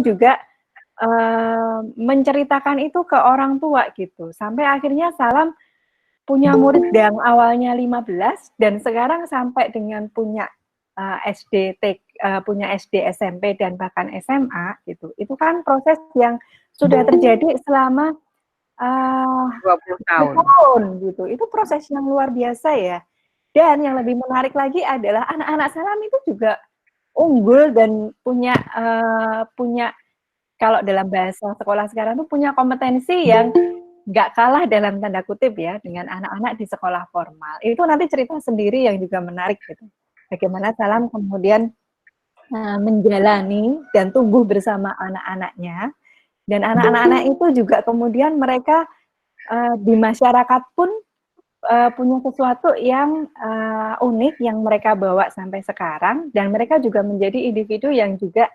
juga menceritakan itu ke orang tua gitu. Sampai akhirnya Salam punya murid yang awalnya 15 dan sekarang sampai dengan punya punya SD, SMP dan bahkan SMA gitu. Itu kan proses yang sudah terjadi selama 20 tahun. tahun gitu. Itu proses yang luar biasa ya. Dan yang lebih menarik lagi adalah anak-anak Salam itu juga unggul dan punya kalau dalam bahasa sekolah sekarang tuh punya kompetensi yang nggak kalah dalam tanda kutip ya dengan anak-anak di sekolah formal. Itu nanti cerita sendiri yang juga menarik gitu. Bagaimana Salam kemudian menjalani dan tumbuh bersama anak-anaknya, dan anak-anak itu juga kemudian mereka di masyarakat pun punya sesuatu yang unik yang mereka bawa sampai sekarang, dan mereka juga menjadi individu yang juga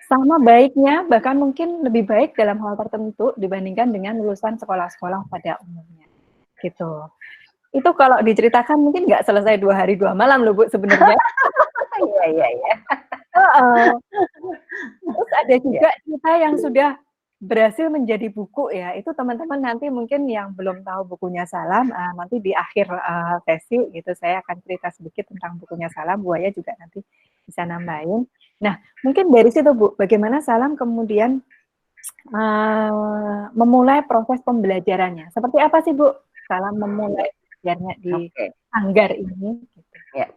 sama baiknya, bahkan mungkin lebih baik dalam hal tertentu dibandingkan dengan lulusan sekolah-sekolah pada umumnya. Gitu. Itu kalau diceritakan mungkin nggak selesai 2 hari 2 malam loh Bu sebenarnya. Iya. Terus ada juga cerita yang sudah berhasil menjadi buku ya. Itu teman-teman nanti mungkin yang belum tahu bukunya Salam, nanti di akhir sesi gitu saya akan cerita sedikit tentang bukunya Salam. Buaya juga nanti bisa nambahin. Nah, mungkin dari situ Bu, bagaimana Salam kemudian memulai proses pembelajarannya. Seperti apa sih Bu Salam memulai belajarnya di Sanggar ini? Gitu. Ya.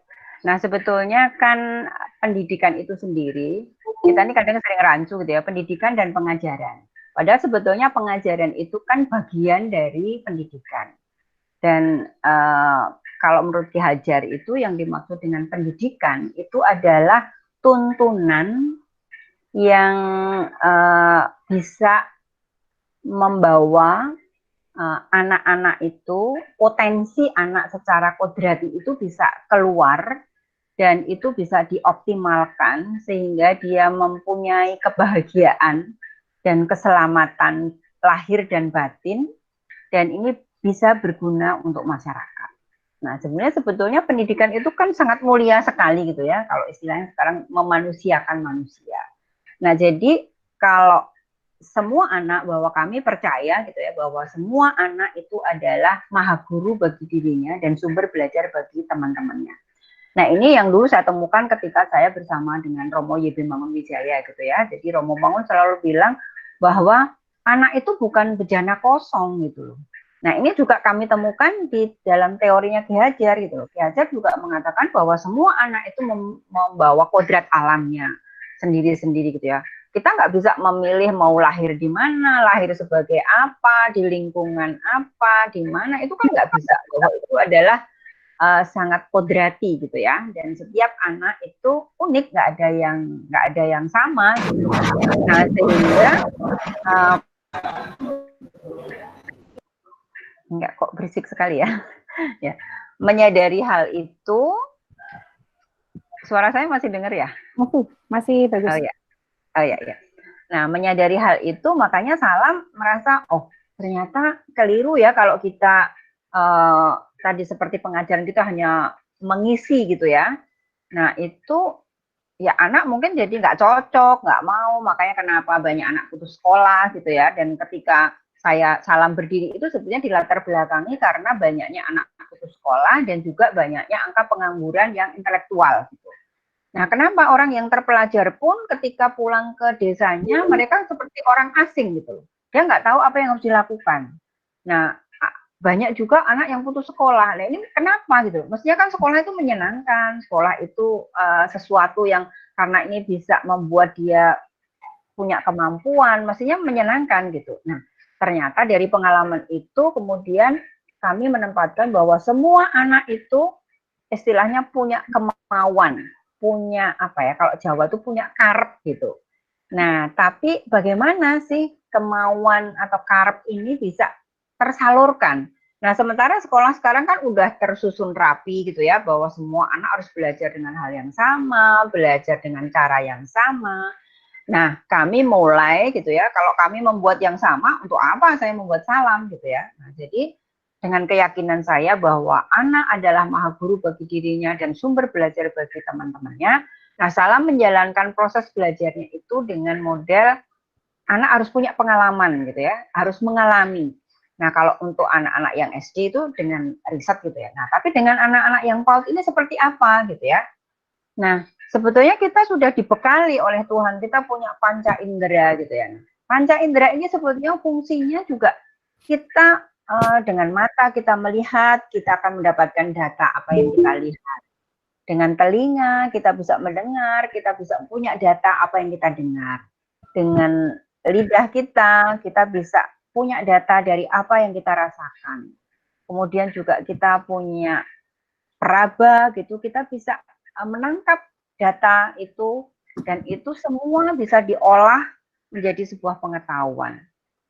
Nah, sebetulnya kan pendidikan itu sendiri, kita ini kadang sering rancu gitu ya, pendidikan dan pengajaran. Padahal sebetulnya pengajaran itu kan bagian dari pendidikan. Dan kalau menurut Ki Hajar itu yang dimaksud dengan pendidikan itu adalah tuntunan yang bisa membawa anak-anak itu, potensi anak secara kodrati itu bisa keluar dan itu bisa dioptimalkan sehingga dia mempunyai kebahagiaan dan keselamatan lahir dan batin, dan ini bisa berguna untuk masyarakat. Nah, sebenarnya sebetulnya pendidikan itu kan sangat mulia sekali gitu ya, kalau istilahnya sekarang memanusiakan manusia. Nah, jadi kalau semua anak, bahwa kami percaya gitu ya, bahwa semua anak itu adalah maha guru bagi dirinya dan sumber belajar bagi teman-temannya. Nah, ini yang dulu saya temukan ketika saya bersama dengan Romo YB Mangunwijaya gitu ya. Jadi Romo Mangun selalu bilang bahwa anak itu bukan bejana kosong gitu loh. Nah, ini juga kami temukan di dalam teorinya Ki Hajar gitu loh. Ki Hajar juga mengatakan bahwa semua anak itu membawa kodrat alamnya sendiri-sendiri gitu ya. Kita nggak bisa memilih mau lahir di mana, lahir sebagai apa, di lingkungan apa, di mana, itu kan nggak bisa. Bahwa itu adalah sangat kodrati gitu ya, dan setiap anak itu unik, nggak ada yang sama gitu. Nah, sehingga enggak kok berisik sekali ya. Ya, menyadari hal itu, suara saya masih dengar ya? Masih bagus. Oh ya. Nah, menyadari hal itu makanya Salam merasa, oh ternyata keliru ya kalau kita tadi seperti pengajaran kita hanya mengisi gitu ya. Nah, itu ya anak mungkin jadi nggak cocok, nggak mau, makanya kenapa banyak anak putus sekolah gitu ya. Dan ketika saya Salam berdiri itu sebenarnya dilatar belakangi karena banyaknya anak putus sekolah dan juga banyaknya angka pengangguran yang intelektual gitu. Nah, kenapa orang yang terpelajar pun ketika pulang ke desanya mereka seperti orang asing gitu. Dia nggak tahu apa yang harus dilakukan. Nah, banyak juga anak yang putus sekolah. Nah, ini kenapa gitu? Mestinya kan sekolah itu menyenangkan, sekolah itu sesuatu yang karena ini bisa membuat dia punya kemampuan, mestinya menyenangkan gitu. Nah, ternyata dari pengalaman itu kemudian kami menempatkan bahwa semua anak itu istilahnya punya kemauan, punya apa ya, kalau Jawa itu punya karep gitu. Nah, tapi bagaimana sih kemauan atau karep ini bisa tersalurkan? Nah, sementara sekolah sekarang kan udah tersusun rapi gitu ya, bahwa semua anak harus belajar dengan hal yang sama, belajar dengan cara yang sama. Nah, kami mulai gitu ya, kalau kami membuat yang sama, untuk apa saya membuat Salam gitu ya. Nah, jadi dengan keyakinan saya bahwa anak adalah maha guru bagi dirinya dan sumber belajar bagi teman-temannya. Nah, Salam menjalankan proses belajarnya itu dengan model anak harus punya pengalaman gitu ya, harus mengalami. Nah, kalau untuk anak-anak yang SD itu dengan riset gitu ya. Nah, tapi dengan anak-anak yang PAUD ini seperti apa gitu ya. Nah, sebetulnya kita sudah dibekali oleh Tuhan, kita punya panca indera gitu ya. Panca indera ini sebetulnya fungsinya juga kita dengan mata kita melihat, kita akan mendapatkan data apa yang kita lihat. Dengan telinga kita bisa mendengar, kita bisa punya data apa yang kita dengar. Dengan lidah kita bisa punya data dari apa yang kita rasakan. Kemudian juga kita punya peraba gitu, kita bisa menangkap data itu dan itu semua bisa diolah menjadi sebuah pengetahuan.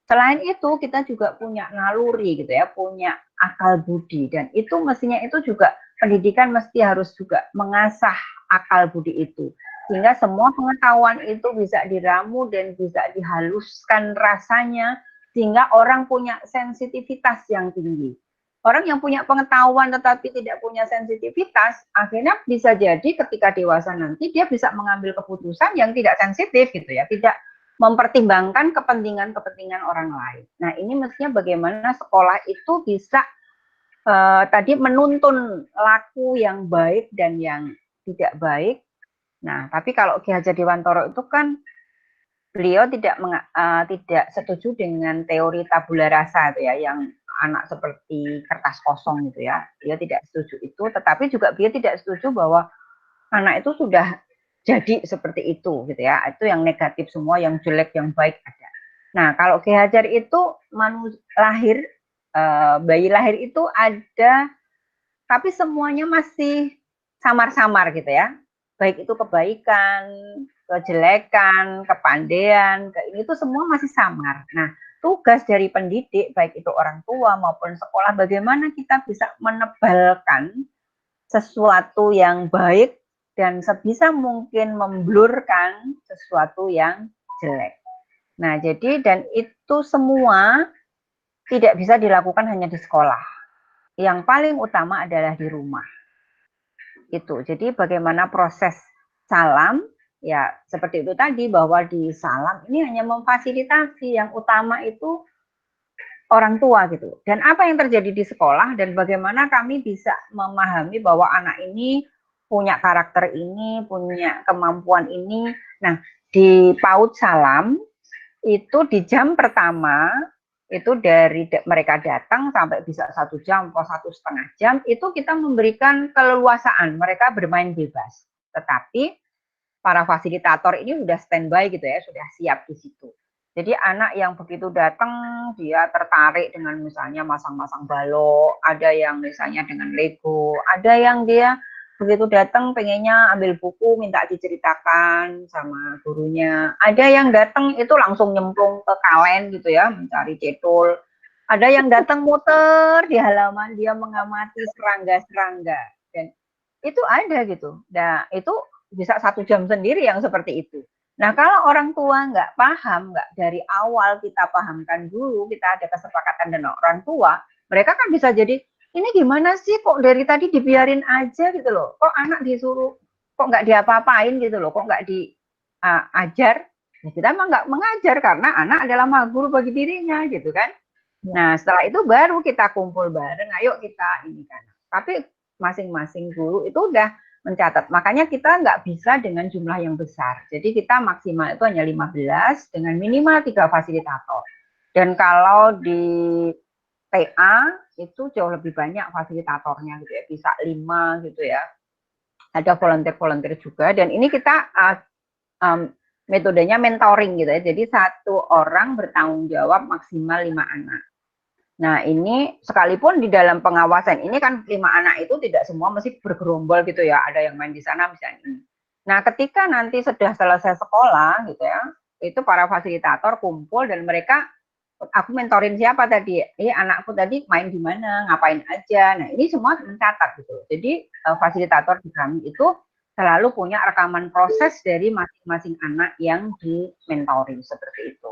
Selain itu kita juga punya naluri gitu ya, punya akal budi dan itu mestinya itu juga pendidikan mesti harus juga mengasah akal budi itu sehingga semua pengetahuan itu bisa diramu dan bisa dihaluskan rasanya sehingga orang punya sensitivitas yang tinggi. Orang yang punya pengetahuan tetapi tidak punya sensitivitas, akhirnya bisa jadi ketika dewasa nanti dia bisa mengambil keputusan yang tidak sensitif gitu ya, tidak mempertimbangkan kepentingan-kepentingan orang lain. Nah, ini mestinya bagaimana sekolah itu bisa tadi menuntun laku yang baik dan yang tidak baik. Nah, tapi kalau Ki Hajar Dewantoro itu kan beliau tidak setuju dengan teori tabula rasa itu ya, yang anak seperti kertas kosong gitu ya. Beliau tidak setuju itu, tetapi juga beliau tidak setuju bahwa anak itu sudah jadi seperti itu gitu ya. Itu yang negatif semua, yang jelek, yang baik ada. Nah, kalau Ki Hajar itu lahir bayi lahir itu ada tapi semuanya masih samar-samar gitu ya. Baik itu kebaikan, kejelekan, kepandaian, ini tuh semua masih samar. Nah, tugas dari pendidik baik itu orang tua maupun sekolah bagaimana kita bisa menebalkan sesuatu yang baik dan sebisa mungkin memblurkan sesuatu yang jelek. Nah, jadi dan itu semua tidak bisa dilakukan hanya di sekolah. Yang paling utama adalah di rumah. Itu. Jadi bagaimana proses salam ya seperti itu tadi bahwa di salam ini hanya memfasilitasi yang utama itu orang tua gitu. Dan apa yang terjadi di sekolah dan bagaimana kami bisa memahami bahwa anak ini punya karakter ini, punya kemampuan ini. Nah, di PAUD Salam itu di jam pertama itu dari mereka datang sampai bisa 1 jam atau 1,5 jam itu kita memberikan keleluasaan mereka bermain bebas. Tetapi para fasilitator ini sudah standby gitu ya, sudah siap di situ. Jadi anak yang begitu datang dia tertarik dengan misalnya masang-masang balok, ada yang misalnya dengan Lego, ada yang dia begitu datang pengennya ambil buku minta diceritakan sama gurunya, ada yang datang itu langsung nyemplung ke kalen gitu ya mencari cedul, ada yang datang muter di halaman dia mengamati serangga-serangga dan itu ada gitu. Nah itu bisa 1 jam sendiri yang seperti itu. Nah kalau orang tua nggak paham, nggak dari awal kita pahamkan dulu, kita ada kesepakatan dengan orang tua, mereka kan bisa jadi ini gimana sih kok dari tadi dibiarin aja gitu loh, kok anak disuruh, kok nggak diapa-apain gitu loh, kok nggak diajar, ya kita emang nggak mengajar karena anak adalah maha guru bagi dirinya gitu kan. Nah setelah itu baru kita kumpul bareng, ayo kita ini kan. Tapi masing-masing guru itu udah mencatat. Makanya kita nggak bisa dengan jumlah yang besar. Jadi kita maksimal itu hanya 15 dengan minimal 3 fasilitator. Dan kalau di TA itu jauh lebih banyak fasilitatornya gitu ya, bisa 5 gitu ya. Ada volunteer-volunteer juga dan ini kita metodenya mentoring gitu ya. Jadi 1 orang bertanggung jawab maksimal 5 anak. Nah ini sekalipun di dalam pengawasan ini kan 5 anak itu tidak semua mesti bergerombol gitu ya, ada yang main di sana misalnya ini. Nah ketika nanti sudah selesai sekolah gitu ya, itu para fasilitator kumpul dan mereka, aku mentorin siapa tadi, anakku tadi main di mana, ngapain aja, nah ini semua mencatat gitu. Jadi fasilitator di kami itu selalu punya rekaman proses dari masing-masing anak yang dimentoring seperti itu.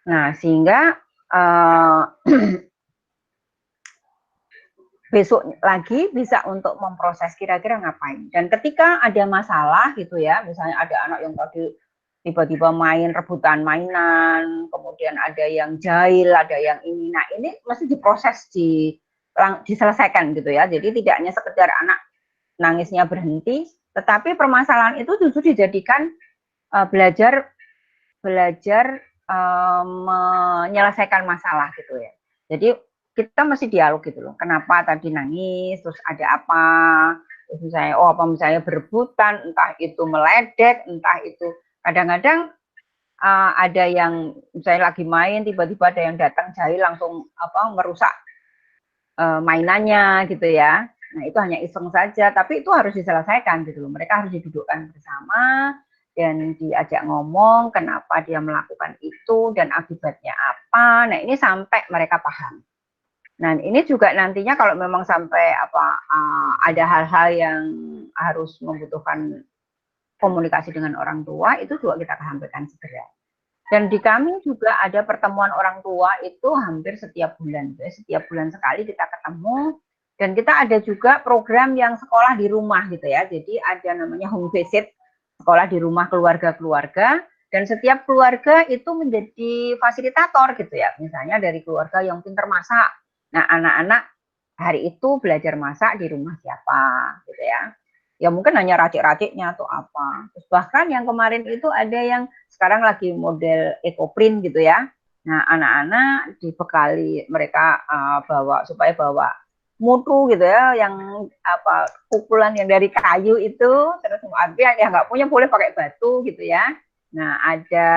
Nah sehingga besok lagi bisa untuk memproses kira-kira ngapain. Dan ketika ada masalah gitu ya, misalnya ada anak yang tadi tiba-tiba main rebutan mainan, kemudian ada yang jahil, ada yang ini. Nah, ini mesti diproses, diselesaikan gitu ya. Jadi tidak hanya sekedar anak nangisnya berhenti, tetapi permasalahan itu justru dijadikan belajar menyelesaikan masalah gitu ya. Jadi kita mesti dialog gitu loh. Kenapa tadi nangis? Terus ada apa? Terus misalnya misalnya berebutan, entah itu meledek, entah itu kadang-kadang ada yang misalnya lagi main tiba-tiba ada yang datang jahil langsung merusak mainannya gitu ya. Nah, itu hanya iseng saja, tapi itu harus diselesaikan gitu loh. Mereka harus didudukkan bersama dan diajak ngomong kenapa dia melakukan itu dan akibatnya apa. Nah, ini sampai mereka paham. Nah, ini juga nantinya kalau memang sampai ada hal-hal yang harus membutuhkan komunikasi dengan orang tua, itu juga kita sampaikan segera. Dan di kami juga ada pertemuan orang tua itu hampir setiap bulan. Setiap bulan sekali kita ketemu. Dan kita ada juga program yang sekolah di rumah gitu ya. Jadi ada namanya home visit, sekolah di rumah keluarga-keluarga. Dan setiap keluarga itu menjadi fasilitator gitu ya. Misalnya dari keluarga yang pintar masak. Nah, anak-anak hari itu belajar masak di rumah siapa gitu ya. Ya mungkin hanya racik-raciknya atau apa. Terus bahkan yang kemarin itu ada yang sekarang lagi model ekoprint gitu ya. Nah, anak-anak dibekali mereka bawa mutu gitu ya, yang pukulan yang dari kayu itu, terus artinya yang nggak punya boleh pakai batu gitu ya. Nah, ada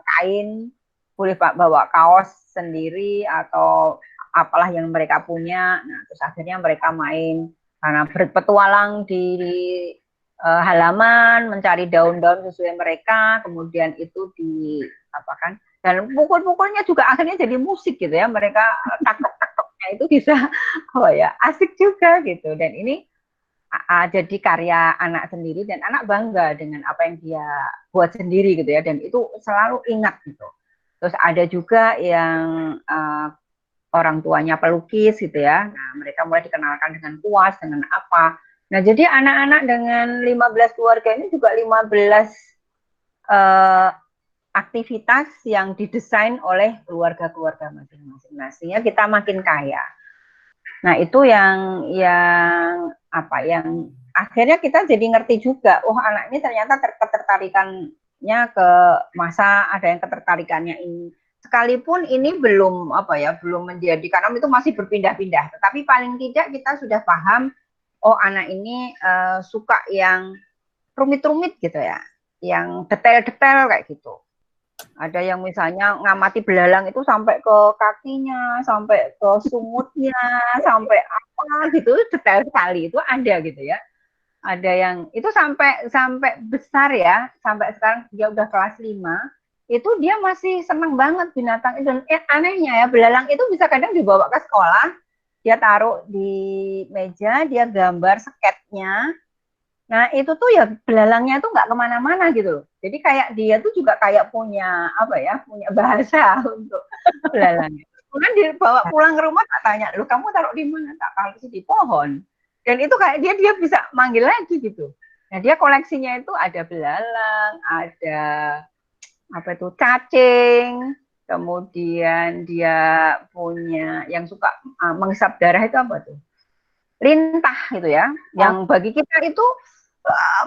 kain, boleh bawa kaos sendiri atau apalah yang mereka punya. Nah, terus akhirnya mereka main karena berpetualang di halaman, mencari daun-daun sesuai mereka, kemudian itu diapakan, dan pukul-pukulnya juga akhirnya jadi musik gitu ya, mereka taktok-taktoknya itu bisa asik juga gitu. Dan ini jadi karya anak sendiri dan anak bangga dengan apa yang dia buat sendiri gitu ya, dan itu selalu ingat gitu. Terus ada juga yang orang tuanya pelukis gitu ya. Nah, mereka mulai dikenalkan dengan kuas, dengan apa. Nah, jadi anak-anak dengan 15 keluarga ini juga 15 aktivitas yang didesain oleh keluarga-keluarga masing-masing. Nah, sehingga kita makin kaya. Nah, itu yang akhirnya kita jadi ngerti juga, anak ini ternyata ketertarikannya ke masa, ada yang ketertarikannya ini. Sekalipun ini belum menjadi, karena itu masih berpindah-pindah, tetapi paling tidak kita sudah paham, anak ini suka yang rumit-rumit gitu ya, yang detail-detail kayak gitu. Ada yang misalnya ngamati belalang itu sampai ke kakinya, sampai ke sumutnya, sampai apa gitu, detail sekali itu ada gitu ya. Ada yang itu sampai besar ya, sampai sekarang dia udah kelas 5, itu dia masih senang banget binatang itu. Dan anehnya ya, belalang itu bisa kadang dibawa ke sekolah, dia taruh di meja, dia gambar sketnya. Nah, itu tuh ya belalangnya tuh nggak kemana-mana gitu loh. Jadi kayak dia tuh juga kayak punya punya bahasa untuk belalangnya. Kemudian dibawa pulang ke rumah, tak tanya, lu kamu taruh di mana? Tak, kalau di pohon. Dan itu kayak dia bisa manggil lagi gitu. Nah, dia koleksinya itu ada belalang, ada cacing, kemudian dia punya yang suka menghisap darah itu apa tuh? Lintah gitu ya. Yang bagi kita itu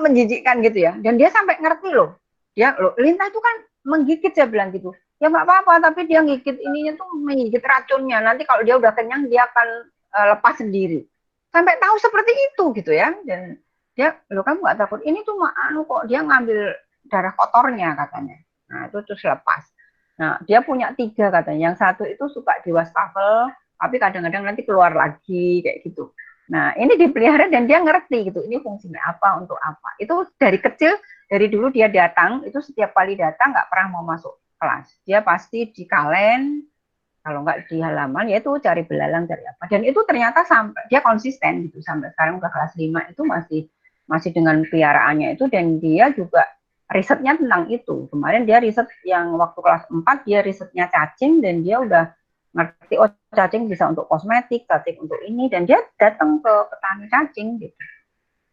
menjijikkan gitu ya. Dan dia sampai ngerti loh. Lintah itu kan menggigit, saya bilang gitu. Ya nggak apa-apa, tapi dia gigit ininya tuh menggigit racunnya. Nanti kalau dia udah kenyang, dia akan lepas sendiri. Sampai tahu seperti itu gitu ya. Dan dia, kamu nggak takut? Ini tuh kok dia ngambil darah kotornya katanya. Nah, itu terus lepas. Nah, dia punya 3 katanya. Yang satu itu suka di wastafel, tapi kadang-kadang nanti keluar lagi kayak gitu. Nah, ini dipelihara dan dia ngerti gitu, ini fungsinya apa, untuk apa. Itu dari kecil, dari dulu dia datang, itu setiap kali datang nggak pernah mau masuk kelas. Dia pasti di kalen, kalau nggak di halaman, ya itu cari belalang, cari apa. Dan itu ternyata sampai dia konsisten gitu, sampai sekarang udah kelas 5 itu masih dengan peliharaannya itu, dan dia juga risetnya tentang itu. Kemarin dia riset yang waktu kelas 4, dia risetnya cacing, dan dia udah ngerti, oh cacing bisa untuk kosmetik, cacing untuk ini, dan dia datang ke petani cacing gitu.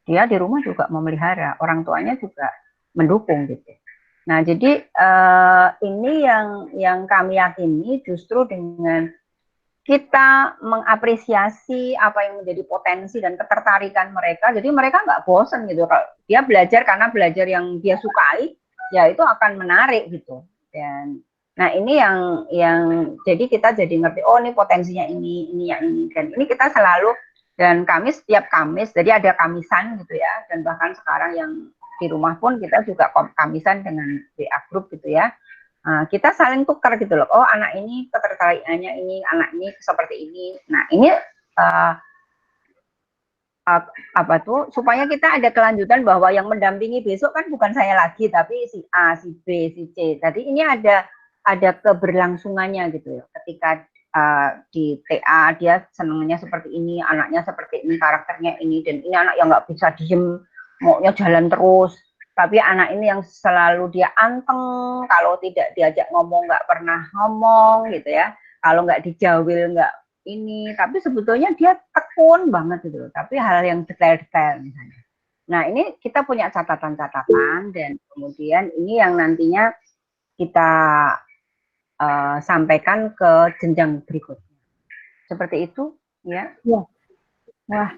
Dia di rumah juga memelihara, orang tuanya juga mendukung gitu. Nah, jadi ini yang kami yakini justru dengan kita mengapresiasi apa yang menjadi potensi dan ketertarikan mereka, jadi mereka nggak bosan gitu. Kalau dia belajar karena belajar yang dia sukai, ya itu akan menarik gitu. Dan nah ini yang jadi kita jadi ngerti, oh ini potensinya ini yang ini, dan ini kita selalu, dan kami setiap Kamis, jadi ada kamisan gitu ya, dan bahkan sekarang yang di rumah pun kita juga kamisan dengan WA group gitu ya. Nah, kita saling tukar gitu loh. Oh, anak ini ketertarikannya ini, anak ini seperti ini. Nah, ini uh, apa tuh supaya kita ada kelanjutan bahwa yang mendampingi besok kan bukan saya lagi, tapi si A, si B, si C. Jadi ini ada keberlangsungannya gitu ya. Ketika di TA dia senangnya seperti ini, anaknya seperti ini, karakternya ini, dan ini anak yang nggak bisa diem, maunya jalan terus. Tapi anak ini yang selalu dia anteng, kalau tidak diajak ngomong nggak pernah ngomong gitu ya. Kalau nggak dijawil nggak ini, tapi sebetulnya dia tekun banget gitu. Tapi hal yang detail-detail misalnya. Nah ini kita punya catatan-catatan, dan kemudian ini yang nantinya kita sampaikan ke jenjang berikutnya. Seperti itu, ya. Ya. Wah,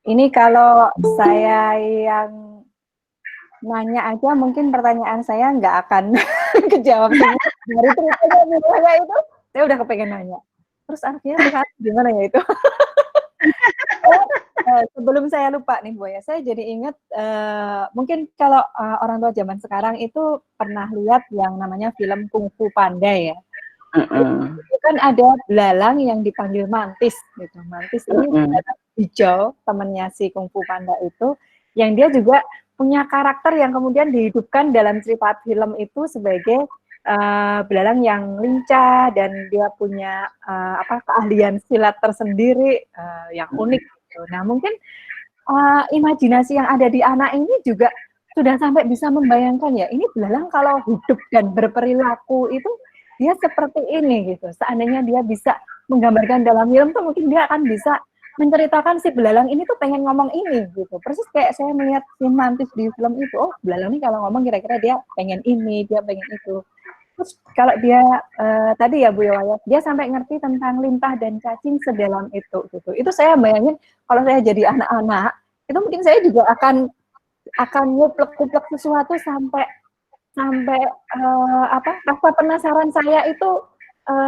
ini kalau saya yang nanya aja mungkin pertanyaan saya nggak akan kejawab semua. Dari ceritanya itu, saya udah kepengen nanya. Terus artinya sekarang gimana ya itu? Sebelum saya lupa nih Bu ya, saya jadi ingat mungkin kalau orang tua zaman sekarang itu pernah lihat yang namanya film Kung Fu Panda ya. Itu kan ada belalang yang dipanggil Mantis gitu. Mantis ini belalang hijau, temannya si Kung Fu Panda itu, yang dia juga punya karakter yang kemudian dihidupkan dalam cerita film itu sebagai belalang yang lincah, dan dia punya keahlian silat tersendiri yang unik gitu. Nah mungkin imajinasi yang ada di anak ini juga sudah sampai bisa membayangkan ya, ini belalang kalau hidup dan berperilaku itu dia seperti ini gitu. Seandainya dia bisa menggambarkan dalam film tuh, mungkin dia akan bisa menceritakan si belalang ini tuh pengen ngomong ini gitu. Persis kayak saya melihat si Mantis di film itu, oh belalang ini kalau ngomong kira-kira dia pengen ini, dia pengen itu. Terus kalau dia tadi ya Bu Yowaya, dia sampai ngerti tentang lintah dan cacing sedalam itu gitu. Itu saya bayangin kalau saya jadi anak-anak, itu mungkin saya juga akan nguplek-nguplek sesuatu sampai rasa penasaran saya itu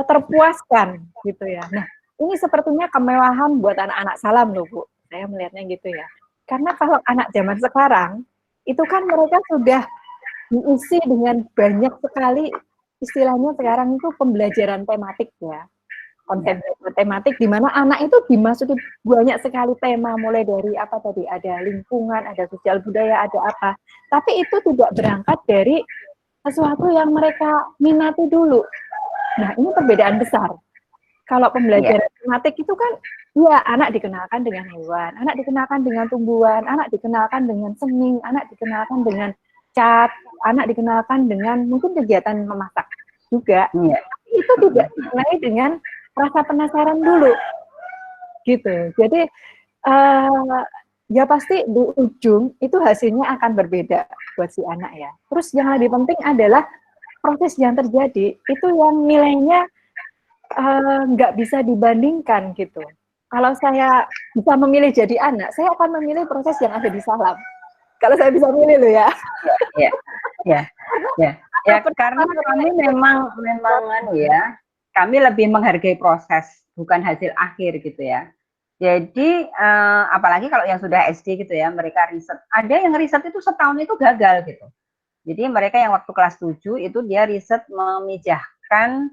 terpuaskan gitu ya. Nah, ini sepertinya kemewahan buat anak-anak Salam loh Bu. Saya melihatnya gitu ya. Karena kalau anak zaman sekarang, itu kan mereka sudah diisi dengan banyak sekali, istilahnya sekarang itu pembelajaran tematik ya. Konsep tematik di mana anak itu dimasuki banyak sekali tema, mulai dari apa tadi, ada lingkungan, ada sosial budaya, ada apa. Tapi itu tidak berangkat dari sesuatu yang mereka minati dulu. Nah, ini perbedaan besar. Kalau pembelajaran tematik itu kan, ya anak dikenalkan dengan hewan, anak dikenalkan dengan tumbuhan, anak dikenalkan dengan seni, anak dikenalkan dengan cat, anak dikenalkan dengan mungkin kegiatan memasak juga. Tapi itu tidak dimulai dengan rasa penasaran dulu, gitu. Jadi ya pasti di ujung itu hasilnya akan berbeda buat si anak ya. Terus yang lebih penting adalah proses yang terjadi itu yang nilainya nggak bisa dibandingkan gitu. Kalau saya bisa memilih jadi anak, saya akan memilih proses yang ada di Salam. Kalau saya bisa milih loh ya. Ya, karena kami memang ya, kami lebih menghargai proses, bukan hasil akhir gitu ya. Jadi apalagi kalau yang sudah SD gitu ya, mereka riset. Ada yang riset itu setahun itu gagal gitu. Jadi mereka yang waktu kelas 7 itu dia riset memijahkan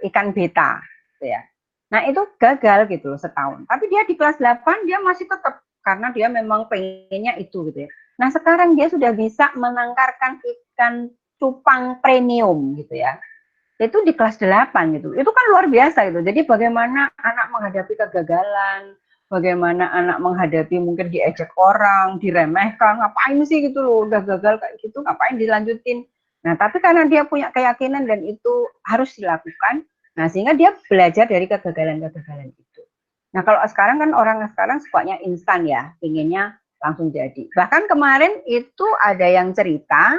ikan beta gitu ya. Nah itu gagal gitu setahun. Tapi dia di kelas 8 dia masih tetap, karena dia memang pengennya itu gitu ya. Nah sekarang dia sudah bisa menangkarkan ikan cupang premium gitu ya. Itu di kelas 8 gitu. Itu kan luar biasa gitu. Jadi bagaimana anak menghadapi kegagalan, bagaimana anak menghadapi mungkin diejek orang, diremehkan, ngapain sih gitu loh, udah gagal kayak gitu, ngapain dilanjutin. Nah, tapi karena dia punya keyakinan dan itu harus dilakukan, Nah, sehingga dia belajar dari kegagalan-kegagalan itu. Nah, kalau sekarang kan orang sekarang sukanya instan ya, pengennya langsung jadi. Bahkan kemarin itu ada yang cerita,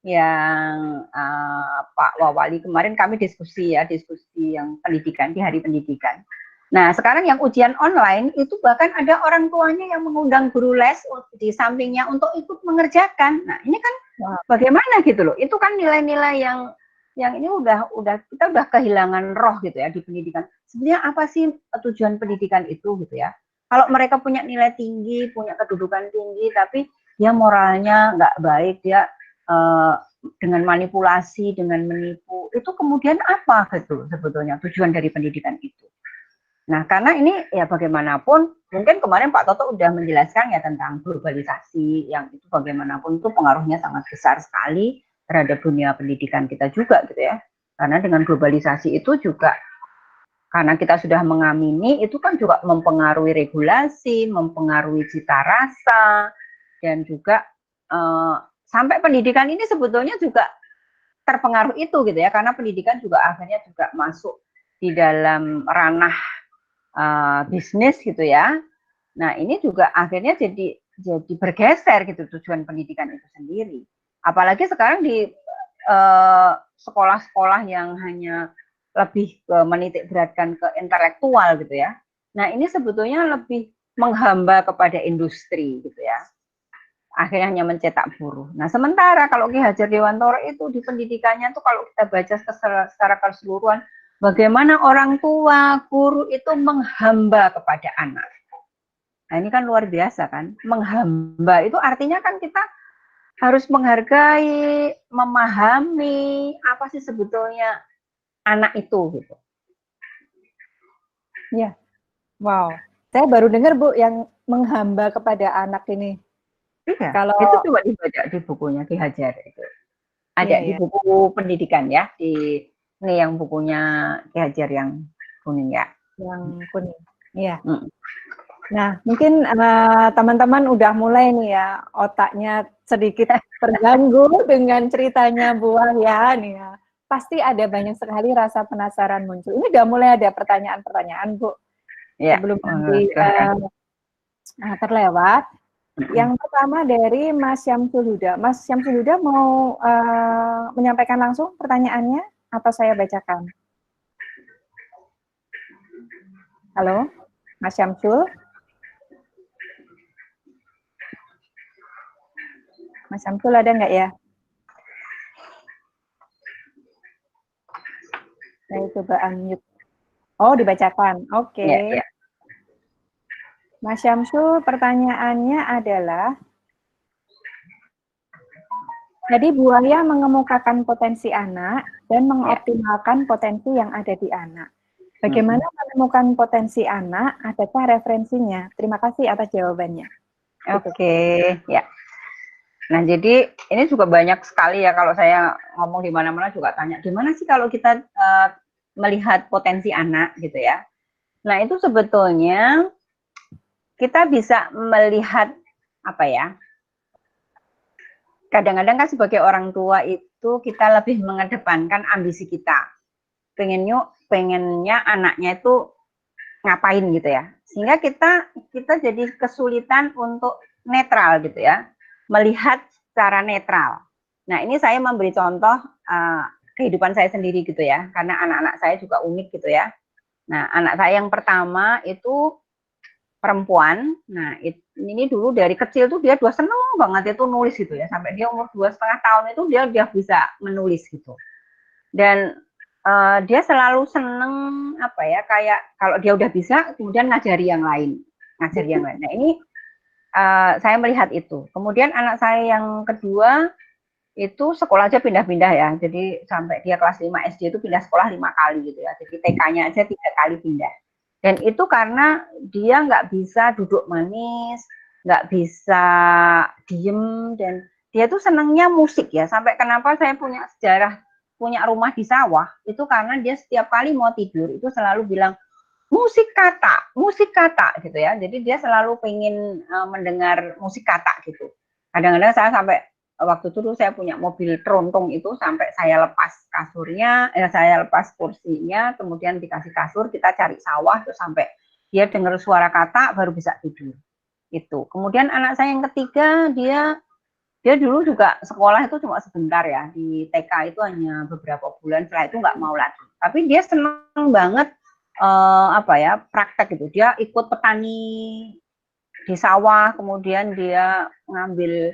yang Pak Wawali kemarin kami diskusi ya, diskusi yang pendidikan, di hari pendidikan. Nah, sekarang yang ujian online itu bahkan ada orang tuanya yang mengundang guru les di sampingnya untuk ikut mengerjakan. Nah, ini kan bagaimana gitu loh. Itu kan nilai-nilai yang ini kita udah kehilangan roh gitu ya di pendidikan. Sebenarnya apa sih tujuan pendidikan itu gitu ya? Kalau mereka punya nilai tinggi, punya kedudukan tinggi, tapi dia moralnya nggak baik, dia dengan manipulasi, dengan menipu, itu kemudian apa gitu sebetulnya tujuan dari pendidikan itu? Nah, karena ini ya bagaimanapun, mungkin kemarin Pak Toto udah menjelaskan ya tentang globalisasi, yang itu bagaimanapun itu pengaruhnya sangat besar sekali terhadap dunia pendidikan kita juga gitu ya. Karena dengan globalisasi itu juga, karena kita sudah mengamini, itu kan juga mempengaruhi regulasi, mempengaruhi cita rasa, dan juga sampai pendidikan ini sebetulnya juga terpengaruh itu gitu ya, karena pendidikan juga akhirnya juga masuk di dalam ranah bisnis gitu ya. Nah, ini juga akhirnya jadi bergeser gitu tujuan pendidikan itu sendiri. Apalagi sekarang di sekolah-sekolah yang hanya lebih menitik beratkan ke intelektual gitu ya. Nah, ini sebetulnya lebih menghamba kepada industri gitu ya. Akhirnya hanya mencetak buruh. Nah, sementara kalau Ki Hajar Dewantara itu di pendidikannya tuh kalau kita baca secara keseluruhan, bagaimana orang tua, guru itu menghamba kepada anak. Nah, ini kan luar biasa kan. Menghamba itu artinya kan kita harus menghargai, memahami apa sih sebetulnya anak itu gitu. Ya, wow. Saya baru dengar Bu yang menghamba kepada anak ini. Iya, Kalau itu coba dibaca di bukunya Ki Hajar itu. Ada iya, di ya, buku pendidikan ya, di ini yang bukunya Ki Hajar yang kuning ya. yang kuning. Iya. Hmm. Nah, mungkin teman-teman udah mulai nih ya, otaknya sedikit terganggu dengan ceritanya Bu Wahya nih ya. Pasti ada banyak sekali rasa penasaran muncul. Ini udah mulai ada pertanyaan-pertanyaan Bu. Ya, Sebelum nanti silahkan. terlewat. Yang pertama dari Mas Syamsul Huda. Mas Syamsul Huda mau menyampaikan langsung pertanyaannya atau saya bacakan? Halo, Mas Syamsul? Mas Syamsul ada nggak ya? Saya coba unmute. Oh, dibacakan. Oke. Ya, ya. Mas Syamsul, pertanyaannya adalah, jadi Bu Wahya mengemukakan potensi anak dan mengoptimalkan potensi yang ada di anak. Bagaimana menemukan potensi anak? Adakah referensinya? Terima kasih atas jawabannya. Oke, ya. Nah, jadi ini juga banyak sekali ya kalau saya ngomong di mana-mana juga tanya, gimana sih kalau kita melihat potensi anak gitu ya. Nah, itu sebetulnya kita bisa melihat apa ya? Kadang-kadang kan sebagai orang tua itu kita lebih mengedepankan ambisi kita. Pengennya anaknya itu ngapain gitu ya. Sehingga kita jadi kesulitan untuk netral gitu ya. Melihat secara netral. Nah, ini saya memberi contoh kehidupan saya sendiri gitu ya. Karena anak-anak saya juga unik gitu ya. Nah, anak saya yang pertama itu perempuan. Nah, ini dulu dari kecil tuh dia udah seneng banget itu nulis gitu ya. Sampai dia umur 2,5 tahun itu dia udah bisa menulis gitu. Dan dia selalu seneng apa ya, kayak kalau dia udah bisa kemudian ngajari yang lain. Nah, ini saya melihat itu. Kemudian anak saya yang kedua itu sekolah aja pindah-pindah ya. Jadi sampai dia kelas 5 SD itu pindah sekolah 5 kali gitu ya. Jadi TK-nya aja 3 kali pindah. Dan itu karena dia nggak bisa duduk manis, nggak bisa diem, dan dia tuh senangnya musik ya. Sampai kenapa saya punya sejarah punya rumah di sawah, itu karena dia setiap kali mau tidur itu selalu bilang musik kata gitu ya. Jadi dia selalu pengen mendengar musik kata gitu. Kadang-kadang saya sampai waktu itu saya punya mobil tronton itu sampai saya lepas kasurnya, saya lepas kursinya, kemudian dikasih kasur, kita cari sawah terus sampai dia dengar suara kata baru bisa tidur. Itu. Kemudian anak saya yang ketiga dia dulu juga sekolah itu cuma sebentar ya, di TK itu hanya beberapa bulan, setelah itu nggak mau lagi. Tapi dia senang banget praktek gitu. Dia ikut petani di sawah, kemudian dia ngambil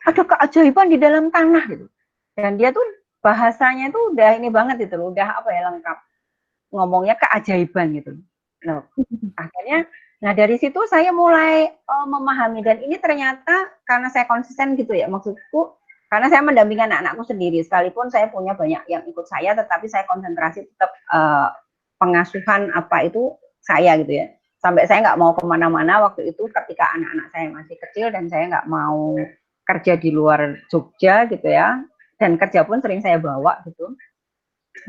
ada keajaiban di dalam tanah gitu. Dan dia tuh bahasanya itu udah ini banget gitu loh, udah lengkap. Ngomongnya keajaiban gitu. Nah, akhirnya dari situ saya mulai memahami, dan ini ternyata karena saya konsisten gitu ya, maksudku karena saya mendampingi anak-anakku sendiri, sekalipun saya punya banyak yang ikut saya, tetapi saya konsentrasi tetap pengasuhan saya gitu ya. Sampai saya nggak mau kemana-mana waktu itu ketika anak-anak saya masih kecil dan saya nggak mau kerja di luar Jogja gitu ya, dan kerja pun sering saya bawa gitu.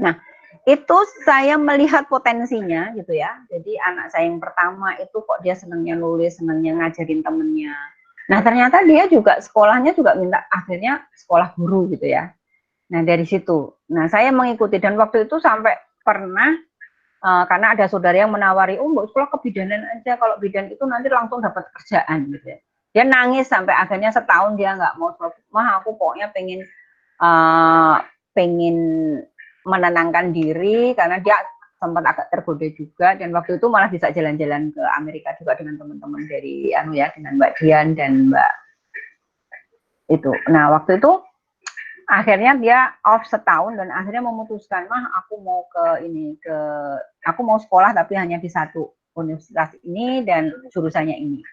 Nah, itu saya melihat potensinya gitu ya. Jadi anak saya yang pertama itu kok dia senangnya nulis, senangnya ngajarin temennya. Nah, ternyata dia juga sekolahnya juga minta akhirnya sekolah guru gitu ya. Nah, dari situ. Nah, saya mengikuti, dan waktu itu sampai pernah karena ada saudara yang menawari, mbak sekolah kebidanan aja, kalau bidan itu nanti langsung dapat kerjaan gitu ya. Dia nangis sampai akhirnya setahun dia nggak mau sekolah. Mah aku pokoknya pengen menenangkan diri, karena dia sempat agak tergoda juga, dan waktu itu malah bisa jalan-jalan ke Amerika juga dengan teman-teman dari dengan Mbak Dian dan Mbak itu. Nah, waktu itu akhirnya dia off setahun dan akhirnya memutuskan, mah aku mau aku mau sekolah tapi hanya di satu universitas ini dan jurusannya ini.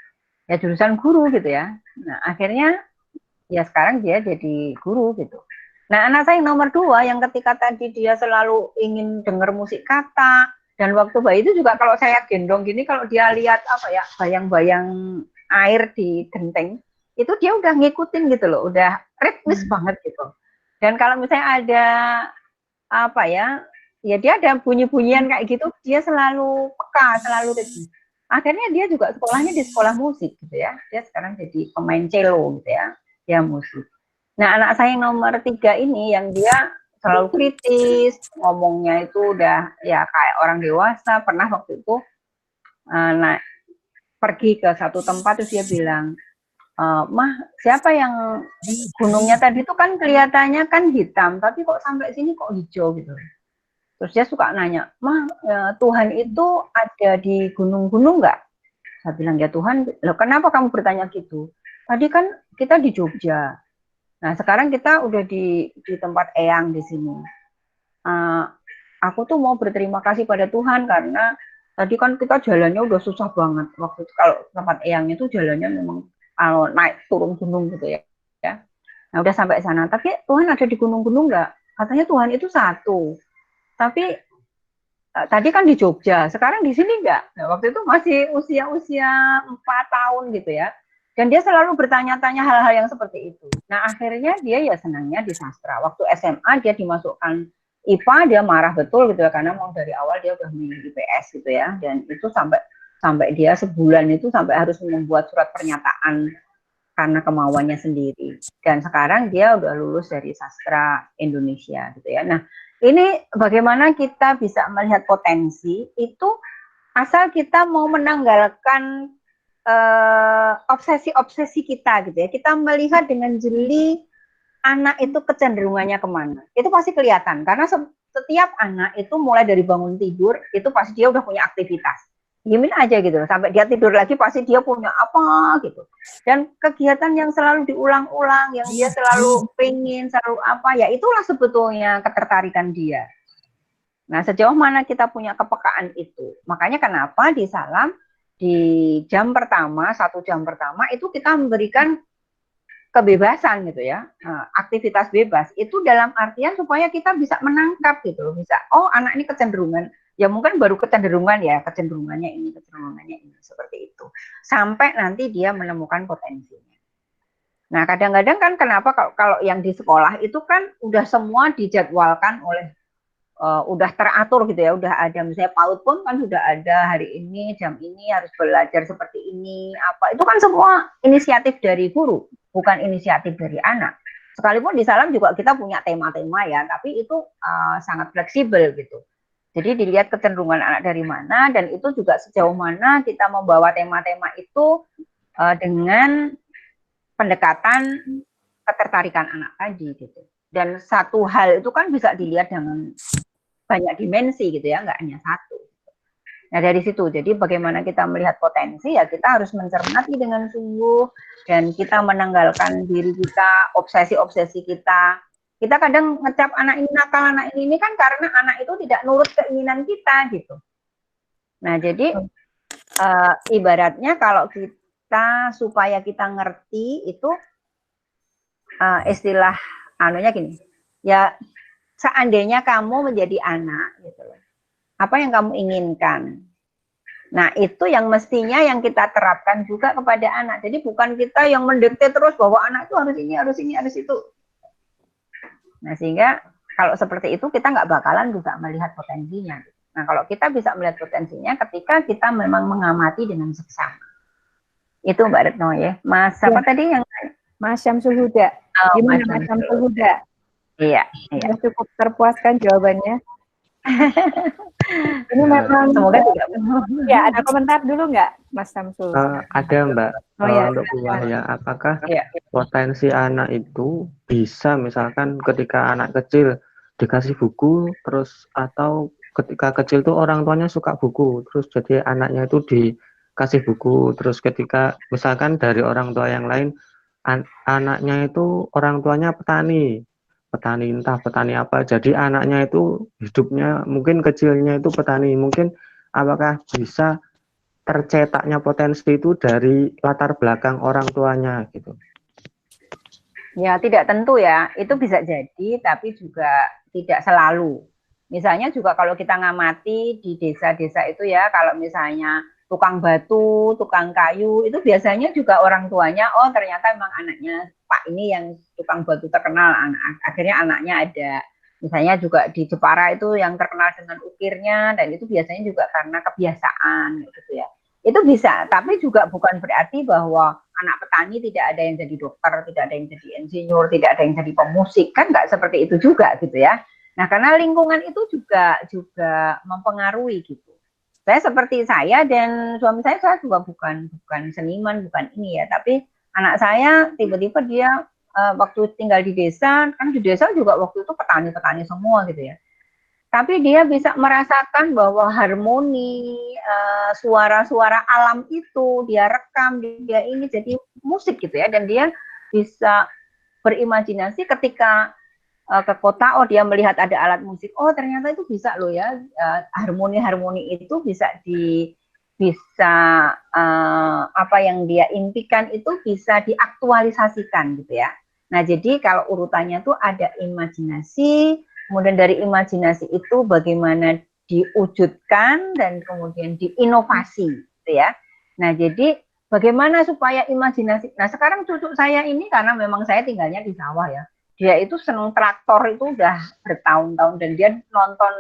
Ya jurusan guru gitu ya. Nah, akhirnya ya sekarang dia jadi guru gitu. Nah, anak saya yang nomor 2 yang ketika tadi dia selalu ingin dengar musik kata, dan waktu bayi itu juga kalau saya gendong gini, kalau dia lihat bayang-bayang air di genteng, itu dia udah ngikutin gitu loh, udah ritmis banget gitu. Dan kalau misalnya ada ya dia ada bunyi-bunyian kayak gitu, dia selalu peka, selalu ritmis. Akhirnya dia juga sekolahnya di sekolah musik gitu ya. Dia sekarang jadi pemain cello gitu ya, dia musik. Nah, anak saya yang nomor 3 ini yang dia selalu kritis, ngomongnya itu udah ya kayak orang dewasa. Pernah waktu itu pergi ke satu tempat terus dia bilang, mah siapa yang gunungnya tadi itu kan kelihatannya kan hitam, tapi kok sampai sini kok hijau gitu. Terus dia suka nanya, mah Tuhan itu ada di gunung-gunung nggak? Saya bilang, ya Tuhan, loh kenapa kamu bertanya gitu? Tadi kan kita di Jogja. Nah, sekarang kita udah di tempat Eyang di sini. Aku tuh mau berterima kasih pada Tuhan karena tadi kan kita jalannya udah susah banget. Waktu itu kalau tempat Eyang itu jalannya memang naik turun gunung gitu ya. Nah, udah sampai sana. Tapi Tuhan ada di gunung-gunung nggak? Katanya Tuhan itu satu. Tapi tadi kan di Jogja, sekarang di sini enggak. Nah, waktu itu masih usia 4 tahun gitu ya. Dan dia selalu bertanya-tanya hal-hal yang seperti itu. Nah, akhirnya dia ya senangnya di sastra. Waktu SMA dia dimasukkan IPA, dia marah betul gitu ya, karena mau dari awal dia udah milih IPS gitu ya. Dan itu sampai dia sebulan itu sampai harus membuat surat pernyataan karena kemauannya sendiri. Dan sekarang dia udah lulus dari sastra Indonesia gitu ya. Nah, ini bagaimana kita bisa melihat potensi itu asal kita mau menanggalkan obsesi-obsesi kita gitu ya. Kita melihat dengan jeli anak itu kecenderungannya kemana. Itu pasti kelihatan karena setiap anak itu mulai dari bangun tidur itu pasti dia udah punya aktivitas. Diemin aja gitu sampai dia tidur lagi pasti dia punya apa gitu. Dan kegiatan yang selalu diulang-ulang, yang dia selalu pengen, selalu apa, ya itulah sebetulnya ketertarikan dia. Nah, sejauh mana kita punya kepekaan itu. Makanya kenapa di Salam, di jam pertama, 1 jam pertama, itu kita memberikan kebebasan gitu ya, aktivitas bebas. Itu dalam artian supaya kita bisa menangkap gitu, bisa, oh anak ini kecenderungan, ya mungkin baru kecenderungannya ini, seperti itu. Sampai nanti dia menemukan potensinya. Nah, kadang-kadang kan kenapa kalau yang di sekolah itu kan udah semua dijadwalkan oleh udah teratur gitu ya, udah ada misalnya PAUD pun kan sudah ada hari ini jam ini harus belajar seperti ini, apa itu kan semua inisiatif dari guru. bukan inisiatif dari anak. Sekalipun di Salam juga kita punya tema-tema ya, tapi itu sangat fleksibel gitu. Jadi dilihat kecenderungan anak dari mana, dan itu juga sejauh mana kita membawa tema-tema itu dengan pendekatan ketertarikan anak tadi gitu. Dan satu hal itu kan bisa dilihat dengan banyak dimensi gitu ya, nggak hanya satu. Nah dari situ, jadi bagaimana kita melihat potensi ya kita harus mencermati dengan sungguh, dan kita menanggalkan diri kita, obsesi-obsesi kita. Kita kadang ngecap anak ini nakal, anak ini kan karena anak itu tidak nurut keinginan kita gitu. Nah jadi ibaratnya kalau kita supaya kita ngerti itu istilah anunya gini, ya seandainya kamu menjadi anak gitu loh, apa yang kamu inginkan. Nah itu yang mestinya yang kita terapkan juga kepada anak. Jadi bukan kita yang mendikte terus bahwa anak itu harus ini, harus ini, harus itu. Nah sehingga kalau seperti itu kita nggak bakalan bisa melihat potensinya. Nah kalau kita bisa melihat potensinya ketika kita memang mengamati dengan seksama. Itu Mbak Retno ya. Mas apa tadi yang Mas Syamsul Huda. Gimana Mas Syamsul Huda? Iya. Sudah cukup terpuaskan jawabannya. Ini memang semoga tidak. Ya, ada komentar dulu nggak, Mas Syamsul? Ada Mbak. Ya. Untuk Buahya, apakah potensi anak itu bisa misalkan ketika anak kecil dikasih buku terus, atau ketika kecil tuh orang tuanya suka buku terus jadi anaknya itu dikasih buku, terus ketika misalkan dari orang tua yang lain anaknya itu orang tuanya petani entah petani apa, jadi anaknya itu hidupnya mungkin kecilnya itu petani, mungkin apakah bisa tercetaknya potensi itu dari latar belakang orang tuanya gitu? Ya tidak tentu ya, itu bisa jadi tapi juga tidak selalu. Misalnya juga kalau kita ngamati di desa-desa itu ya, kalau misalnya tukang batu, tukang kayu, itu biasanya juga orang tuanya, oh ternyata memang anaknya Pak ini yang tukang batu terkenal, akhirnya anaknya ada. Misalnya juga di Jepara itu yang terkenal dengan ukirnya, dan itu biasanya juga karena kebiasaan gitu ya. Itu bisa, tapi juga bukan berarti bahwa anak petani tidak ada yang jadi dokter, tidak ada yang jadi insinyur, tidak ada yang jadi pemusik, kan nggak seperti itu juga gitu ya. Nah karena lingkungan itu juga mempengaruhi gitu. Saya dan suami saya juga bukan seniman, bukan ini ya, tapi anak saya tiba-tiba dia waktu tinggal di desa, kan di desa juga waktu itu petani-petani semua gitu ya. Tapi dia bisa merasakan bahwa harmoni suara-suara alam itu dia rekam, dia ini jadi musik gitu ya, dan dia bisa berimajinasi ketika ke kota, oh dia melihat ada alat musik, oh ternyata itu bisa loh ya, harmoni-harmoni itu bisa apa yang dia impikan itu bisa diaktualisasikan gitu ya. Nah jadi kalau urutannya tuh ada imajinasi, kemudian dari imajinasi itu bagaimana diwujudkan dan kemudian diinovasi gitu ya. Nah jadi bagaimana supaya imajinasi, nah sekarang cucu saya ini karena memang saya tinggalnya di sawah ya, dia itu seneng traktor itu udah bertahun-tahun, dan dia nonton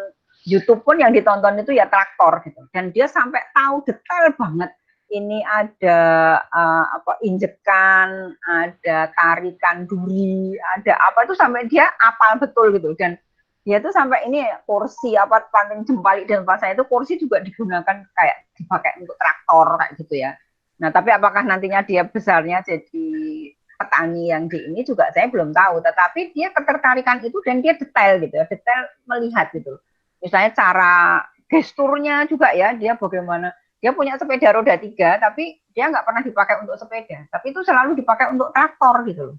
YouTube pun yang ditonton itu ya traktor gitu, dan dia sampai tahu detail banget ini ada injekan, ada tarikan duri, ada apa itu sampai dia apal betul gitu, dan dia tuh sampai ini kursi apa paling jempalik dan pas saya itu kursi juga digunakan kayak dipakai untuk traktor kayak gitu ya. Nah tapi apakah nantinya dia besarnya jadi petani yang di ini juga saya belum tahu, tetapi dia ketertarikan itu dan dia detail gitu ya, detail melihat gitu. Misalnya cara gesturnya juga ya, dia bagaimana, dia punya sepeda roda 3, tapi dia nggak pernah dipakai untuk sepeda, tapi itu selalu dipakai untuk traktor gitu loh.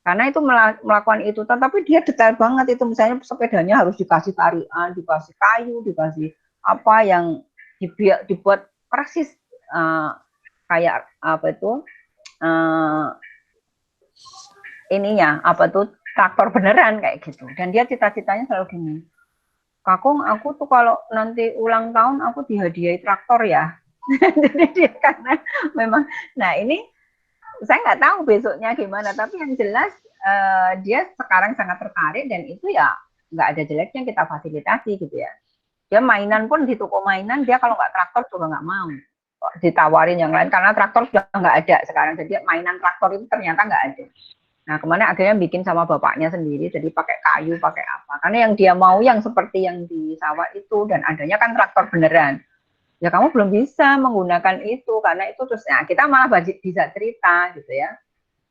Karena itu melakukan itu, tetapi dia detail banget itu, misalnya sepedanya harus dikasih tarian, dikasih kayu, dikasih apa yang dibuat persis kayak apa itu ininya apa tuh traktor beneran kayak gitu. Dan dia cita-citanya selalu gini, Kakung aku tuh kalau nanti ulang tahun aku dihadiahi traktor ya. Jadi dia karena memang, nah ini saya nggak tahu besoknya gimana, tapi yang jelas dia sekarang sangat tertarik, dan itu ya nggak ada jeleknya kita fasilitasi gitu ya. Dia mainan pun di toko mainan, dia kalau nggak traktor juga nggak mau. ditawarin yang lain karena traktor sudah nggak ada sekarang. Jadi mainan traktor itu ternyata nggak ada. Nah, kemana akhirnya bikin sama bapaknya sendiri, jadi pakai kayu, pakai apa. Karena yang dia mau yang seperti yang di sawah itu, dan adanya kan traktor beneran. Ya kamu belum bisa menggunakan itu, karena itu terus, nah kita malah bisa cerita gitu ya.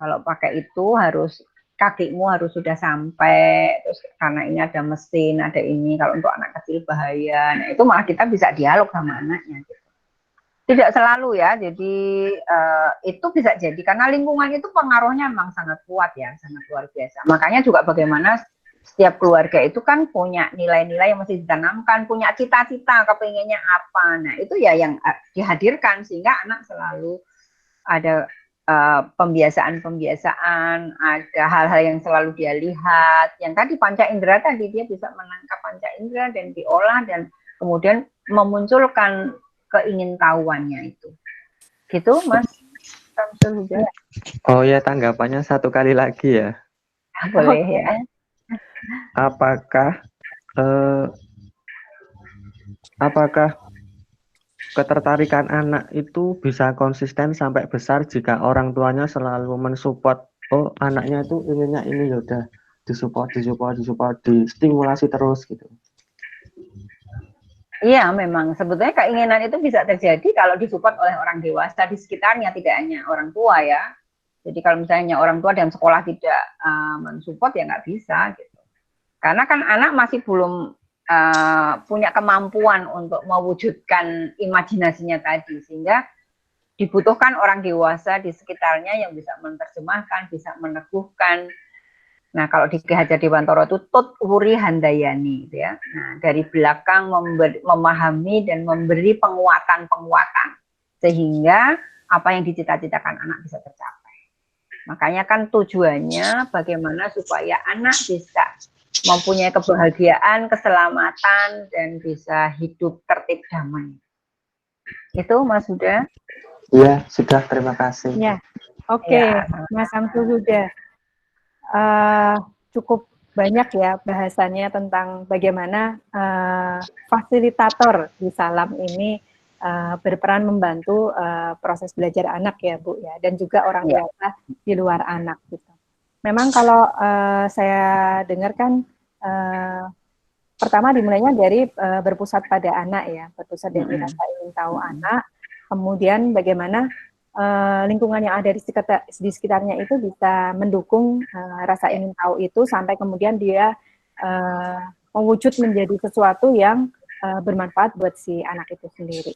Kalau pakai itu harus, kakimu harus sudah sampai, terus karena ini ada mesin, ada ini, kalau untuk anak kecil bahaya. Nah itu malah kita bisa dialog sama anaknya gitu. Tidak selalu ya, jadi itu bisa jadi karena lingkungan itu pengaruhnya memang sangat kuat ya, sangat luar biasa. Makanya juga bagaimana setiap keluarga itu kan punya nilai-nilai yang mesti ditanamkan, punya cita-cita, kepinginnya apa. Nah itu ya yang dihadirkan sehingga anak selalu ada pembiasaan-pembiasaan, ada hal-hal yang selalu dia lihat. Yang tadi panca indera tadi dia bisa menangkap panca indera dan diolah dan kemudian memunculkan keingintahuannya itu. Gitu, Mas Samsul juga. Oh ya, tanggapannya satu kali lagi ya. Boleh ya. Apakah apakah ketertarikan anak itu bisa konsisten sampai besar jika orang tuanya selalu mensupport, oh anaknya itu inginnya ini, yaudah disupport, distimulasi terus gitu. Iya, memang sebetulnya keinginan itu bisa terjadi kalau disupport oleh orang dewasa di sekitarnya, tidak hanya orang tua ya. Jadi kalau misalnya orang tua dan sekolah tidak mensupport ya nggak bisa gitu. Karena kan anak masih belum punya kemampuan untuk mewujudkan imajinasinya tadi, sehingga dibutuhkan orang dewasa di sekitarnya yang bisa menerjemahkan, bisa meneguhkan. Nah, kalau di Ki Hajar Dewantara itu Tut Wuri Handayani, gitu ya. Nah, dari belakang memahami dan memberi penguatan-penguatan sehingga apa yang dicita-citakan anak bisa tercapai. Makanya kan tujuannya bagaimana supaya anak bisa mempunyai kebahagiaan, keselamatan, dan bisa hidup tertib damai. Itu Mas Huda? Iya, sudah, terima kasih. Ya, oke, Mas Samsul Huda. Cukup banyak ya bahasannya tentang bagaimana fasilitator di Salam ini berperan membantu proses belajar anak ya Bu ya, dan juga orang dewasa di luar anak gitu. Memang kalau saya dengarkan pertama dimulainya dari berpusat pada anak ya, berpusat dari rasa ingin tahu anak, kemudian bagaimana lingkungan yang ada di sekitarnya itu bisa mendukung rasa ingin tahu itu sampai kemudian dia mewujud menjadi sesuatu yang bermanfaat buat si anak itu sendiri.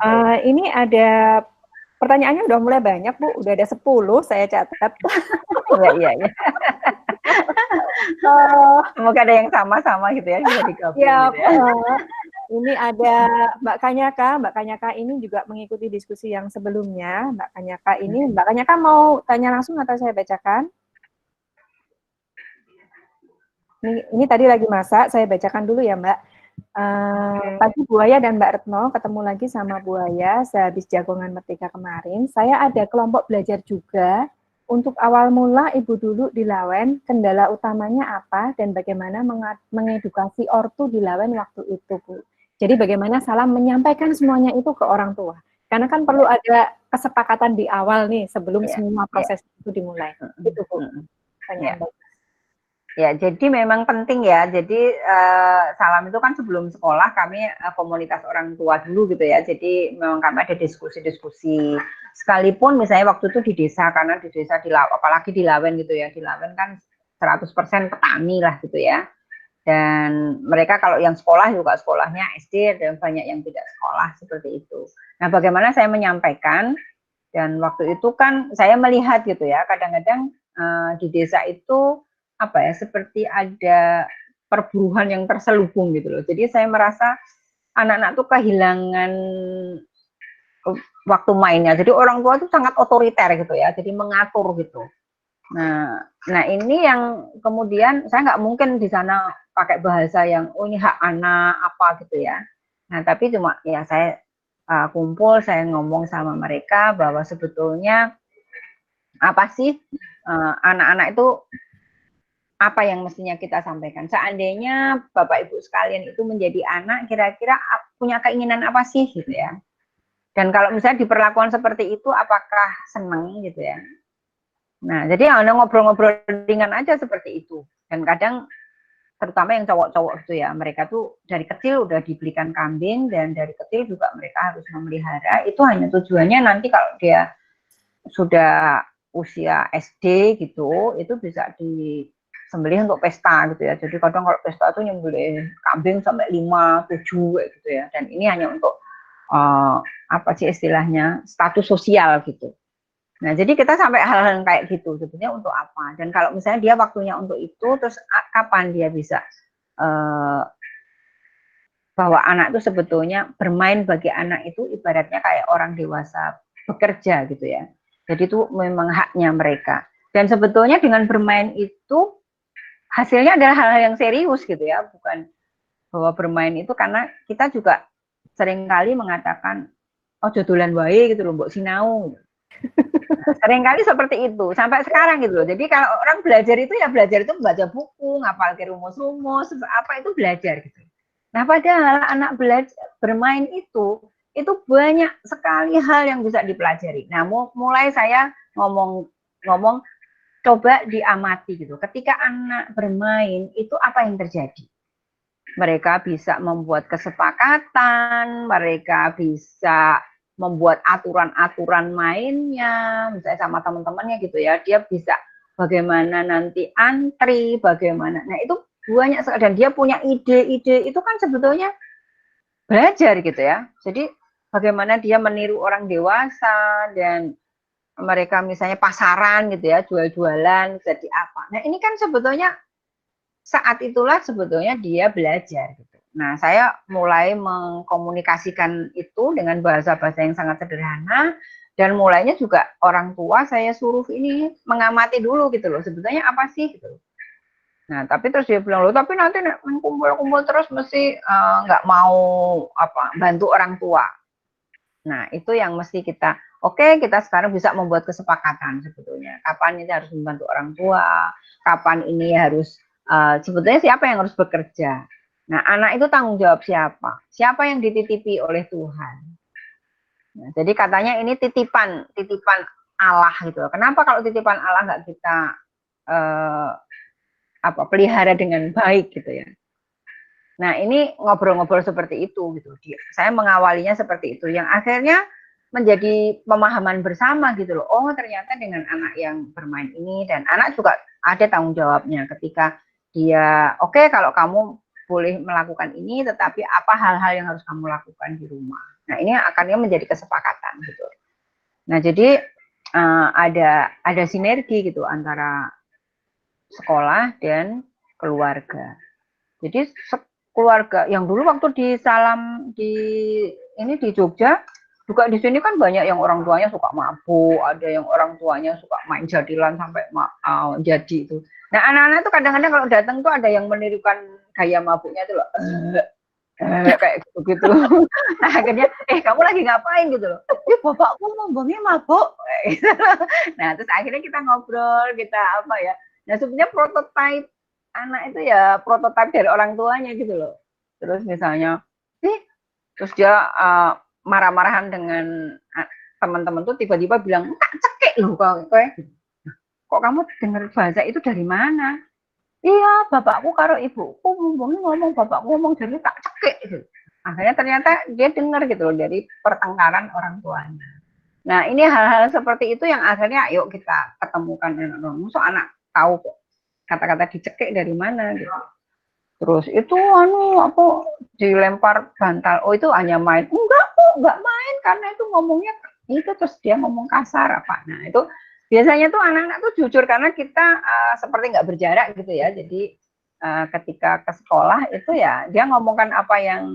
Nah, ini ada pertanyaannya udah mulai banyak Bu, udah ada 10 saya catat. Iya. Semoga ada yang sama-sama gitu ya, bisa digabung. Ya, gitu ya. Ini ada Mbak Kanyaka ini juga mengikuti diskusi yang sebelumnya. Mbak Kanyaka mau tanya langsung atau saya bacakan? Ini tadi lagi masak, saya bacakan dulu ya Mbak. Pagi Buaya dan Mbak Retno ketemu lagi sama Buaya sehabis Jagongan Merdeka kemarin. Saya ada kelompok belajar juga. Untuk awal mula Ibu dulu di Lawen, kendala utamanya apa dan bagaimana mengedukasi ortu di Lawen waktu itu Bu? Jadi bagaimana Salam menyampaikan semuanya itu ke orang tua? Karena kan perlu ada kesepakatan di awal nih sebelum semua proses itu dimulai. Itu Bu. Ya, jadi memang penting ya. Jadi Salam itu kan sebelum sekolah kami komunitas orang tua dulu gitu ya. Jadi memang kami ada diskusi-diskusi. Sekalipun misalnya waktu itu di desa, karena di desa apalagi di Lawen gitu ya. Di Lawen kan 100% petani lah gitu ya. Dan mereka kalau yang sekolah juga sekolahnya SD dan banyak yang tidak sekolah seperti itu. Nah, bagaimana saya menyampaikan, dan waktu itu kan saya melihat gitu ya, kadang-kadang di desa itu apa ya, seperti ada perburuan yang terselubung gitu loh. Jadi saya merasa anak-anak tuh kehilangan waktu mainnya. Jadi orang tua itu sangat otoriter gitu ya, jadi mengatur gitu. Nah ini yang kemudian saya nggak mungkin di sana pakai bahasa yang oh ini hak anak apa gitu ya. Nah tapi cuma ya saya kumpul, saya ngomong sama mereka bahwa sebetulnya apa sih anak-anak itu apa yang mestinya kita sampaikan. Seandainya Bapak Ibu sekalian itu menjadi anak, kira-kira punya keinginan apa sih gitu ya. Dan kalau misalnya diperlakukan seperti itu, apakah senang gitu ya. Nah, jadi ada ngobrol-ngobrol ringan aja seperti itu. Dan kadang, terutama yang cowok-cowok gitu ya, mereka tuh dari kecil udah dibelikan kambing, dan dari kecil juga mereka harus memelihara. Itu hanya tujuannya nanti kalau dia sudah usia SD gitu, itu bisa disembelih untuk pesta gitu ya. Jadi kadang kalau pesta itu nyembelih kambing sampai 5, 7 gitu ya. Dan ini hanya untuk apa sih istilahnya, status sosial gitu. Nah, jadi kita sampai hal-hal kayak gitu, sebetulnya untuk apa? Dan kalau misalnya dia waktunya untuk itu, terus kapan dia bisa bahwa anak itu sebetulnya bermain bagi anak itu ibaratnya kayak orang dewasa bekerja gitu ya. Jadi itu memang haknya mereka. Dan sebetulnya dengan bermain itu hasilnya adalah hal-hal yang serius gitu ya, bukan bahwa bermain itu karena kita juga seringkali mengatakan oh jodolan wae gitu loh, mbok sinau. Seringkali seperti itu sampai sekarang gitu loh. Jadi kalau orang belajar itu ya belajar itu membaca buku, ngapalin rumus-rumus, apa itu belajar gitu. Nah, padahal anak belajar bermain itu banyak sekali hal yang bisa dipelajari. Nah, mulai saya ngomong coba diamati gitu. Ketika anak bermain itu apa yang terjadi? Mereka bisa membuat kesepakatan, mereka bisa membuat aturan-aturan mainnya, misalnya sama teman-temannya gitu ya, dia bisa bagaimana nanti antri, bagaimana, nah itu banyak sekali, dan dia punya ide-ide, itu kan sebetulnya belajar gitu ya, jadi bagaimana dia meniru orang dewasa, dan mereka misalnya pasaran gitu ya, jual-jualan, jadi apa, nah ini kan sebetulnya saat itulah sebetulnya dia belajar gitu. Nah, saya mulai mengkomunikasikan itu dengan bahasa-bahasa yang sangat sederhana, dan mulainya juga orang tua saya suruh ini mengamati dulu gitu loh, sebetulnya apa sih gitu. Nah, tapi terus dia bilang, loh tapi nanti kumpul-kumpul terus mesti nggak mau bantu orang tua. Nah, itu yang mesti kita, kita sekarang bisa membuat kesepakatan sebetulnya. Kapan ini harus membantu orang tua, kapan ini harus, sebetulnya siapa yang harus bekerja. Nah, anak itu tanggung jawab siapa? Siapa yang dititipi oleh Tuhan. Nah, jadi katanya ini titipan Allah gitu. Kenapa kalau titipan Allah nggak kita pelihara dengan baik gitu ya. Nah, ini ngobrol-ngobrol seperti itu gitu. Saya mengawalinya seperti itu, yang akhirnya menjadi pemahaman bersama gitu loh. Oh, ternyata dengan anak yang bermain ini, dan anak juga ada tanggung jawabnya ketika dia, kalau kamu boleh melakukan ini, tetapi apa hal-hal yang harus kamu lakukan di rumah. Nah, ini akhirnya menjadi kesepakatan gitu. Nah, jadi ada sinergi gitu antara sekolah dan keluarga. Jadi keluarga yang dulu waktu di Jogja juga, di sini kan banyak yang orang tuanya suka mabuk, ada yang orang tuanya suka main jadilan sampai jadi itu. Nah, anak-anak itu kadang-kadang kalau datang tuh ada yang menirukan gaya mabuknya itu loh, kayak gitu. Nah, akhirnya kamu lagi ngapain gitu loh. Bapakku ngomongnya mabuk. Nah, terus akhirnya kita ngobrol, kita apa ya. Nah, sebenarnya prototipe anak itu ya prototipe dari orang tuanya gitu loh. Terus misalnya, terus dia marah-marahan dengan teman-teman tuh tiba-tiba bilang, tak cekek loh kok kamu dengar bahasa itu dari mana? Iya, bapakku karo ibuku ngomong bapakku ngomong, jadi tak cekek gitu. Akhirnya ternyata dia dengar gitu loh dari pertengkaran orang tuanya. Nah, ini hal-hal seperti itu yang akhirnya yuk kita ketemukan so anak tahu kok kata-kata dicekik dari mana gitu. Terus itu dilempar bantal. Oh, itu hanya main. Enggak main, karena itu ngomongnya itu, terus dia ngomong kasar apa. Nah, itu biasanya tuh anak-anak tuh jujur karena kita seperti nggak berjarak gitu ya. Jadi ketika ke sekolah itu ya dia ngomongkan apa yang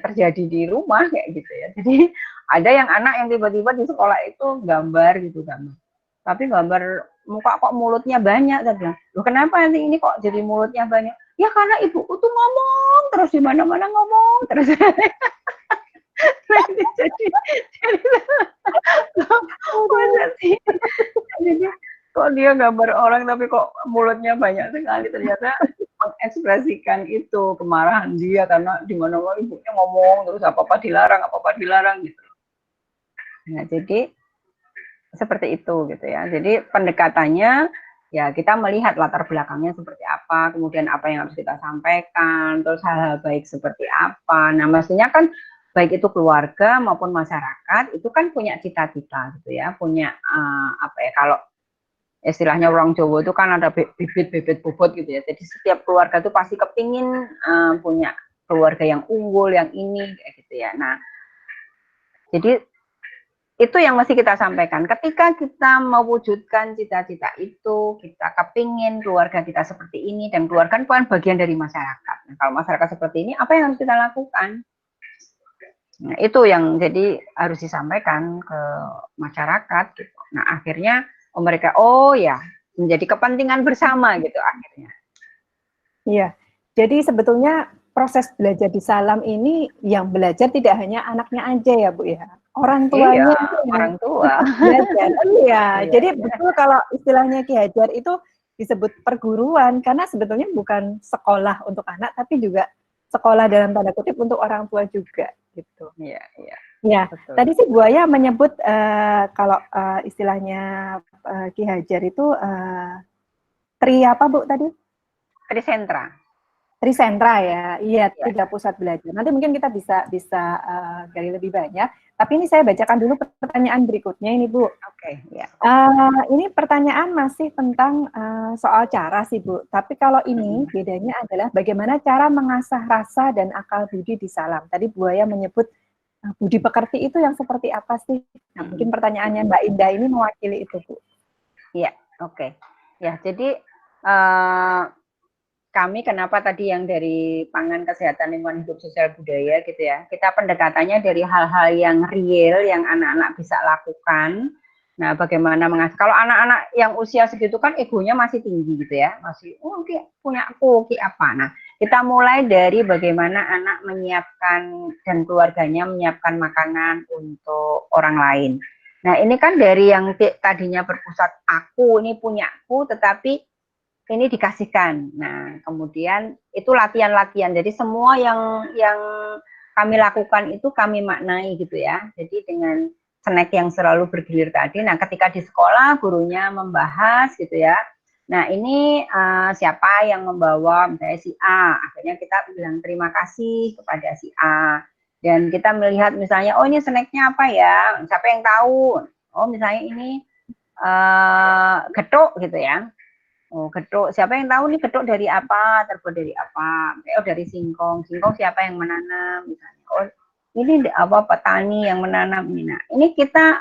terjadi di rumah kayak gitu ya. Jadi ada yang anak yang tiba-tiba di sekolah itu gambar. Tapi gambar muka kok mulutnya banyak, saya bilang, loh kenapa nanti ini kok jadi mulutnya banyak? Ya karena ibuku tuh ngomong terus di mana-mana ngomong terus. jadi kok dia gambar orang tapi kok mulutnya banyak sekali, ternyata mengekspresikan itu kemarahan dia karena di mana-mana ibunya ngomong terus apa-apa dilarang gitu. Nah, jadi seperti itu gitu ya. Jadi pendekatannya ya kita melihat latar belakangnya seperti apa, kemudian apa yang harus kita sampaikan, terus hal-hal baik seperti apa. Nah, mestinya kan baik itu keluarga maupun masyarakat itu kan punya cita-cita gitu ya, punya apa ya, kalau istilahnya orang Jawa itu kan ada bibit-bibit bobot gitu ya. Jadi setiap keluarga itu pasti kepingin punya keluarga yang unggul, yang ini kayak gitu ya. Nah, jadi itu yang mesti kita sampaikan. Ketika kita mewujudkan cita-cita itu, kita kepingin keluarga kita seperti ini, dan keluarga kan bagian dari masyarakat. Nah, kalau masyarakat seperti ini, apa yang harus kita lakukan? Nah, itu yang jadi harus disampaikan ke masyarakat gitu. Nah, akhirnya mereka, oh ya, menjadi kepentingan bersama gitu akhirnya. Iya, jadi sebetulnya proses belajar di Salam ini yang belajar tidak hanya anaknya aja ya Bu ya, orang tuanya Iya, itu yang orang tua. belajar. Iya, Iya, jadi iya. betul kalau istilahnya Ki Hajar itu disebut perguruan karena sebetulnya bukan sekolah untuk anak tapi juga sekolah dalam tanda kutip untuk orang tua juga gitu. Iya, iya. Ya, Betul. tadi sih Buaya menyebut kalau istilahnya Ki Hajar itu tri apa Bu tadi? Trisentra. Trisentra ya, iya, Ya. 3 pusat belajar. Nanti mungkin kita bisa gali lebih banyak. Tapi ini saya bacakan dulu pertanyaan berikutnya ini Bu. Oke, ya. Ini pertanyaan masih tentang soal cara sih Bu. Tapi kalau ini bedanya adalah bagaimana cara mengasah rasa dan akal budi di Salam. Tadi Buaya menyebut budi pekerti itu yang seperti apa sih? Nah, mungkin pertanyaannya Mbak Indah ini mewakili itu Bu. Iya, oke. Ya, jadi kami kenapa tadi yang dari pangan, kesehatan, lingkungan hidup, sosial budaya gitu ya, kita pendekatannya dari hal-hal yang real yang anak-anak bisa lakukan. Nah, bagaimana mengasah, kalau anak-anak yang usia segitu kan egonya masih tinggi gitu ya, masih ki punya aku, ki apa. Nah, kita mulai dari bagaimana anak menyiapkan dan keluarganya menyiapkan makanan untuk orang lain. Nah, ini kan dari yang tadinya berpusat aku, ini punyaku, tetapi ini dikasihkan. Nah, kemudian itu latihan-latihan. Jadi semua yang kami lakukan itu kami maknai gitu ya. Jadi dengan snack yang selalu bergilir tadi. Nah, ketika di sekolah gurunya membahas gitu ya. Nah, ini siapa yang membawa, misalnya si A. Akhirnya kita bilang terima kasih kepada si A. Dan kita melihat misalnya, oh ini snacknya apa ya? Siapa yang tahu? Oh, misalnya ini getuk gitu ya. Oh, getuk. Siapa yang tahu nih getuk dari apa? Terbuat dari apa? Oh, dari singkong. Singkong siapa yang menanam misalnya? Oh, ini apa petani yang menanam ini. Nah, ini kita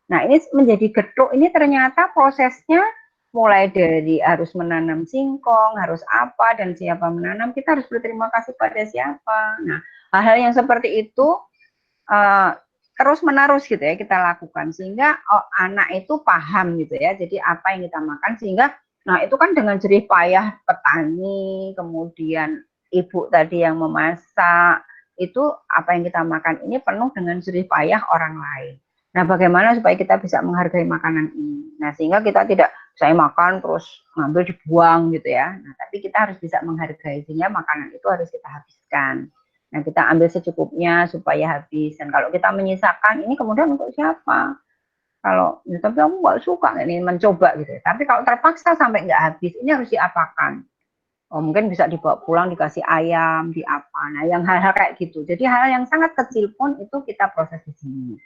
nah ini menjadi getuk ini ternyata prosesnya mulai dari harus menanam singkong, harus apa dan siapa menanam, kita harus berterima kasih pada siapa. Nah, hal-hal yang seperti itu terus menerus gitu ya kita lakukan sehingga anak itu paham gitu ya. Jadi apa yang kita makan sehingga nah itu kan dengan jerih payah petani, kemudian ibu tadi yang memasak, itu apa yang kita makan ini penuh dengan jerih payah orang lain. Nah, bagaimana supaya kita bisa menghargai makanan ini? Nah, sehingga kita tidak saya makan terus ngambil dibuang gitu ya. Nah, tapi kita harus bisa menghargai sehingga makanan itu harus kita habiskan. Nah, kita ambil secukupnya supaya habis. Dan kalau kita menyisakan ini kemudian untuk siapa? Kalau ya, tapi aku nggak suka ini mencoba gitu. Tapi kalau terpaksa sampai nggak habis, ini harus diapakan? Oh, mungkin bisa dibawa pulang dikasih ayam, di apa. Nah, yang hal-hal kayak gitu. Jadi hal yang sangat kecil pun itu kita proses di sini.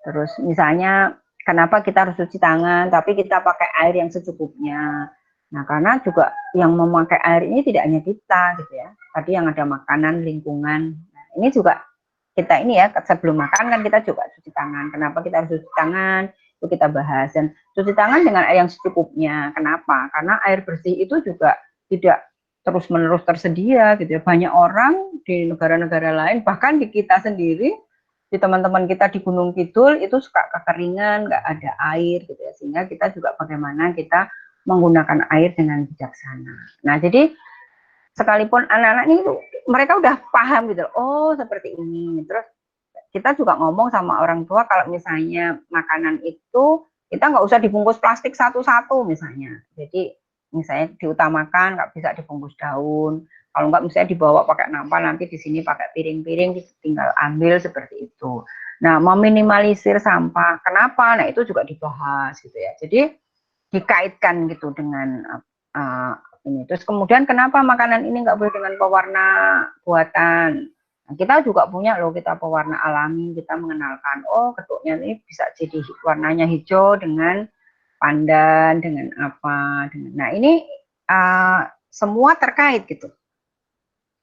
Terus misalnya kenapa kita harus cuci tangan, tapi kita pakai air yang secukupnya. Nah, karena juga yang memakai air ini tidak hanya kita gitu ya. Tadi yang ada makanan, lingkungan. Nah, ini juga kita ini ya sebelum makan kan kita juga cuci tangan. Kenapa kita harus cuci tangan? Itu kita bahas. Dan cuci tangan dengan air yang secukupnya. Kenapa? Karena air bersih itu juga tidak terus-menerus tersedia gitu ya. Banyak orang di negara-negara lain, bahkan di kita sendiri, di teman-teman kita di Gunung Kidul itu suka kekeringan, nggak ada air gitu ya. Sehingga kita juga bagaimana kita menggunakan air dengan bijaksana. Nah, jadi sekalipun anak-anak ini mereka udah paham gitu, oh seperti ini. Terus kita juga ngomong sama orang tua kalau misalnya makanan itu kita nggak usah dibungkus plastik satu-satu misalnya. Jadi misalnya diutamakan nggak bisa dibungkus daun. Kalau nggak misalnya dibawa pakai nampan, nanti di sini pakai piring-piring, tinggal ambil seperti itu. Nah, meminimalisir sampah. Kenapa? Nah, itu juga dibahas gitu ya. Jadi dikaitkan gitu dengan ini. Terus kemudian kenapa makanan ini nggak boleh dengan pewarna buatan? Nah, kita juga punya loh, kita pewarna alami, kita mengenalkan, oh ketuknya ini bisa jadi warnanya hijau dengan pandan, dengan apa, dengan. Nah ini semua terkait gitu.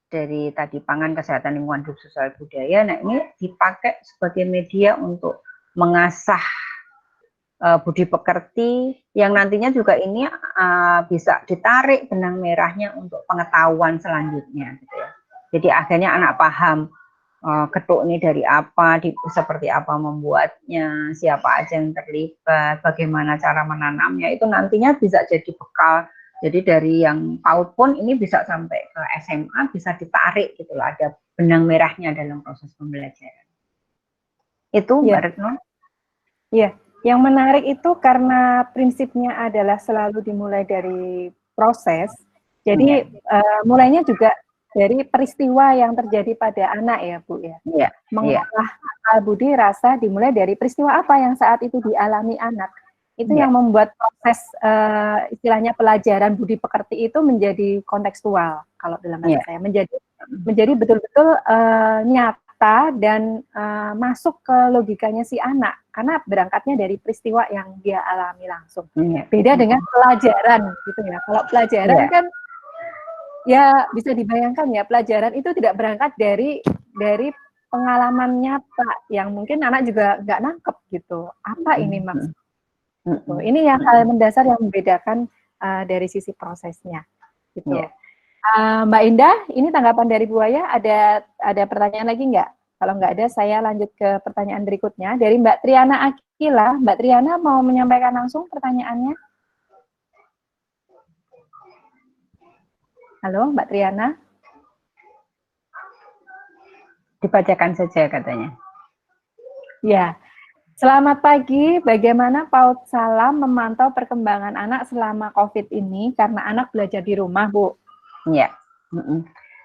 Dari tadi pangan, kesehatan, lingkungan hidup, sosial, budaya. Nah ini dipakai sebagai media untuk mengasah budi pekerti yang nantinya juga ini bisa ditarik benang merahnya untuk pengetahuan selanjutnya gitu ya. Jadi akhirnya anak paham ketuk ini dari apa, seperti apa membuatnya, siapa aja yang terlibat, bagaimana cara menanamnya, itu nantinya bisa jadi bekal. Jadi dari yang PAUD pun ini bisa sampai ke SMA, bisa ditarik gitu loh, ada benang merahnya dalam proses pembelajaran. Itu Mbak Retno. Iya. Yang menarik itu karena prinsipnya adalah selalu dimulai dari proses, jadi mulainya juga dari peristiwa yang terjadi pada anak ya Bu ya. Mengolah akal budi rasa dimulai dari peristiwa apa yang saat itu dialami anak. Itu yang membuat proses istilahnya pelajaran budi pekerti itu menjadi kontekstual kalau dalam bahasa saya, menjadi betul-betul nyata dan masuk ke logikanya si anak karena berangkatnya dari peristiwa yang dia alami langsung. Beda dengan pelajaran gitu ya. Kalau pelajaran kan ya bisa dibayangkan ya, pelajaran itu tidak berangkat dari pengalaman nyata yang mungkin anak juga nggak nangkep gitu. Apa ini maksudnya? Ini yang hal mendasar yang membedakan dari sisi prosesnya gitu. Mbak Indah, ini tanggapan dari Bu Aya, ada pertanyaan lagi nggak? Kalau nggak ada, saya lanjut ke pertanyaan berikutnya. Dari Mbak Triana Akila, Mbak Triana mau menyampaikan langsung pertanyaannya? Halo, Mbak Triana? Dibacakan saja katanya. Ya, selamat pagi. Bagaimana PAUD Salam memantau perkembangan anak selama COVID ini? Karena anak belajar di rumah, Bu. Ya,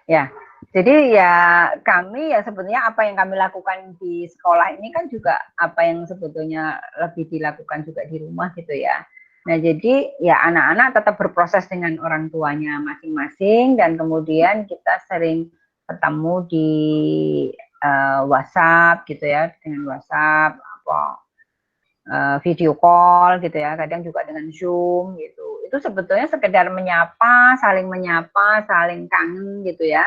ya. Jadi ya kami ya sebetulnya apa yang kami lakukan di sekolah ini kan juga apa yang sebetulnya lebih dilakukan juga di rumah gitu ya. Nah jadi ya anak-anak tetap berproses dengan orang tuanya masing-masing dan kemudian kita sering ketemu di WhatsApp gitu ya, dengan WhatsApp video call gitu ya, kadang juga dengan Zoom gitu. Itu sebetulnya sekedar menyapa, saling kangen gitu ya.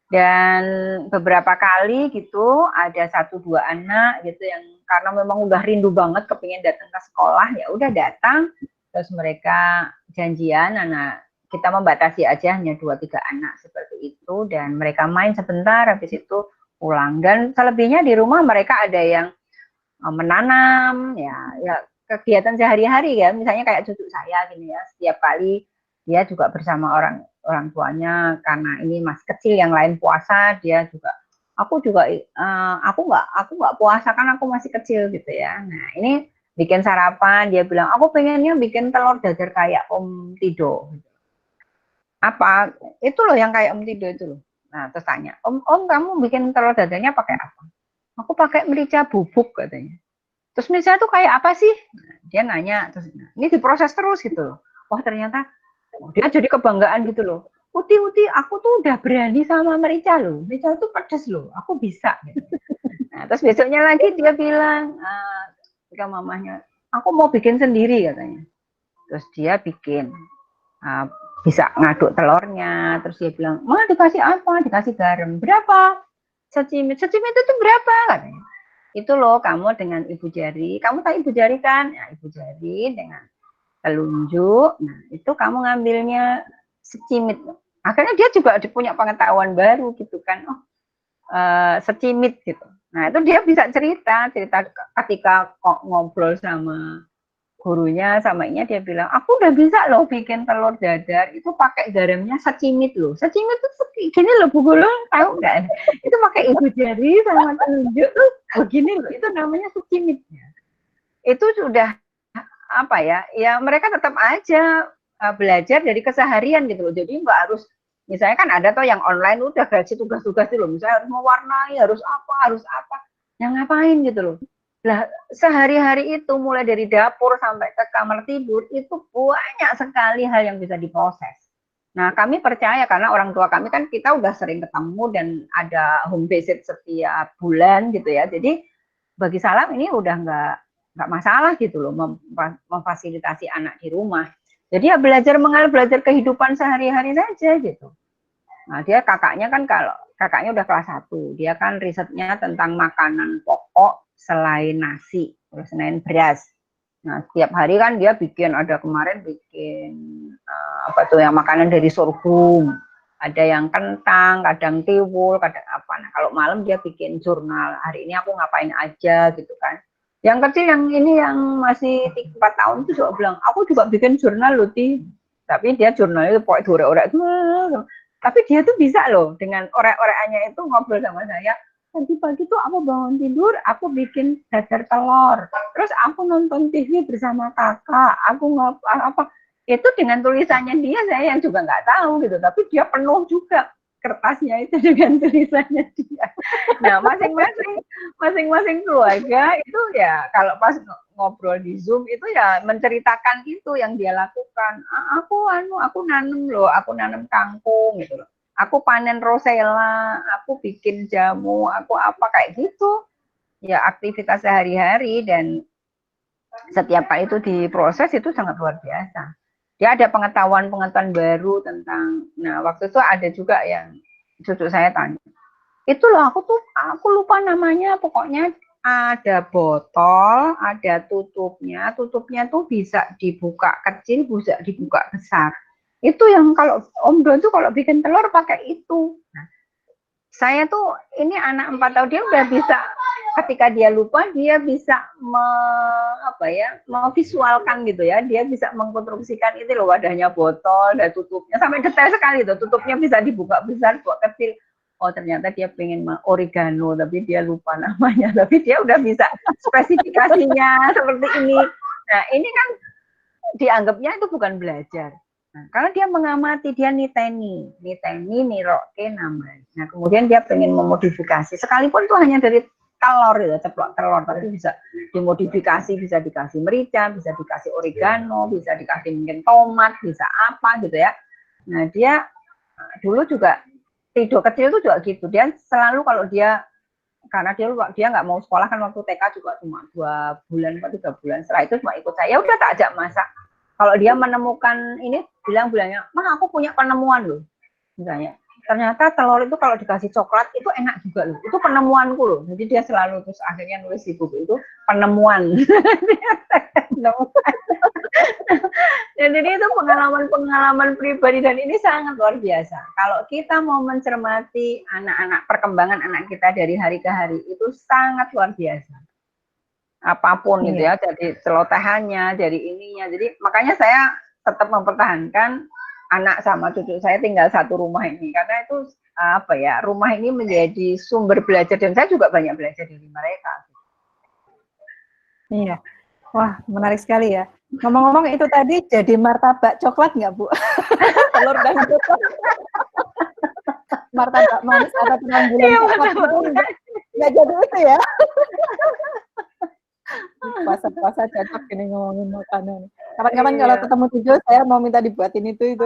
Dan beberapa kali gitu ada 1-2 anak gitu yang karena memang udah rindu banget kepingin datang ke sekolah, ya udah datang, terus mereka janjian, anak kita membatasi aja hanya 2-3 anak seperti itu, dan mereka main sebentar habis itu pulang. Dan selebihnya di rumah mereka ada yang menanam ya kegiatan sehari-hari ya, misalnya kayak cucu saya gini ya, setiap kali dia juga bersama orang tuanya karena ini masih kecil, yang lain puasa, dia juga aku nggak puasa kan aku masih kecil gitu ya. Nah ini bikin sarapan, dia bilang aku pengennya bikin telur dadar kayak Om Tido. Apa itu loh yang kayak Om Tido itu loh. Nah terus tanya, Om kamu bikin telur dadarnya pakai apa? Aku pakai merica bubuk katanya. Terus merica itu kayak apa sih? Nah, dia nanya, terus ini diproses terus gitu. Wah ternyata dia jadi kebanggaan gitu loh. Uti, aku tuh udah berani sama merica loh. Merica itu pedas loh, aku bisa. Gitu. Nah, terus besoknya lagi dia bilang, ke mamahnya, aku mau bikin sendiri katanya. Terus dia bikin, bisa ngaduk telurnya. Terus dia bilang, Ma dikasih apa? Dikasih garam. Berapa? Secimit itu berapa? Katanya. Itu loh kamu dengan ibu jari. Kamu tahu ibu jari kan? Ya, ibu jari dengan telunjuk. Nah, itu kamu ngambilnya secimit. Akhirnya dia juga punya pengetahuan baru gitu kan. Oh, secimit gitu. Nah, itu dia bisa cerita ketika ngobrol sama gurunya, sama inya, dia bilang, aku udah bisa loh bikin telur dadar, itu pakai garamnya secimit loh. Secimit itu gini loh Bu Gulung, tahu nggak? Itu pakai ibu jari sama telunjuk tuh begini loh, itu namanya secimit. Itu sudah apa ya, ya mereka tetap aja belajar dari keseharian gitu loh. Jadi nggak harus, misalnya kan ada tuh yang online udah kasih tugas-tugas itu loh, misalnya harus mewarnai, harus apa, yang ngapain gitu loh. Lah sehari-hari itu mulai dari dapur sampai ke kamar tidur itu banyak sekali hal yang bisa diproses. Nah kami percaya karena orang tua kami kan kita udah sering ketemu dan ada home visit setiap bulan gitu ya. Jadi bagi Salam ini udah nggak masalah gitu loh memfasilitasi anak di rumah. Jadi ya belajar mengalir, belajar kehidupan sehari-hari saja gitu. Nah dia kakaknya kan, kalau kakaknya udah kelas 1, dia kan risetnya tentang makanan pokok selain nasi, terus selain beras. Nah setiap hari kan dia bikin, ada kemarin bikin apa tuh yang makanan dari sorghum, ada yang kentang, kadang tiwul, kadang apa. Nah kalau malam dia bikin jurnal, hari ini aku ngapain aja gitu kan. Yang kecil yang ini yang masih 4 tahun itu juga bilang, aku juga bikin jurnal loh Ti. Tapi dia jurnalnya pokoknya diorek-orek. Tapi dia tuh bisa loh dengan orek-orekannya itu ngobrol sama saya. Pagi-pagi tuh aku bangun tidur, aku bikin dadar telur. Terus aku nonton TV bersama kakak. Aku apa itu dengan tulisannya dia, saya yang juga nggak tahu gitu, tapi dia penuh juga kertasnya itu dengan tulisannya dia. Nah masing-masing keluarga itu ya kalau pas ngobrol di Zoom itu ya menceritakan itu yang dia lakukan. Aku nanam loh, aku nanam kangkung gitu loh, aku panen rosella, aku bikin jamu, aku apa kayak gitu ya, aktivitas sehari-hari. Dan setiap kali itu diproses itu sangat luar biasa. Dia ada pengetahuan-pengetahuan baru tentang, nah waktu itu ada juga yang cucu saya tanya, itu loh aku lupa namanya, pokoknya ada botol, ada tutupnya tuh bisa dibuka kecil, bisa dibuka besar. Itu yang kalau Om Don tuh kalau bikin telur pakai itu. Nah, saya tuh ini anak 4 tahun, dia udah bisa, ketika dia lupa dia bisa memvisualkan gitu ya, dia bisa mengkonstruksikan itu loh, wadahnya botol dan tutupnya sampai detail sekali tuh, tutupnya bisa dibuka besar, buat kecil. Oh ternyata dia pengen oregano tapi dia lupa namanya, tapi dia udah bisa spesifikasinya seperti ini. Nah ini kan dianggapnya itu bukan belajar. Nah, karena dia mengamati, dia niteni, niroke namanya. Nah, kemudian dia pengen memodifikasi, sekalipun itu hanya dari telur ya, ceplok telur, tapi bisa dimodifikasi, bisa dikasih merica, bisa dikasih oregano, bisa dikasih mungkin tomat, bisa apa gitu ya. Nah, dia dulu juga tidur kecil itu juga gitu. Dia selalu kalau dia, karena dia nggak mau sekolah kan waktu TK juga cuma 2 bulan atau 3 bulan, setelah itu cuma ikut saya, udah tak ajak masak. Kalau dia menemukan ini, bilangnya, "Mah aku punya penemuan loh." Misalnya, ternyata telur itu kalau dikasih coklat itu enak juga loh. Itu penemuanku loh. Jadi dia selalu terus akhirnya nulis di buku itu penemuan. Dan jadi itu pengalaman pribadi, dan ini sangat luar biasa. Kalau kita mau mencermati anak-anak, perkembangan anak kita dari hari ke hari itu sangat luar biasa. Apapun gitu ya, jadi celotehannya, jadi ininya. Jadi makanya saya tetap mempertahankan anak sama cucu saya tinggal satu rumah ini, karena itu apa ya, rumah ini menjadi sumber belajar dan saya juga banyak belajar dari mereka. Iya, wah menarik sekali ya. Ngomong-ngomong itu tadi jadi martabak coklat nggak Bu? Telur dan coklat. Martabak manis atau penanggulan coklat nggak jadi itu ya. Puasa-puasa cocok ini ngomongin makanan. Kapan-kapan kalau ketemu Tujuh, saya mau minta dibuatin itu.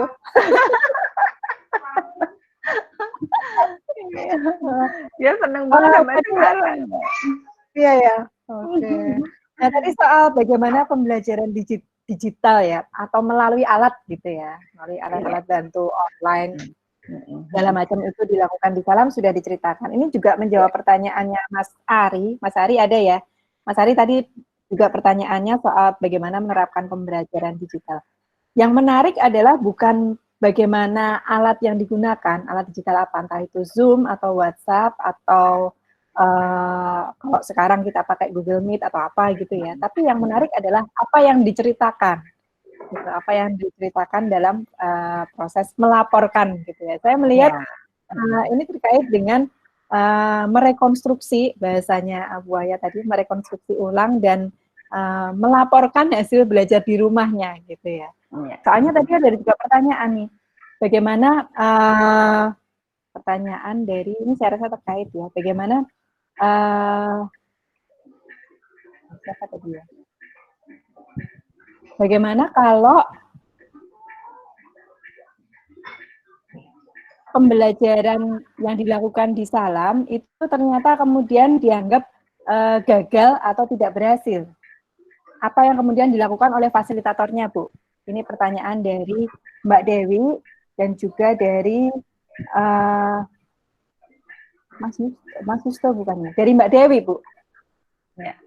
Dia seneng banget sampai sekarang. Iya ya. Oke. Nah tadi soal bagaimana pembelajaran digital ya, atau melalui alat gitu ya, melalui alat-alat bantu online. Segala macam itu dilakukan di Salam sudah diceritakan. Ini juga menjawab pertanyaannya Mas Ari. Mas Ari ada ya? Mas Ari tadi juga pertanyaannya soal bagaimana menerapkan pembelajaran digital. Yang menarik adalah bukan bagaimana alat yang digunakan, alat digital apa, entah itu Zoom atau WhatsApp atau kalau sekarang kita pakai Google Meet atau apa gitu ya. Tapi yang menarik adalah apa yang diceritakan, gitu, apa yang diceritakan dalam proses melaporkan gitu ya. Saya melihat ini terkait dengan merekonstruksi, bahasanya Bu Aya tadi, merekonstruksi ulang dan melaporkan hasil belajar di rumahnya gitu ya. Soalnya tadi ada juga pertanyaan nih, bagaimana pertanyaan dari ini saya rasa terkait ya, bagaimana siapa tadi ya? Bagaimana kalau pembelajaran yang dilakukan di Salam itu ternyata kemudian dianggap gagal atau tidak berhasil? Apa yang kemudian dilakukan oleh fasilitatornya, Bu? Ini pertanyaan dari Mbak Dewi dan juga dari Mas Yusto bukan ya? Dari Mbak Dewi, Bu. Ya.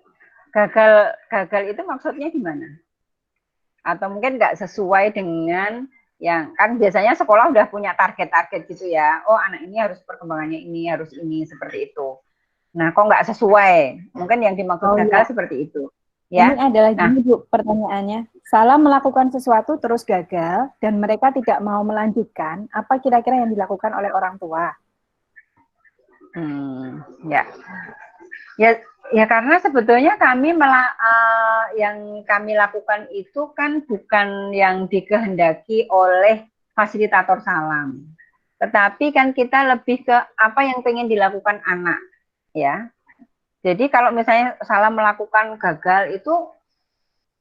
Gagal itu maksudnya gimana? Atau mungkin nggak sesuai dengan yang kan biasanya sekolah udah punya target-target gitu ya. Oh, anak ini harus perkembangannya ini, harus ini, seperti itu. Nah, kok nggak sesuai? Mungkin yang dimaksud gagal seperti itu. Ya. Ini adalah gini, Bu, pertanyaannya. Salah melakukan sesuatu terus gagal dan mereka tidak mau melanjutkan, apa kira-kira yang dilakukan oleh orang tua? Ya karena sebetulnya yang kami lakukan itu kan bukan yang dikehendaki oleh fasilitator Salam, tetapi kan kita lebih ke apa yang pengen dilakukan anak, ya. Jadi kalau misalnya Salam melakukan gagal itu,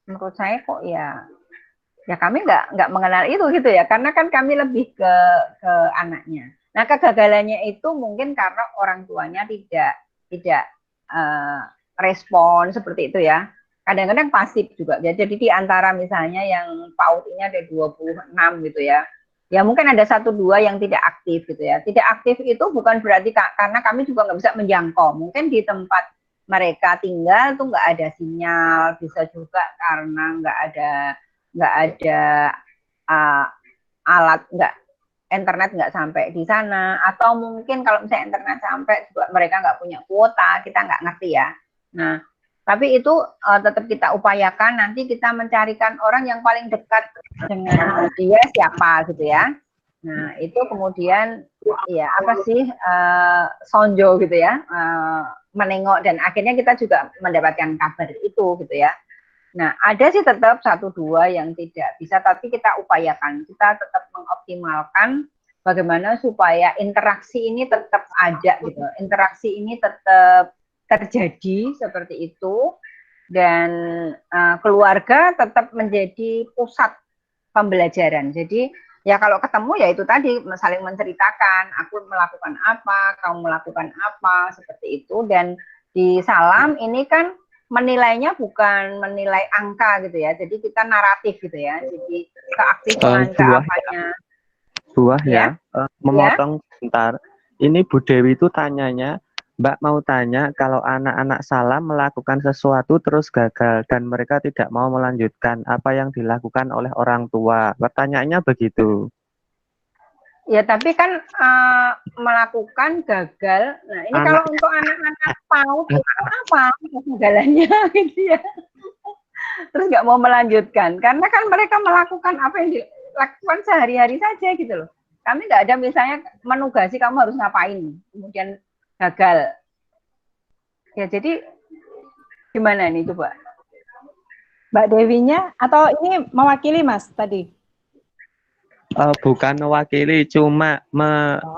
menurut saya kok ya kami nggak mengenal itu gitu ya, karena kan kami lebih ke anaknya. Nah, kegagalannya itu mungkin karena orang tuanya tidak respon seperti itu ya. Kadang-kadang pasif juga. Jadi di antara misalnya yang PAUD ini ada 26 gitu ya. Ya mungkin ada 1-2 yang tidak aktif gitu ya. Tidak aktif itu bukan berarti karena kami juga nggak bisa menjangkau. Mungkin di tempat mereka tinggal tuh nggak ada sinyal, bisa juga karena nggak ada alat, internet nggak sampai di sana, atau mungkin kalau misalnya internet sampai juga mereka nggak punya kuota, kita nggak ngerti ya. Nah, tapi itu tetap kita upayakan, nanti kita mencarikan orang yang paling dekat dengan dia siapa gitu ya. Nah, itu kemudian ya apa sih sonjo gitu ya, menengok, dan akhirnya kita juga mendapatkan kabar itu gitu ya. Nah, ada sih tetap 1-2 yang tidak bisa, tapi kita upayakan. Kita tetap mengoptimalkan bagaimana supaya interaksi ini tetap ada gitu. Interaksi ini tetap terjadi seperti itu, dan keluarga tetap menjadi pusat pembelajaran. Jadi ya kalau ketemu ya itu tadi, saling menceritakan, aku melakukan apa, kamu melakukan apa, seperti itu. Dan di Salam ini kan menilainya bukan menilai angka gitu ya, jadi kita naratif gitu ya, jadi keaktifan, keapanya. Buah ya, memotong sebentar. Ini Bu Dewi itu tanyanya, Mbak mau tanya kalau anak-anak Salam melakukan sesuatu terus gagal dan mereka tidak mau melanjutkan, apa yang dilakukan oleh orang tua? Pertanyaannya begitu. Ya tapi kan melakukan gagal. Nah ini kalau untuk anak-anak PAUD itu apa kegagalannya gitu ya. Terus nggak mau melanjutkan karena kan mereka melakukan apa yang dilakukan sehari-hari saja gitu loh. Kami nggak ada misalnya menugasi kamu harus ngapain kemudian gagal. Ya jadi gimana nih coba Mbak Dewinya atau ini mewakili Mas tadi? Bukan mewakili, cuma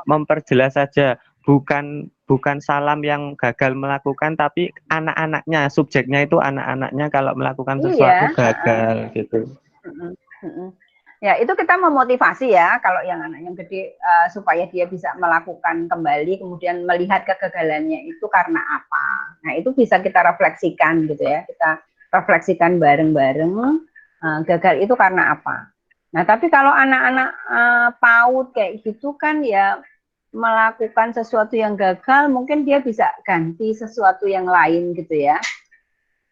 memperjelas saja. Bukan Salam yang gagal melakukan, tapi anak-anaknya, subjeknya itu anak-anaknya kalau melakukan sesuatu gagal gitu. Ya itu kita memotivasi ya, kalau yang anak yang gede supaya dia bisa melakukan kembali, kemudian melihat kegagalannya itu karena apa. Nah itu bisa kita refleksikan gitu ya, kita refleksikan bareng-bareng gagal itu karena apa. Nah, tapi kalau anak-anak PAUD kayak gitu kan ya melakukan sesuatu yang gagal, mungkin dia bisa ganti sesuatu yang lain gitu ya.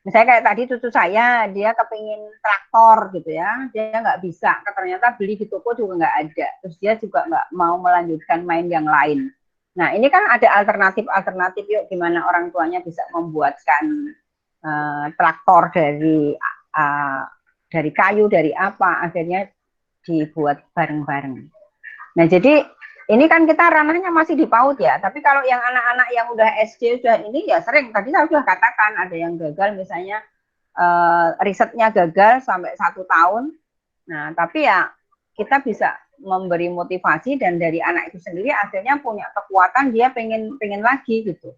Misalnya kayak tadi cucu saya, dia kepingin traktor gitu ya, dia nggak bisa, ternyata beli di toko juga nggak ada, terus dia juga nggak mau melanjutkan main yang lain. Nah, ini kan ada alternatif, yuk gimana orang tuanya bisa membuatkan traktor dari kayu, dari apa, akhirnya dibuat bareng-bareng. Nah, jadi ini kan kita ranahnya masih di PAUD ya, tapi kalau yang anak-anak yang udah SD sudah ini ya sering, tadi saya sudah katakan ada yang gagal misalnya risetnya gagal sampai 1 tahun. Nah, tapi ya kita bisa memberi motivasi dan dari anak itu sendiri akhirnya punya kekuatan, dia pengen lagi gitu.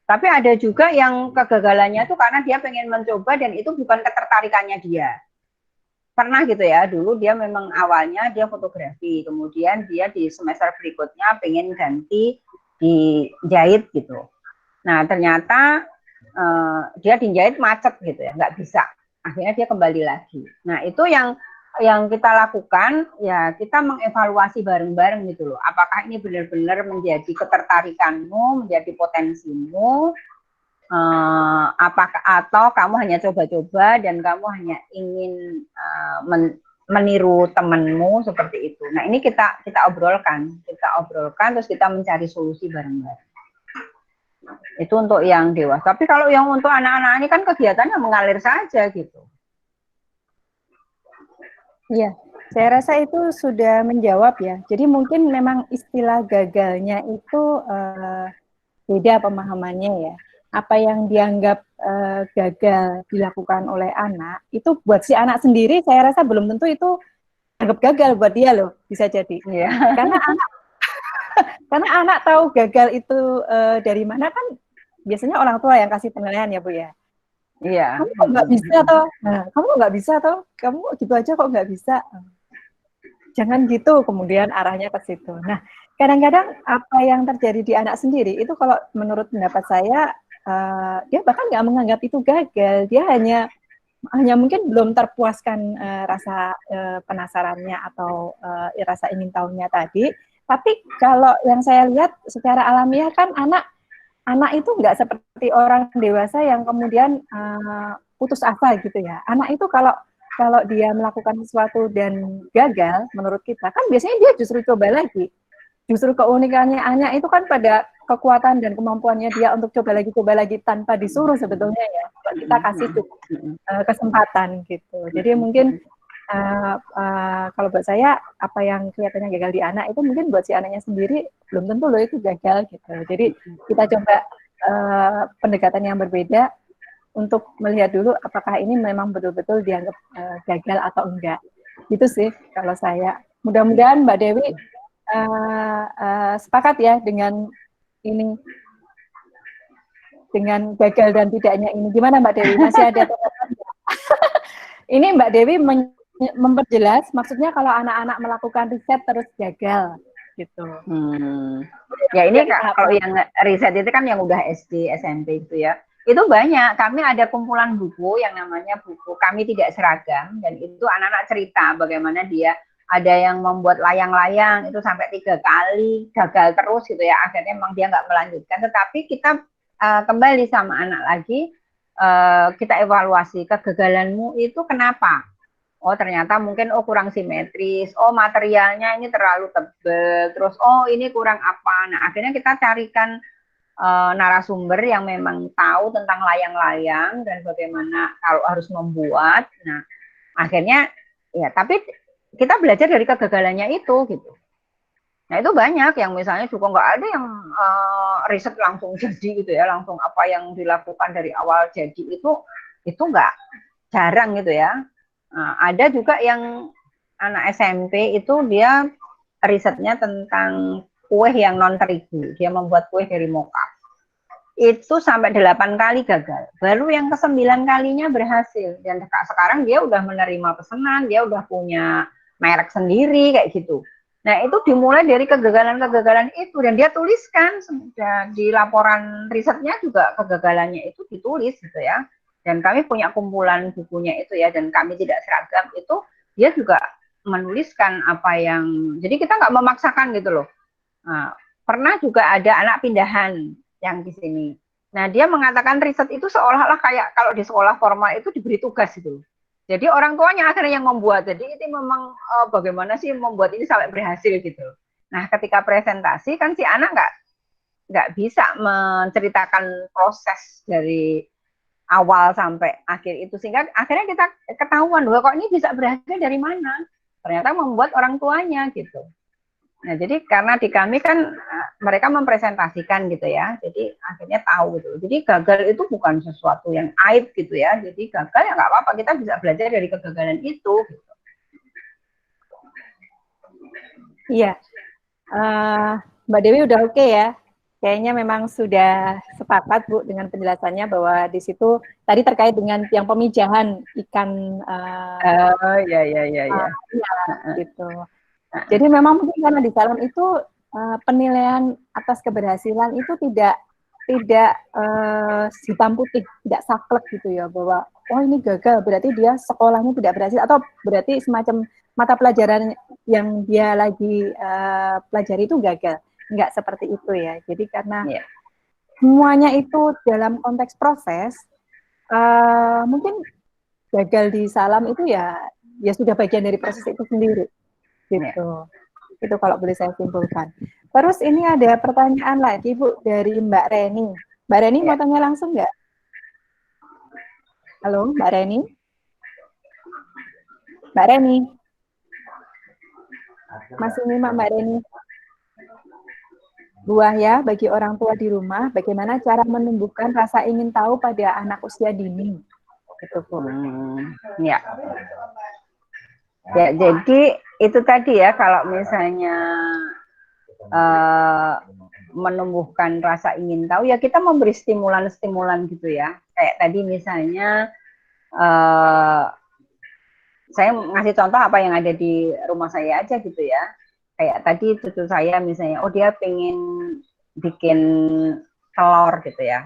Tapi ada juga yang kegagalannya itu karena dia pengen mencoba dan itu bukan ketertarikannya dia. Pernah gitu ya, dulu dia memang awalnya dia fotografi, kemudian dia di semester berikutnya pengen ganti di jahit gitu. Nah, ternyata dia dijahit macet gitu ya, nggak bisa. Akhirnya dia kembali lagi. Nah, itu yang kita lakukan, ya kita mengevaluasi bareng-bareng gitu loh. Apakah ini benar-benar menjadi ketertarikanmu, menjadi potensimu, apakah atau kamu hanya coba-coba dan kamu hanya ingin meniru temanmu seperti itu. Nah, ini kita obrolkan, terus kita mencari solusi bareng-bareng. Itu untuk yang dewasa. Tapi kalau yang untuk anak-anak ini kan kegiatannya mengalir saja gitu. Iya, saya rasa itu sudah menjawab ya. Jadi mungkin memang istilah gagalnya itu beda pemahamannya ya. Apa yang dianggap gagal dilakukan oleh anak, itu buat si anak sendiri saya rasa belum tentu itu anggap gagal buat dia loh, bisa jadi. Iya. Karena anak tahu gagal itu dari mana kan biasanya orang tua yang kasih penilaian ya Bu ya. Iya. Kamu kok nggak bisa toh? Nah, kamu nggak bisa toh? Kamu gitu aja kok nggak bisa? Jangan gitu, kemudian arahnya ke situ. Nah, kadang-kadang apa yang terjadi di anak sendiri itu kalau menurut pendapat saya dia bahkan nggak menganggap itu gagal. Dia hanya mungkin belum terpuaskan rasa penasarannya atau rasa ingin tahunya tadi. Tapi kalau yang saya lihat secara alamiah kan anak itu nggak seperti orang dewasa yang kemudian putus asa gitu ya. Anak itu kalau dia melakukan sesuatu dan gagal, menurut kita kan biasanya dia justru coba lagi. Justru keunikannya anak itu kan pada kekuatan dan kemampuannya dia untuk coba lagi tanpa disuruh sebetulnya ya. Kita kasih cukup kesempatan gitu. Jadi mungkin kalau buat saya apa yang kelihatannya gagal di anak itu mungkin buat si anaknya sendiri belum tentu loh itu gagal gitu. Jadi kita coba pendekatan yang berbeda untuk melihat dulu apakah ini memang betul-betul dianggap gagal atau enggak. Itu sih kalau saya. Mudah-mudahan Mbak Dewi sepakat ya dengan ini, dengan gagal dan tidaknya ini. Gimana Mbak Dewi? Masih ada catatan? Ini Mbak Dewi memperjelas, maksudnya kalau anak-anak melakukan riset terus gagal, gitu. Ya ini kalau yang riset itu kan yang udah SD, SMP itu ya. Itu banyak, kami ada kumpulan buku yang namanya buku Kami Tidak Seragam, dan itu anak-anak cerita bagaimana dia ada yang membuat layang-layang itu sampai 3 kali gagal terus gitu ya, akhirnya memang dia nggak melanjutkan, tetapi kita kembali sama anak lagi, kita evaluasi kegagalanmu itu kenapa. Oh ternyata mungkin kurang simetris, materialnya ini terlalu tebal, terus ini kurang apa. Nah akhirnya kita carikan narasumber yang memang tahu tentang layang-layang dan bagaimana kalau harus membuat. Nah akhirnya ya tapi kita belajar dari kegagalannya itu gitu. Nah itu banyak yang misalnya juga nggak ada yang riset langsung jadi gitu ya, langsung apa yang dilakukan dari awal jadi itu nggak, jarang gitu ya. Nah, ada juga yang anak SMP itu dia risetnya tentang kue yang non terigu, dia membuat kue dari mocha. Itu sampai 8 kali gagal, baru yang ke-9 kalinya berhasil, dan sekarang dia udah menerima pesanan, dia udah punya merek sendiri kayak gitu. Nah itu dimulai dari kegagalan-kegagalan itu, dan dia tuliskan di laporan risetnya juga kegagalannya itu ditulis gitu ya. Dan kami punya kumpulan bukunya itu ya, dan Kami Tidak Seragam itu dia juga menuliskan apa yang, jadi kita nggak memaksakan gitu loh. Nah, pernah juga ada anak pindahan yang di sini. Nah dia mengatakan riset itu seolah-olah kayak kalau di sekolah formal itu diberi tugas gitu. Jadi orang tuanya akhirnya yang membuat. Jadi itu memang bagaimana sih membuat ini sampai berhasil gitu. Nah ketika presentasi kan si anak nggak bisa menceritakan proses dari awal sampai akhir itu, sehingga akhirnya kita ketahuan bahwa kok ini bisa berhasil dari mana. Ternyata membuat orang tuanya gitu. Nah, jadi karena di kami kan mereka mempresentasikan gitu ya, jadi akhirnya tahu gitu. Jadi gagal itu bukan sesuatu yang aib gitu ya. Jadi gagal ya nggak apa-apa, kita bisa belajar dari kegagalan itu. Gitu. Iya, Mbak Dewi udah oke ya. Kayaknya memang sudah sepakat Bu dengan penjelasannya bahwa di situ tadi terkait dengan yang pemijahan ikan Oh ya ya ya ya. gitu. Jadi memang mungkin karena di dalam itu penilaian atas keberhasilan itu tidak hitam putih, tidak saklek gitu ya, bahwa oh ini gagal berarti dia sekolahnya tidak berhasil, atau berarti semacam mata pelajaran yang dia lagi pelajari itu gagal. Enggak seperti itu ya. Jadi karena semuanya itu dalam konteks proses, mungkin gagal di Salam itu ya sudah bagian dari proses itu sendiri. Gitu. Itu kalau boleh saya simpulkan. Terus ini ada pertanyaan lagi Bu dari Mbak Reni. Mbak Reni mau tanya langsung nggak? Halo Mbak Reni? Mbak Reni? Masih nyimak Mbak Reni? Buah ya bagi orang tua di rumah, bagaimana cara menumbuhkan rasa ingin tahu pada anak usia dini? Gitu Bu. Ya. Ya, jadi itu tadi ya, kalau misalnya menumbuhkan rasa ingin tahu, ya kita memberi stimulan-stimulan gitu ya. Kayak tadi misalnya saya ngasih contoh apa yang ada di rumah saya aja gitu ya. Kayak tadi cucu saya misalnya, oh dia pengen bikin telur gitu ya.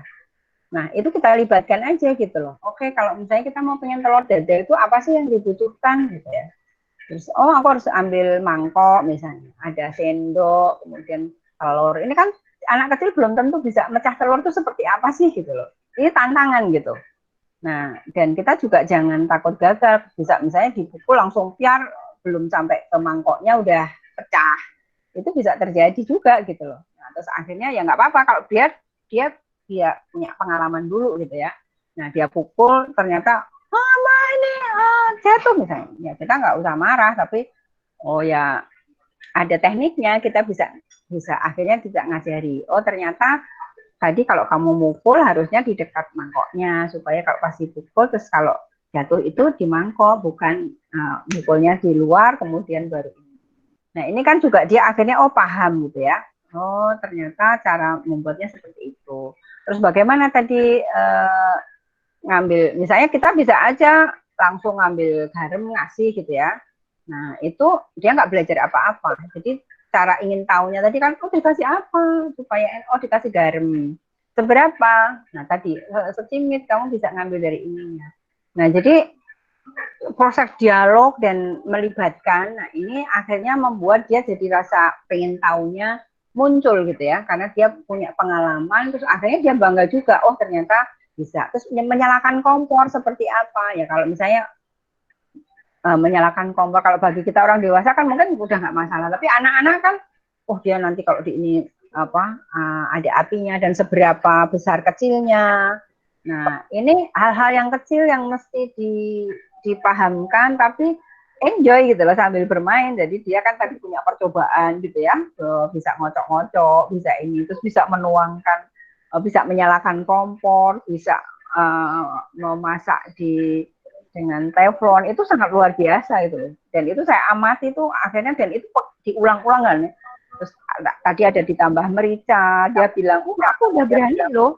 Nah, itu kita libatkan aja gitu loh. Oke, kalau misalnya kita mau pengen telur dadar itu apa sih yang dibutuhkan gitu ya. Terus, oh aku harus ambil mangkok misalnya. Ada sendok, kemudian telur. Ini kan anak kecil belum tentu bisa mecah telur itu seperti apa sih gitu loh. Ini tantangan gitu. Nah, dan kita juga jangan takut gagal. Bisa misalnya dipukul langsung piar, belum sampai ke mangkoknya udah pecah. Itu bisa terjadi juga gitu loh. Nah, terus akhirnya ya nggak apa-apa kalau dia punya pengalaman dulu gitu ya. Nah, dia pukul ternyata mama ini jatuh misalnya. Ya kita nggak usah marah, tapi oh ya ada tekniknya, kita bisa akhirnya tidak ngajari. Oh ternyata tadi kalau kamu mukul harusnya di dekat mangkoknya, supaya kalau pas dipukul terus kalau jatuh itu di mangkok, bukan mukulnya di luar kemudian baru ini. Nah ini kan juga dia akhirnya oh paham gitu ya. Oh ternyata cara membuatnya seperti itu. Terus bagaimana tadi ngambil, misalnya kita bisa aja langsung ngambil garam ngasih gitu ya. Nah itu dia nggak belajar apa-apa. Jadi cara ingin tahunya tadi kan, oh dikasih apa supaya oh dikasih garam seberapa. Nah tadi secimit kamu bisa ngambil dari ininya. Nah jadi proses dialog dan melibatkan, nah ini akhirnya membuat dia jadi rasa pengen tahunya muncul gitu ya, karena dia punya pengalaman, terus akhirnya dia bangga juga, oh ternyata bisa. Terus menyalakan kompor seperti apa ya, kalau misalnya menyalakan kompor, kalau bagi kita orang dewasa kan mungkin udah nggak masalah, tapi anak-anak kan, oh dia nanti kalau di ini ada apinya dan seberapa besar kecilnya. Nah ini hal-hal yang kecil yang mesti dipahamkan, tapi enjoy gitu loh sambil bermain. Jadi dia kan tadi punya percobaan gitu ya, bisa ngocok-ngocok, bisa ini, terus bisa menuangkan, bisa menyalakan kompor, bisa memasak dengan teflon, itu sangat luar biasa itu. Dan itu saya amati itu akhirnya, dan itu diulang-ulang kan. Terus tadi ada ditambah merica, dia bilang, aku udah berani loh,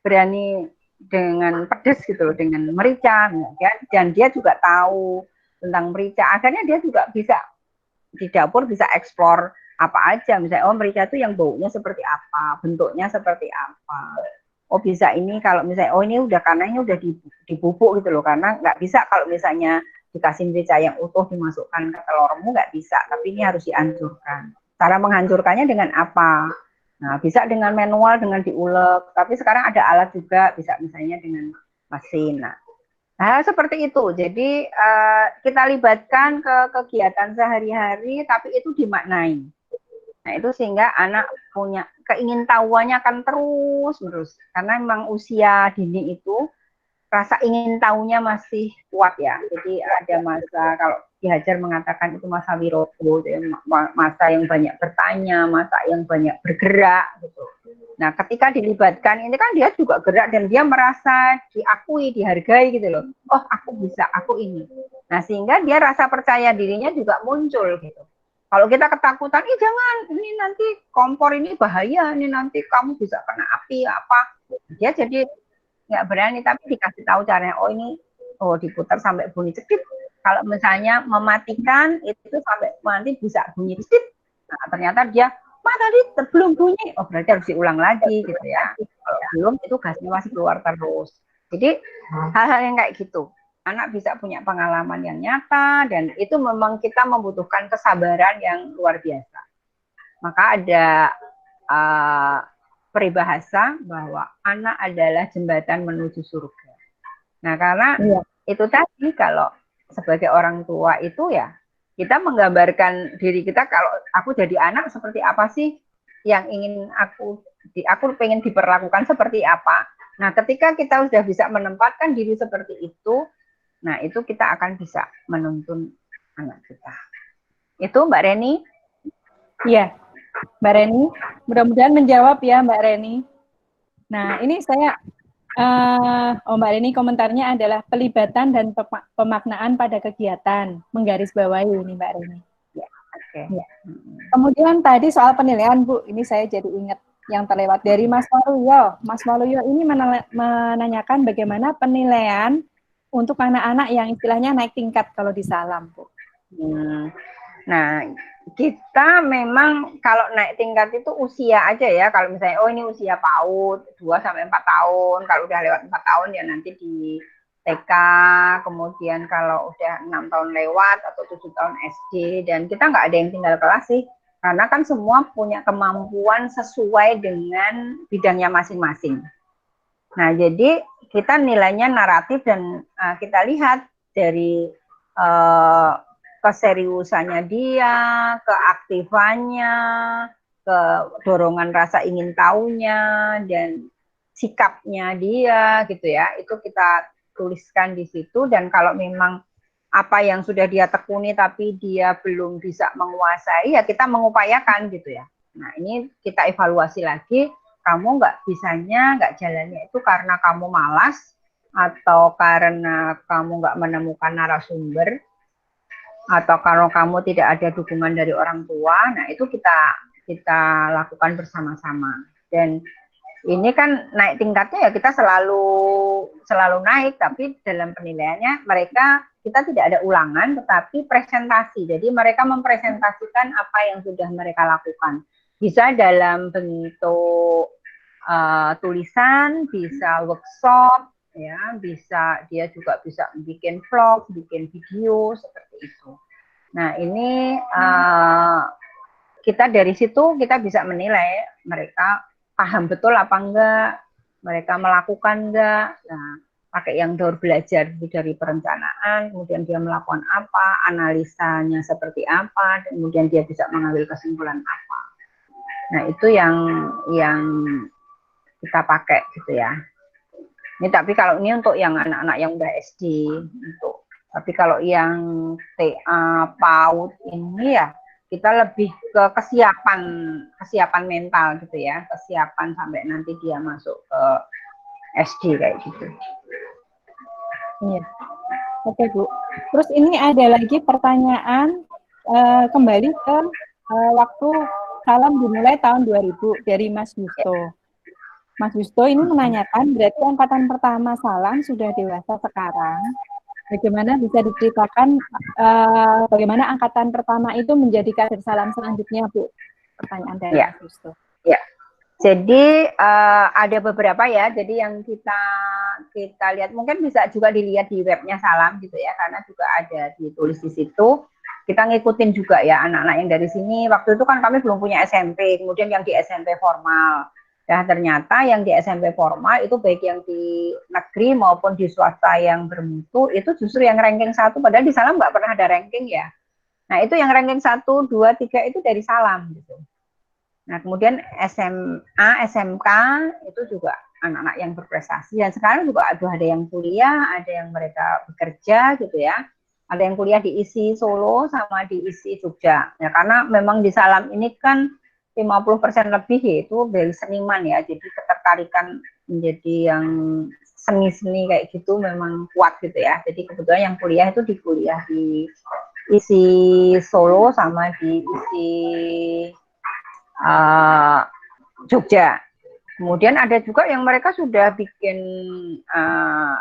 berani dengan pedes gitu loh, dengan merica ya. Dan dia juga tahu tentang merica, akhirnya dia juga bisa di dapur bisa eksplor apa aja, misalnya oh merica itu yang baunya seperti apa, bentuknya seperti apa, oh bisa ini kalau misalnya oh ini udah karena ini udah dibubuk gitu loh, karena nggak bisa kalau misalnya dikasih merica yang utuh dimasukkan ke telurmu, nggak bisa, tapi ini harus dihancurkan. Cara menghancurkannya dengan apa? Nah, bisa dengan manual, dengan diulek, tapi sekarang ada alat juga, bisa misalnya dengan mesin. Nah, hal seperti itu. Jadi kita libatkan ke kegiatan sehari-hari, tapi itu dimaknai. Nah, itu sehingga anak punya keingintahuannya akan terus-menerus. Karena memang usia dini itu rasa ingin tahunya masih kuat ya. Jadi ada masa, kalau Ki Hajar mengatakan itu masa wiroto, masa yang banyak bertanya, masa yang banyak bergerak gitu. Nah, ketika dilibatkan ini kan dia juga gerak dan dia merasa diakui, dihargai gitu loh. Oh, aku bisa, aku ini. Nah, sehingga dia rasa percaya dirinya juga muncul gitu. Kalau kita ketakutan, jangan, ini nanti kompor ini bahaya, ini nanti kamu bisa kena api apa. Dia jadi nggak berani, tapi dikasih tahu caranya. Oh, ini diputar sampai bunyi cedip. Kalau misalnya mematikan itu sampai nanti bisa bunyi cedip. Nah, ternyata dia tadi belum bunyi, berarti harus diulang lagi gitu ya. Kalau belum itu gasnya masih keluar terus. Jadi hal-hal yang kayak gitu, anak bisa punya pengalaman yang nyata dan itu memang kita membutuhkan kesabaran yang luar biasa. Maka ada peribahasa bahwa anak adalah jembatan menuju surga. Nah, karena itu tadi, kalau sebagai orang tua itu ya kita menggambarkan diri kita, kalau aku jadi anak seperti apa sih yang ingin aku pengen diperlakukan seperti apa. Nah, ketika kita sudah bisa menempatkan diri seperti itu, nah itu kita akan bisa menuntun anak kita. Itu Mbak Reni. Iya, Mbak Reni. Mudah-mudahan menjawab ya Mbak Reni. Nah, ini saya Mbak Reni komentarnya adalah pelibatan dan pemaknaan pada kegiatan, menggarisbawahi ini Mbak Reni. Ya, oke. Ya. Kemudian tadi soal penilaian Bu, ini saya jadi ingat yang terlewat dari Mas Waluyo. Mas Waluyo ini menanyakan bagaimana penilaian untuk anak-anak yang istilahnya naik tingkat kalau di Salam Bu. Nah, kita memang kalau naik tingkat itu usia aja ya. Kalau misalnya ini usia PAUD 2 sampai 4 tahun, kalau udah lewat 4 tahun ya nanti di TK, kemudian kalau udah 6 tahun lewat atau 7 tahun SD, dan kita nggak ada yang tinggal kelas sih, karena kan semua punya kemampuan sesuai dengan bidangnya masing-masing. Nah, jadi kita nilainya naratif dan kita lihat dari keseriusannya dia, keaktifannya, kedorongan rasa ingin tahunya, dan sikapnya dia gitu ya. Itu kita tuliskan di situ, dan kalau memang apa yang sudah dia tekuni tapi dia belum bisa menguasai, ya kita mengupayakan gitu ya. Nah, ini kita evaluasi lagi, kamu nggak jalannya itu karena kamu malas, atau karena kamu nggak menemukan narasumber, atau kalau kamu tidak ada dukungan dari orang tua. Nah, itu kita lakukan bersama-sama. Dan ini kan naik tingkatnya ya kita selalu naik, tapi dalam penilaiannya kita tidak ada ulangan, tetapi presentasi. Jadi mereka mempresentasikan apa yang sudah mereka lakukan. Bisa dalam bentuk tulisan, bisa workshop, ya, dia juga bisa bikin vlog, bikin video seperti itu. Nah, ini kita dari situ kita bisa menilai mereka paham betul apa enggak, mereka melakukan enggak. Nah, pakai yang daur belajar dari perencanaan, kemudian dia melakukan apa, analisanya seperti apa, dan kemudian dia bisa mengambil kesimpulan apa. Nah, itu yang kita pakai gitu ya. Ini tapi kalau ini untuk yang anak-anak yang udah SD, tapi kalau yang TA, PAUD ini ya kita lebih ke kesiapan mental gitu ya, kesiapan sampai nanti dia masuk ke SD kayak gitu. Iya. Oke Bu. Terus ini ada lagi pertanyaan kembali ke waktu Salam dimulai tahun 2000 dari Mas Yusto. Mas Yusto ini menanyakan, berarti angkatan pertama Salam sudah dewasa sekarang. Bagaimana bisa diceritakan bagaimana angkatan pertama itu menjadi kader Salam selanjutnya, Bu? Pertanyaan dari Mas Yusto. Ya. Jadi ada beberapa ya. Jadi yang kita lihat, mungkin bisa juga dilihat di webnya Salam gitu ya, karena juga ada ditulis di situ. Kita ngikutin juga ya anak-anak yang dari sini. Waktu itu kan kami belum punya SMP, kemudian yang di SMP formal. Nah, ternyata yang di SMP formal itu baik yang di negeri maupun di swasta yang bermutu itu justru yang ranking 1, padahal di Salam nggak pernah ada ranking ya. Nah, itu yang ranking 1, 2, 3 itu dari Salam gitu. Nah, kemudian SMA, SMK itu juga anak-anak yang berprestasi. Dan sekarang juga ada yang kuliah, ada yang mereka bekerja gitu ya. Ada yang kuliah di ISI Solo sama di ISI Jogja. Ya, karena memang di Salam ini kan 50% lebih yaitu dari seniman ya. Jadi ketertarikan menjadi yang seni-seni kayak gitu memang kuat gitu ya. Jadi kebetulan yang kuliah itu di kuliah di ISI Solo sama di ISI Jogja. Kemudian ada juga yang mereka sudah bikin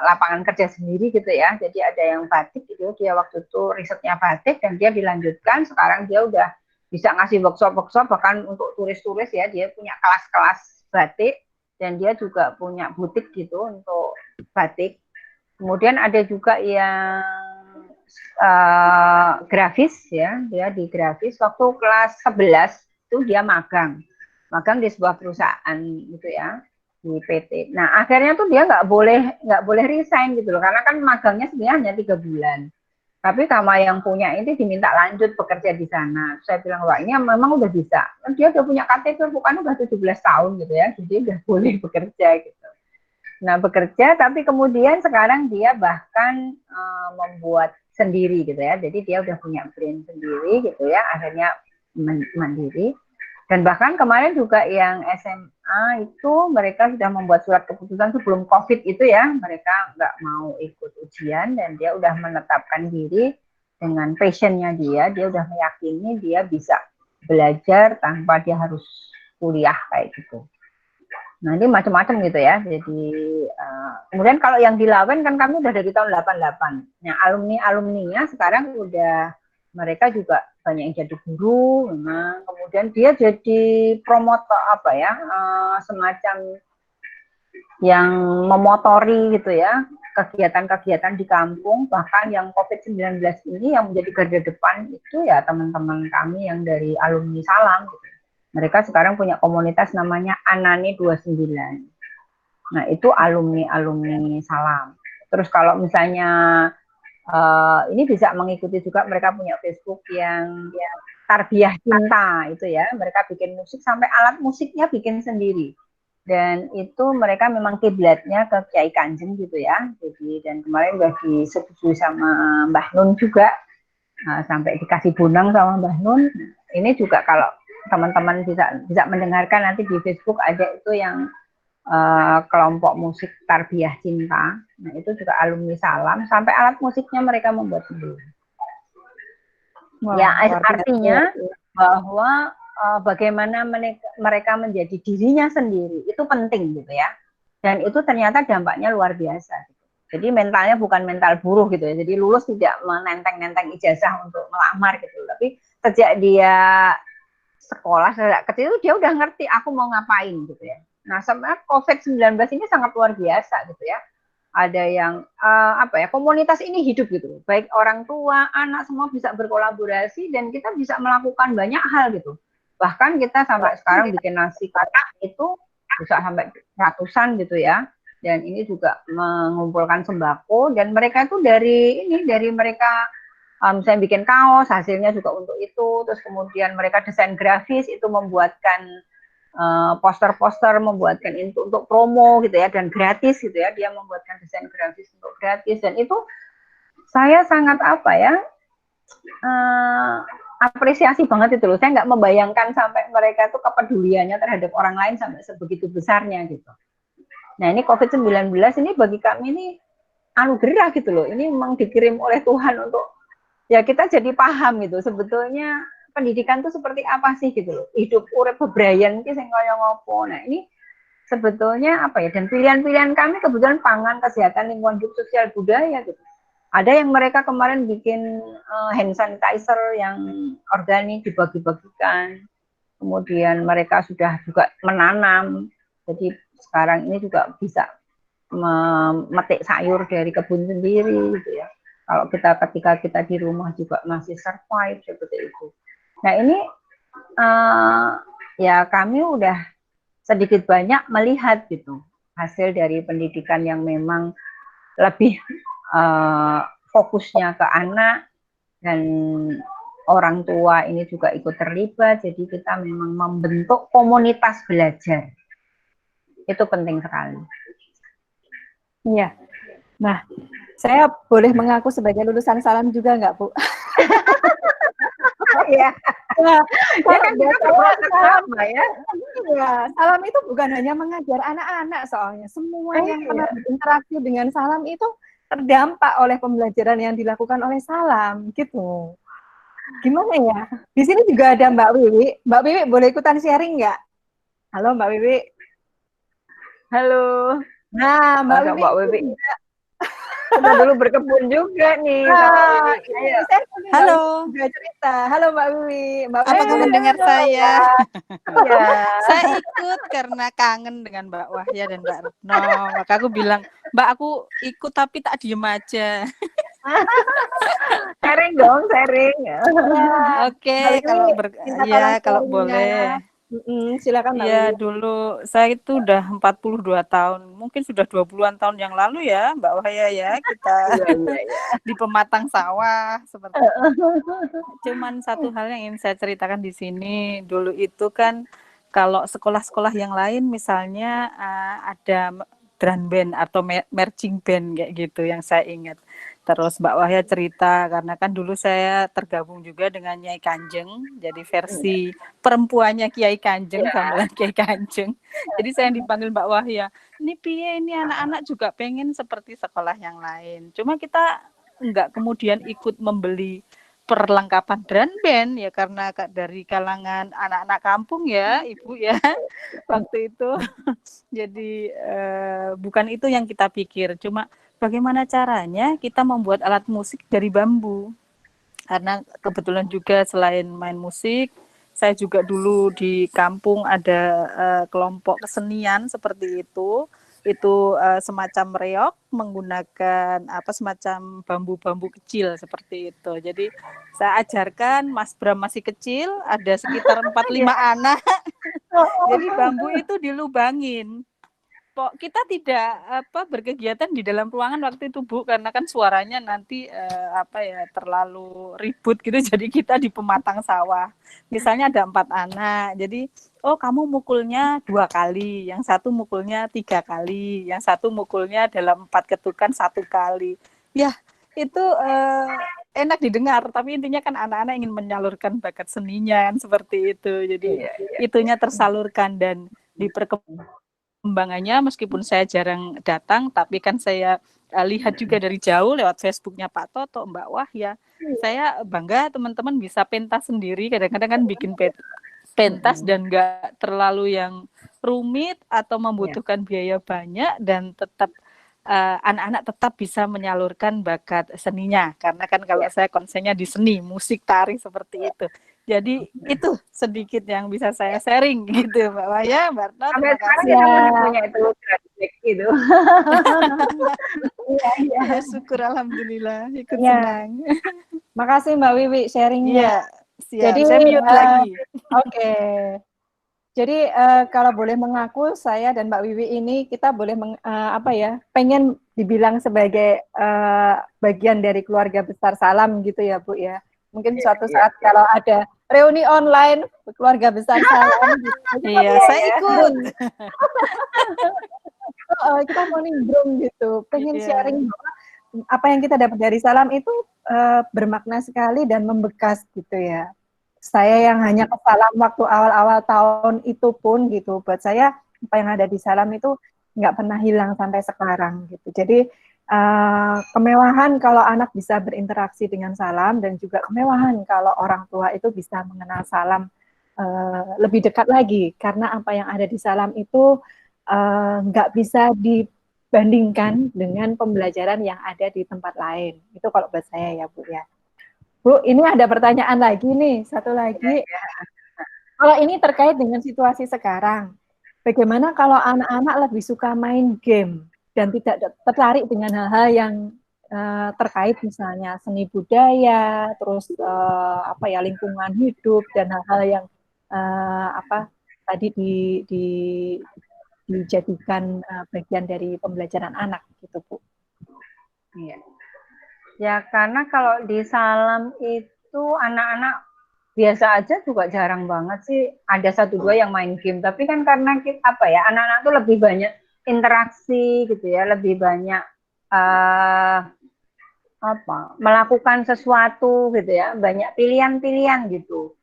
lapangan kerja sendiri gitu ya. Jadi ada yang batik gitu, dia waktu itu risetnya batik dan dia dilanjutkan. Sekarang dia udah bisa ngasih workshop bahkan untuk turis-turis ya. Dia punya kelas-kelas batik dan dia juga punya butik gitu untuk batik. Kemudian ada juga yang grafis ya, dia di grafis waktu kelas 11 itu dia magang di sebuah perusahaan gitu ya, di PT. Nah akhirnya tuh dia nggak boleh resign gitu loh, karena kan magangnya sebenarnya hanya 3 bulan. Tapi sama yang punya ini diminta lanjut bekerja di sana. Saya bilang, wah ini memang udah bisa. Dia udah punya KTP bukan udah 17 tahun gitu ya, jadi udah boleh bekerja gitu. Nah bekerja, tapi kemudian sekarang dia bahkan membuat sendiri gitu ya. Jadi dia udah punya brand sendiri gitu ya, akhirnya mandiri. Dan bahkan kemarin juga yang SMA itu mereka sudah membuat surat keputusan sebelum COVID itu ya, mereka nggak mau ikut ujian dan dia udah menetapkan diri dengan passionnya dia udah meyakini dia bisa belajar tanpa dia harus kuliah kayak gitu. Nah ini macam-macam gitu ya. Jadi kemudian kalau yang di Lawen kan kami udah dari tahun 88. Nah alumninya sekarang udah mereka juga banyak yang jadi guru, memang. Kemudian dia jadi promotor apa ya, semacam yang memotori gitu ya kegiatan-kegiatan di kampung. Bahkan yang COVID-19 ini yang menjadi garda depan itu ya teman-teman kami yang dari alumni Salam gitu. Mereka sekarang punya komunitas namanya Anani 29. Nah itu alumni Salam. Terus kalau misalnya ini bisa mengikuti juga, mereka punya Facebook yang ya, Tarbiyah Cinta itu ya, mereka bikin musik sampai alat musiknya bikin sendiri. Dan itu mereka memang kiblatnya ke Kiai Kanjeng gitu ya. Jadi dan kemarin udah disetujui sama Mbah Nun juga, sampai dikasih bonang sama Mbah Nun. Ini juga kalau teman-teman bisa mendengarkan nanti di Facebook ada itu yang kelompok musik Tarbiyah Cinta. Nah itu juga alumni Salam, sampai alat musiknya mereka membuat sendiri. Wow, ya artinya bahwa bagaimana mereka menjadi dirinya sendiri itu penting gitu ya. Dan itu ternyata dampaknya luar biasa. Jadi mentalnya bukan mental buruh gitu ya. Jadi lulus tidak menenteng-nenteng ijazah untuk melamar gitu. Tapi sejak dia sekolah sejak kecil itu dia udah ngerti aku mau ngapain gitu ya. Nah, sebenarnya COVID-19 ini sangat luar biasa gitu ya. Ada yang komunitas ini hidup gitu. Baik orang tua, anak semua bisa berkolaborasi dan kita bisa melakukan banyak hal gitu. Bahkan kita sampai sekarang bikin nasi kotak itu bisa sampai ratusan gitu ya. Dan ini juga mengumpulkan sembako dan mereka itu dari mereka misalnya bikin kaos, hasilnya juga untuk itu. Terus kemudian mereka desain grafis itu membuatkan poster-poster, membuatkan itu untuk promo gitu ya, dan gratis gitu ya, dia membuatkan desain grafis untuk gratis. Dan itu saya sangat apresiasi banget itu loh. Saya nggak membayangkan sampai mereka tuh kepeduliannya terhadap orang lain sampai sebegitu besarnya gitu. Nah ini COVID-19 ini bagi kami ini anugerah gitu loh. Ini memang dikirim oleh Tuhan untuk ya kita jadi paham gitu sebetulnya pendidikan itu seperti apa sih gitu loh. Hidup urip bebrayan iki sing kaya ngopo. Nah, ini sebetulnya apa ya? Dan pilihan-pilihan kami kebetulan pangan, kesehatan, lingkungan hidup, sosial, budaya gitu. Ada yang mereka kemarin bikin hand sanitizer yang organik dibagi-bagikan. Kemudian mereka sudah juga menanam. Jadi sekarang ini juga bisa memetik sayur dari kebun sendiri gitu ya. Kalau ketika kita di rumah juga masih survive seperti itu. Nah ini ya kami udah sedikit banyak melihat gitu hasil dari pendidikan yang memang lebih fokusnya ke anak dan orang tua ini juga ikut terlibat. Jadi kita memang membentuk komunitas belajar. Itu penting sekali. Iya. Nah, saya boleh mengaku sebagai lulusan salam juga nggak, Bu? Iya. Nah, Ya kan kita berproses sama ya. Iya, salam itu bukan hanya mengajar anak-anak soalnya. Semua yang pernah berinteraksi dengan salam itu terdampak oleh pembelajaran yang dilakukan oleh salam, gitu. Gimana ya? Di sini juga ada Mbak Wiwi. Mbak Wiwi boleh ikutan sharing nggak? Halo Mbak Wiwi. Halo. Nah, Mbak Masa Wiwi. Mbak Wiwi kita dulu berkebun juga nih sama Wiwi. Ini saya Halo. juga cerita. Halo Mbak Wiwi. Mbak Apa Wiwi mendengar saya? Iya. Saya ikut karena kangen dengan Mbak Wahya dan Mbak Retno. Maka aku bilang, Mbak aku ikut tapi tak diem aja. Sharing dong, sharing. Oke, Mbak kalau Wiwi, boleh. silakan Mbak Iya, Wiwi. dulu saya itu udah 42 tahun. Mungkin sudah 20-an tahun yang lalu ya, Mbak Wahya ya, kita di pematang sawah seperti itu. Cuman satu hal yang ingin saya ceritakan di sini, dulu itu kan kalau sekolah-sekolah yang lain misalnya ada drum band atau marching band kayak gitu yang saya ingat. Terus Mbak Wahya cerita karena kan dulu saya tergabung juga dengan Nyai Kanjeng, jadi versi perempuannya Kiai Kanjeng, gamelan Kiai Kanjeng. Jadi saya yang dipanggil Mbak Wahya, ini piye ini anak-anak juga pengen seperti sekolah yang lain. Cuma kita enggak kemudian ikut membeli perlengkapan drum band ya karena dari kalangan anak-anak kampung ya Ibu ya waktu itu. Jadi bukan itu yang kita pikir, cuma bagaimana caranya kita membuat alat musik dari bambu. Karena kebetulan juga selain main musik, saya juga dulu di kampung ada kelompok kesenian seperti itu. Itu semacam reog menggunakan semacam bambu-bambu kecil seperti itu. Jadi saya ajarkan Mas Bram masih kecil, ada sekitar 4-5 anak. Jadi bambu itu dilubangin. Kita tidak berkegiatan di dalam ruangan waktu itu Bu karena kan suaranya nanti terlalu ribut gitu jadi kita di pematang sawah misalnya ada 4 anak jadi kamu mukulnya 2 kali yang satu mukulnya 3 kali yang satu mukulnya dalam 4 ketukan 1 kali ya itu enak didengar tapi intinya kan anak-anak ingin menyalurkan bakat seninya kan seperti itu jadi itunya tersalurkan dan perkembangannya meskipun saya jarang datang tapi kan saya lihat juga dari jauh lewat Facebooknya Pak Toto, Mbak Wahya. Saya bangga teman-teman bisa pentas sendiri kadang-kadang kan bikin pentas dan nggak terlalu yang rumit atau membutuhkan biaya banyak dan tetap anak-anak tetap bisa menyalurkan bakat seninya karena kan kalau saya konsennya di seni, musik, tari seperti itu. Jadi itu sedikit yang bisa saya sharing gitu Mbak Wahya, Mbak Retno. Sampai sekarang kita masih punya itu graduate gitu. Ya, syukur alhamdulillah ikut senang. Makasih Mbak Wiwi sharingnya. Iya, siap. Jadi saya mute lagi. Oke. Jadi kalau boleh mengaku saya dan Mbak Wiwi ini kita boleh pengen dibilang sebagai bagian dari keluarga besar salam gitu ya Bu ya. Mungkin suatu saat kalau ada reuni online keluarga besar salam gitu. Iya, saya ikut. Kita mau nimbrung gitu, pengen sharing bahwa apa yang kita dapat dari salam itu bermakna sekali dan membekas gitu ya. Saya yang hanya ke salam waktu awal-awal tahun itu pun gitu, buat saya apa yang ada di salam itu nggak pernah hilang sampai sekarang gitu. Jadi kemewahan kalau anak bisa berinteraksi dengan salam dan juga kemewahan kalau orang tua itu bisa mengenal salam lebih dekat lagi karena apa yang ada di salam itu nggak bisa dibandingkan dengan pembelajaran yang ada di tempat lain. Itu kalau buat saya ya Bu ya. Bu, ini ada pertanyaan lagi nih, satu lagi. Kalau ini terkait dengan situasi sekarang, bagaimana kalau anak-anak lebih suka main game dan tidak tertarik dengan hal-hal yang terkait misalnya seni budaya, terus lingkungan hidup dan hal-hal yang tadi dijadikan bagian dari pembelajaran anak gitu Bu. Iya. Ya karena kalau di salam itu anak-anak biasa aja juga jarang banget sih ada satu dua yang main game. Tapi kan karena kita, apa ya, anak-anak tuh lebih banyak interaksi gitu ya, lebih banyak melakukan sesuatu gitu ya, banyak pilihan-pilihan gitu.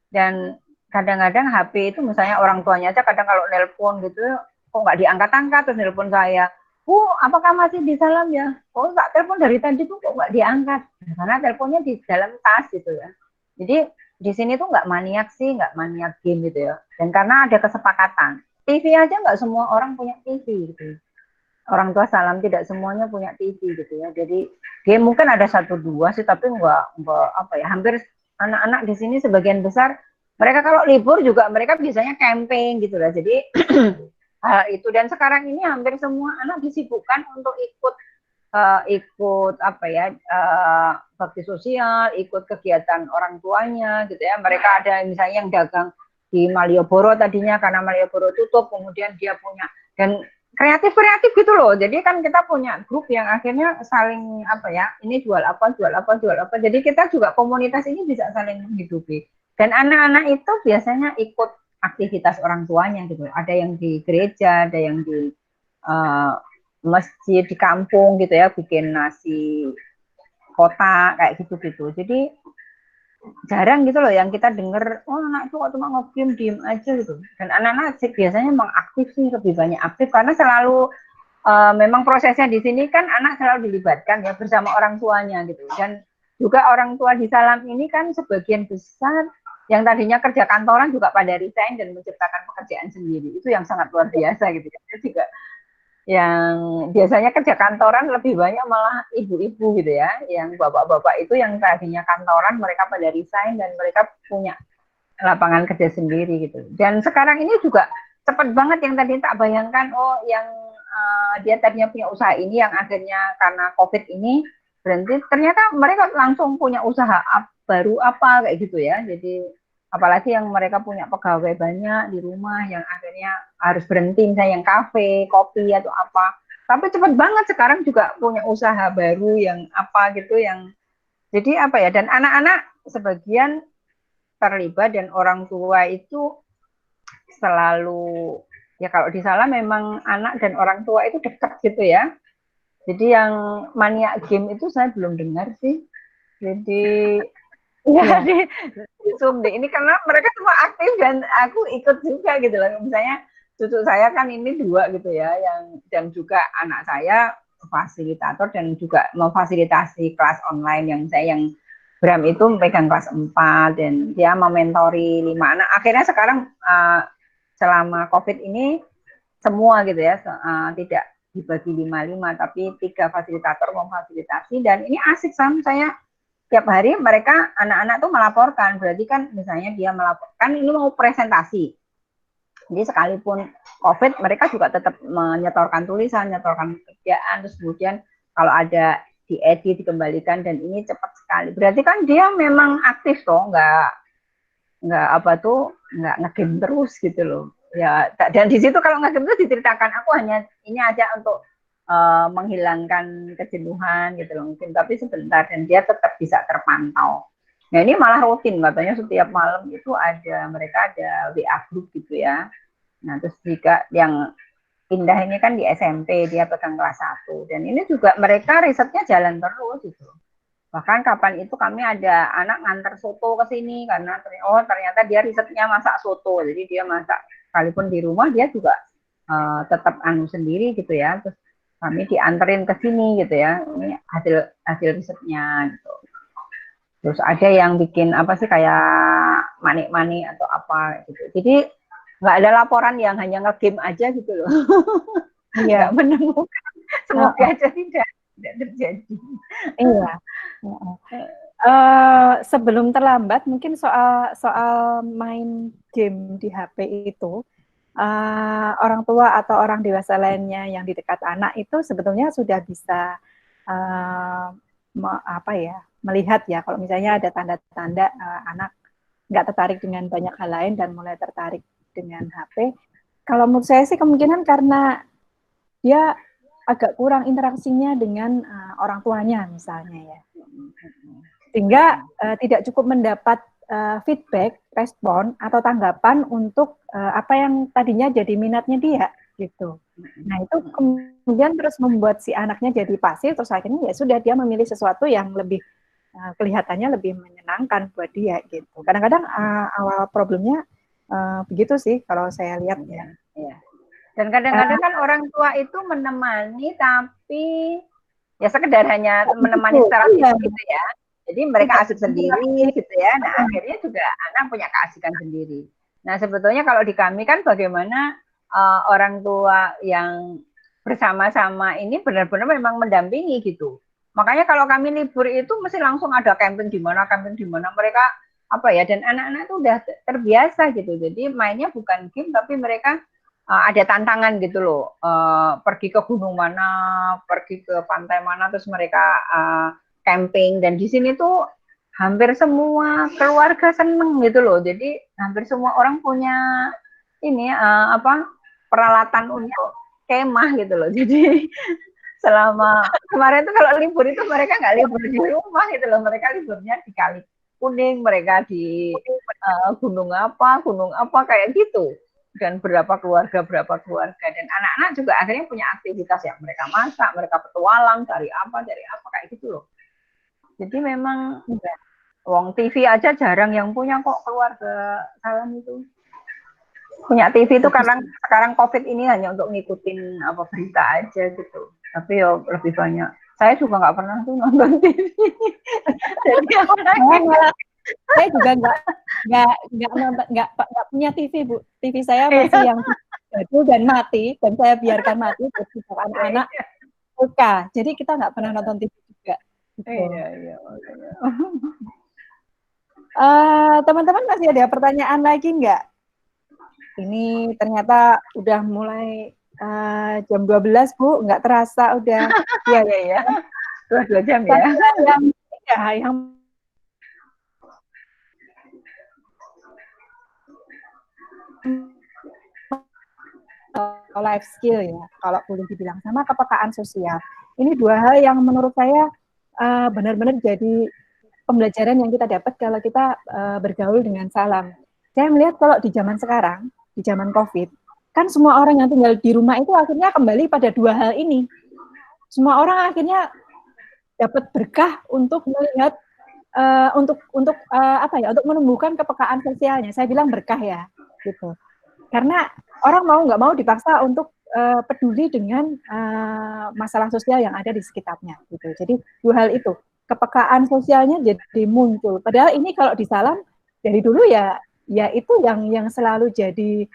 Dan kadang-kadang HP itu misalnya orang tuanya aja kadang kalau nelpon gitu kok nggak diangkat-angkat, terus nelpon saya, apakah masih di salam ya? Oh, tak telepon dari tadi tuh kok nggak diangkat, karena teleponnya di dalam tas gitu ya. Jadi di sini tuh nggak maniak sih, nggak maniak game gitu ya. Dan karena ada kesepakatan, TV aja nggak semua orang punya TV gitu. Orang tua salam tidak semuanya punya TV gitu ya. Jadi game mungkin ada satu dua sih, tapi nggak apa ya, hampir anak-anak di sini sebagian besar mereka kalau libur juga mereka biasanya camping gitu lah. Jadi itu, dan sekarang ini hampir semua anak disibukkan untuk ikut apa ya, bakti sosial, ikut kegiatan orang tuanya gitu ya. Mereka ada misalnya yang dagang di Malioboro tadinya, karena Malioboro tutup, kemudian dia punya, dan kreatif gitu loh. Jadi kan kita punya grup yang akhirnya saling apa ya, ini jual apa. Jadi kita juga komunitas ini bisa saling menghidupi. Dan anak-anak itu biasanya ikut aktivitas orang tuanya gitu. Ada yang di gereja, ada yang di masjid di kampung gitu ya, bikin nasi kotak kayak gitu-gitu. Jadi jarang gitu loh yang kita dengar, anak itu kok cuma nge-game diem aja gitu. Dan anak-anak biasanya memang aktif sih, lebih banyak aktif karena selalu memang prosesnya di sini kan anak selalu dilibatkan ya bersama orang tuanya gitu. Dan juga orang tua di Salam ini kan sebagian besar yang tadinya kerja kantoran juga pada resign dan menciptakan pekerjaan sendiri. Itu yang sangat luar biasa gitu. Jadi juga yang biasanya kerja kantoran lebih banyak malah ibu-ibu gitu ya, yang bapak-bapak itu yang tadinya kantoran mereka pada resign dan mereka punya lapangan kerja sendiri gitu. Dan sekarang ini juga cepat banget, yang tadi tak bayangkan, yang dia tadinya punya usaha ini yang akhirnya karena COVID ini berhenti, ternyata mereka langsung punya usaha baru apa kayak gitu ya. Jadi apalagi yang mereka punya pegawai banyak di rumah yang akhirnya harus berhenti, misalnya yang kafe, kopi atau apa. Tapi cepat banget sekarang juga punya usaha baru yang apa gitu, yang jadi apa ya, dan anak-anak sebagian terlibat, dan orang tua itu selalu ya, kalau di Salam memang anak dan orang tua itu dekat gitu ya. Jadi yang maniak game itu saya belum dengar sih. Jadi ya, di Zoom deh. Ini karena mereka semua aktif dan aku ikut juga gitu loh. Misalnya cucu saya kan ini 2 gitu ya, dan juga anak saya fasilitator dan juga memfasilitasi kelas online yang Bram itu megang kelas 4 dan dia mementori 5 anak. Akhirnya sekarang selama COVID ini semua gitu ya, tidak dibagi 5-5 tapi 3 fasilitator memfasilitasi, dan ini asik saya tiap hari mereka anak-anak tuh melaporkan, berarti kan misalnya dia melaporkan ini mau presentasi. Jadi sekalipun COVID mereka juga tetap menyetorkan tulisan, menyetorkan kerjaan, terus kemudian kalau ada diedit dikembalikan, dan ini cepat sekali. Berarti kan dia memang aktif toh, nggak ngegame terus gitu loh. Ya, dan di situ kalau ngegame itu diceritakan, aku hanya ini aja untuk menghilangkan kejenuhan gitu loh mungkin, tapi sebentar, dan dia tetap bisa terpantau. Nah ini malah rutin, katanya setiap malam itu mereka ada WA group gitu ya. Nah terus juga yang indah ini kan di SMP, dia pegang kelas 1, dan ini juga mereka risetnya jalan terus gitu. Bahkan kapan itu kami ada anak nganter soto ke sini karena ternyata dia risetnya masak soto, jadi dia masak sekalipun di rumah dia juga tetap sendiri gitu ya. Terus kami dianterin ke sini gitu ya, ini hasil risetnya gitu. Terus ada yang bikin apa sih kayak manik-manik atau apa gitu. Jadi nggak ada laporan yang hanya nge-game aja gitu loh. Nggak menemukan, semoga aja tidak terjadi. Iya. Sebelum terlambat, mungkin soal main game di HP itu, orang tua atau orang dewasa lainnya yang di dekat anak itu sebetulnya sudah bisa melihat ya, kalau misalnya ada tanda-tanda anak nggak tertarik dengan banyak hal lain dan mulai tertarik dengan HP. Kalau menurut saya sih kemungkinan karena dia agak kurang interaksinya dengan orang tuanya misalnya ya, sehingga tidak cukup mendapat feedback, respon atau tanggapan untuk apa yang tadinya jadi minatnya dia gitu. Nah itu kemudian terus membuat si anaknya jadi pasif, terus akhirnya ya sudah dia memilih sesuatu yang lebih kelihatannya lebih menyenangkan buat dia gitu. Kadang-kadang awal problemnya begitu sih kalau saya lihat ya. Dan kadang-kadang kan orang tua itu menemani tapi ya sekedar hanya menemani secara fisik gitu ya. Jadi mereka asik sendiri gitu ya. Nah akhirnya juga anak punya keasikan sendiri. Nah sebetulnya kalau di kami kan bagaimana orang tua yang bersama-sama ini benar-benar memang mendampingi gitu. Makanya kalau kami libur itu mesti langsung ada camping di mana mereka apa ya, dan anak-anak itu udah terbiasa gitu. Jadi mainnya bukan game tapi mereka ada tantangan gitu loh. Pergi ke gunung mana, pergi ke pantai mana, terus mereka camping. Dan di sini tuh hampir semua keluarga seneng gitu loh. Jadi hampir semua orang punya ini peralatan untuk kemah gitu loh. Jadi selama kemarin tuh kalau libur itu mereka nggak libur di rumah gitu loh, mereka liburnya di Kali Kuning, mereka di gunung apa kayak gitu. Dan berapa keluarga dan anak-anak juga akhirnya punya aktivitas yang mereka masak, mereka petualang dari apa kayak gitu loh. Jadi memang wong TV aja jarang yang punya kok keluarga Salam itu. Punya TV itu karena sekarang COVID ini hanya untuk ngikutin apa berita aja gitu. Tapi ya lebih banyak. Saya juga nggak pernah tuh nonton TV. Jadi saya juga nggak punya TV Bu. TV saya masih yang jadul dan mati, dan saya biarkan mati untuk anak-anak suka. Jadi kita nggak pernah nonton TV juga. Gitu. Iya. Teman-teman masih ada pertanyaan lagi nggak? Ini ternyata udah mulai jam 12 Bu, nggak terasa udah. Iya. 2 jam ya. Yang life skill ya, kalau boleh dibilang, sama kepekaan sosial. Ini 2 hal yang menurut saya benar-benar jadi pembelajaran yang kita dapat kalau kita bergaul dengan Salam. Saya melihat kalau di zaman sekarang, di zaman COVID, kan semua orang yang tinggal di rumah itu akhirnya kembali pada 2 hal ini. Semua orang akhirnya dapat berkah untuk melihat untuk menumbuhkan kepekaan sosialnya. Saya bilang berkah ya, gitu. Karena orang mau nggak mau dipaksa untuk peduli dengan masalah sosial yang ada di sekitarnya, gitu. Jadi 2 hal itu, kepekaan sosialnya jadi muncul. Padahal ini kalau di Salam dari dulu ya itu yang selalu jadi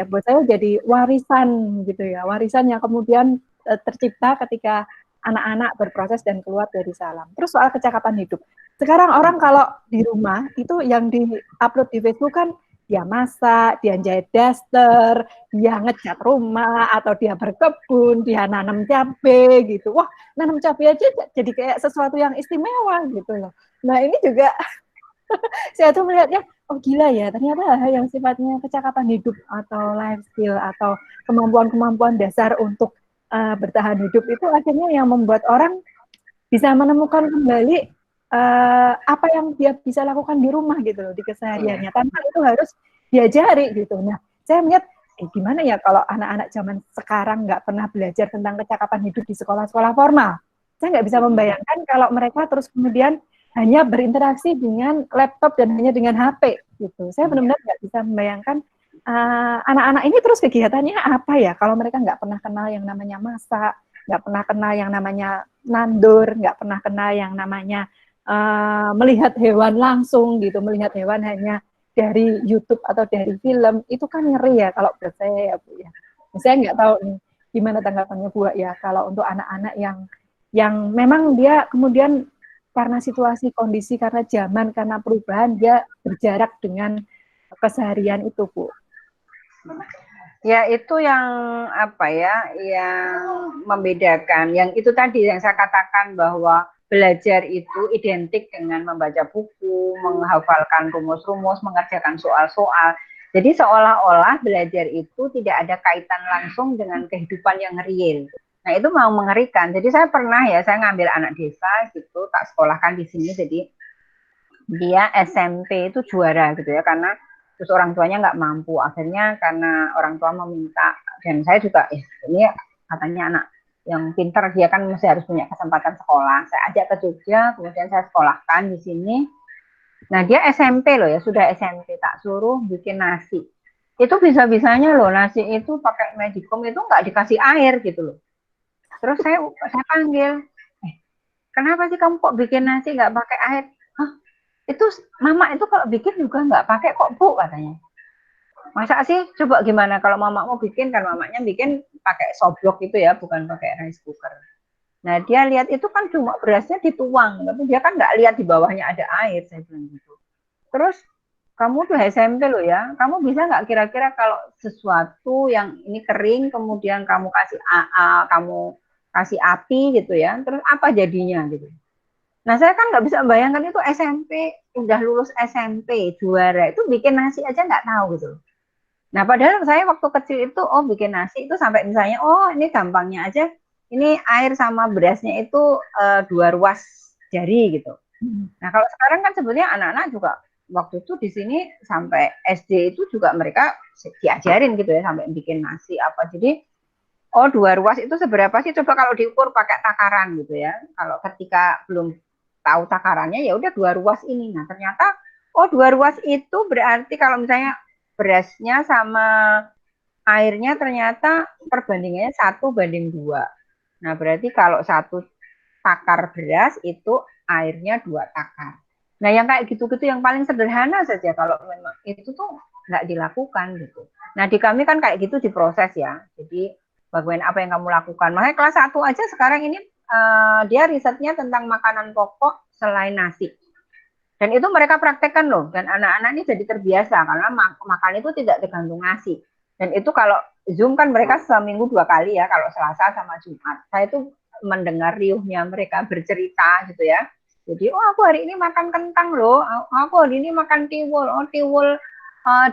buat saya jadi warisan gitu ya, warisan yang kemudian tercipta ketika anak-anak berproses dan keluar dari Salam. Terus soal kecakapan hidup. Sekarang orang kalau di rumah itu yang di-upload di Facebook kan dia masak, dia jahit daster, dia ngecat rumah, atau dia berkebun, dia nanam cabai gitu. Wah, nanam cabai aja jadi kayak sesuatu yang istimewa gitu loh. Nah ini juga saya tuh melihatnya, oh gila ya, ternyata hal yang sifatnya kecakapan hidup atau life skill atau kemampuan-kemampuan dasar untuk bertahan hidup itu akhirnya yang membuat orang bisa menemukan kembali apa yang dia bisa lakukan di rumah gitu loh, di kesehariannya, tanpa itu harus diajari gitu. Nah, saya melihat gimana ya kalau anak-anak zaman sekarang nggak pernah belajar tentang kecakapan hidup di sekolah-sekolah formal. Saya nggak bisa membayangkan kalau mereka terus kemudian hanya berinteraksi dengan laptop dan hanya dengan HP gitu. Saya benar-benar nggak bisa membayangkan anak-anak ini terus kegiatannya apa ya kalau mereka nggak pernah kenal yang namanya masak, nggak pernah kenal yang namanya nandur, nggak pernah kenal yang namanya melihat hewan langsung gitu, melihat hewan hanya dari YouTube atau dari film, itu kan ngeri ya kalau buat saya ya Bu ya. Saya nggak tahu nih gimana tanggapannya Bu ya kalau untuk anak-anak yang memang dia kemudian karena situasi, kondisi, karena zaman, karena perubahan, dia berjarak dengan keseharian itu Bu. Ya itu yang yang membedakan, yang itu tadi yang saya katakan bahwa belajar itu identik dengan membaca buku, menghafalkan rumus-rumus, mengerjakan soal-soal. Jadi seolah-olah belajar itu tidak ada kaitan langsung dengan kehidupan yang real. Nah itu mau mengerikan. Jadi saya pernah saya ngambil anak desa gitu, tak sekolahkan di sini. Jadi dia SMP itu juara gitu ya, karena terus orang tuanya nggak mampu, akhirnya karena orang tua meminta, dan saya juga ini katanya anak yang pintar, dia kan masih harus punya kesempatan sekolah, saya ajak ke Jogja, kemudian saya sekolahkan di sini. Nah dia SMP loh ya, sudah SMP, tak suruh bikin nasi, itu bisa-bisanya loh nasi itu pakai magicom itu nggak dikasih air gitu loh. Terus saya panggil, kenapa sih kamu kok bikin nasi nggak pakai air? Hah, itu mama itu kalau bikin juga nggak pakai kok Bu, katanya. Masa sih, coba gimana kalau mama mau bikin, kan mamanya bikin pakai soblok itu ya, bukan pakai rice cooker. Nah dia lihat itu kan cuma berasnya dituang, tapi dia kan nggak lihat di bawahnya ada air, saya bilang gitu. Terus kamu tuh SMP loh ya, kamu bisa nggak kira-kira kalau sesuatu yang ini kering, kemudian kamu kasih api gitu ya, terus apa jadinya gitu. Nah saya kan nggak bisa membayangkan itu SMP, udah lulus SMP, juara, itu bikin nasi aja nggak tahu gitu. Nah padahal saya waktu kecil itu, oh bikin nasi itu sampai misalnya, oh ini gampangnya aja, ini air sama berasnya itu 2 ruas jari gitu. Nah kalau sekarang kan sebetulnya anak-anak juga waktu itu di sini sampai SD itu juga mereka diajarin gitu ya, sampai bikin nasi apa. Jadi oh 2 ruas itu seberapa sih, coba kalau diukur pakai takaran gitu ya. Kalau ketika belum tahu takarannya ya udah 2 ruas ini. Nah ternyata oh 2 ruas itu berarti kalau misalnya berasnya sama airnya ternyata perbandingannya 1:2. Nah berarti kalau 1 takar beras itu airnya 2 takar. Nah yang kayak gitu-gitu yang paling sederhana saja kalau memang itu tuh nggak dilakukan gitu. Nah di kami kan kayak gitu diproses ya. Jadi bagaimana apa yang kamu lakukan. Makanya kelas 1 aja sekarang ini dia risetnya tentang makanan pokok selain nasi. Dan itu mereka praktekkan loh. Dan anak-anak ini jadi terbiasa karena makan itu tidak tergantung nasi. Dan itu kalau Zoom kan mereka seminggu 2 kali ya, kalau Selasa sama Jumat. Saya itu mendengar riuhnya mereka bercerita gitu ya. Jadi, oh aku hari ini makan kentang loh, aku hari ini makan tiwul, oh tiwul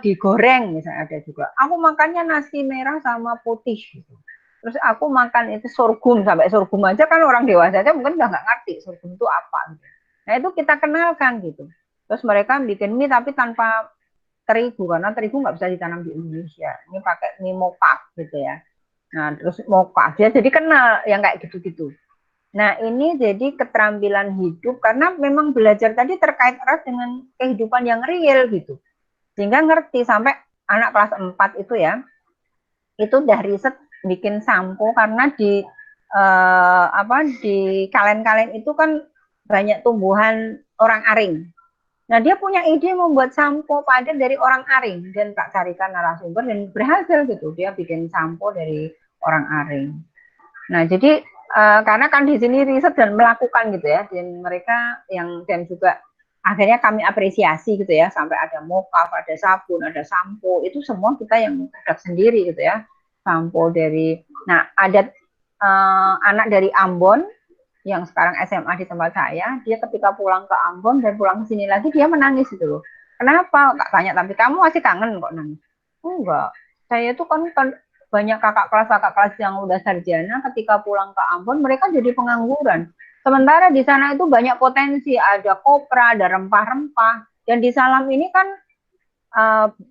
digoreng misalnya ada juga. Aku makannya nasi merah sama putih gitu. Terus aku makan itu sorghum, sampai sorghum aja kan orang dewasa aja mungkin udah nggak ngerti sorghum itu apa. Gitu. Nah itu kita kenalkan gitu. Terus mereka bikin mie tapi tanpa terigu, karena terigu nggak bisa ditanam di Indonesia. Ini pakai mie mocha gitu ya. Nah terus mocha, dia jadi kenal yang kayak gitu-gitu. Nah ini jadi keterampilan hidup, karena memang belajar tadi terkait erat dengan kehidupan yang real gitu. Sehingga ngerti, sampai anak kelas 4 itu ya, itu udah riset bikin sampo, karena di kalen-kalen itu kan banyak tumbuhan orang aring. Nah dia punya ide membuat sampo padat dari orang aring, dan tak carikan narasumber dan berhasil gitu, dia bikin sampo dari orang aring. Nah jadi karena kan di sini riset dan melakukan gitu ya, dan mereka dan juga akhirnya kami apresiasi gitu ya, sampai ada mocap, ada sabun, ada sampo, itu semua kita yang produk sendiri gitu ya, sampo dari. Nah ada anak dari Ambon yang sekarang SMA di tempat saya, dia ketika pulang ke Ambon dan pulang ke sini lagi dia menangis gitu loh. Kenapa? Kak tanya, tapi kamu masih kangen kok nangis? Enggak, saya itu kan banyak kakak kelas yang udah sarjana, ketika pulang ke Ambon mereka jadi pengangguran. Sementara di sana itu banyak potensi, ada kopra, ada rempah-rempah. Dan di Salam ini kan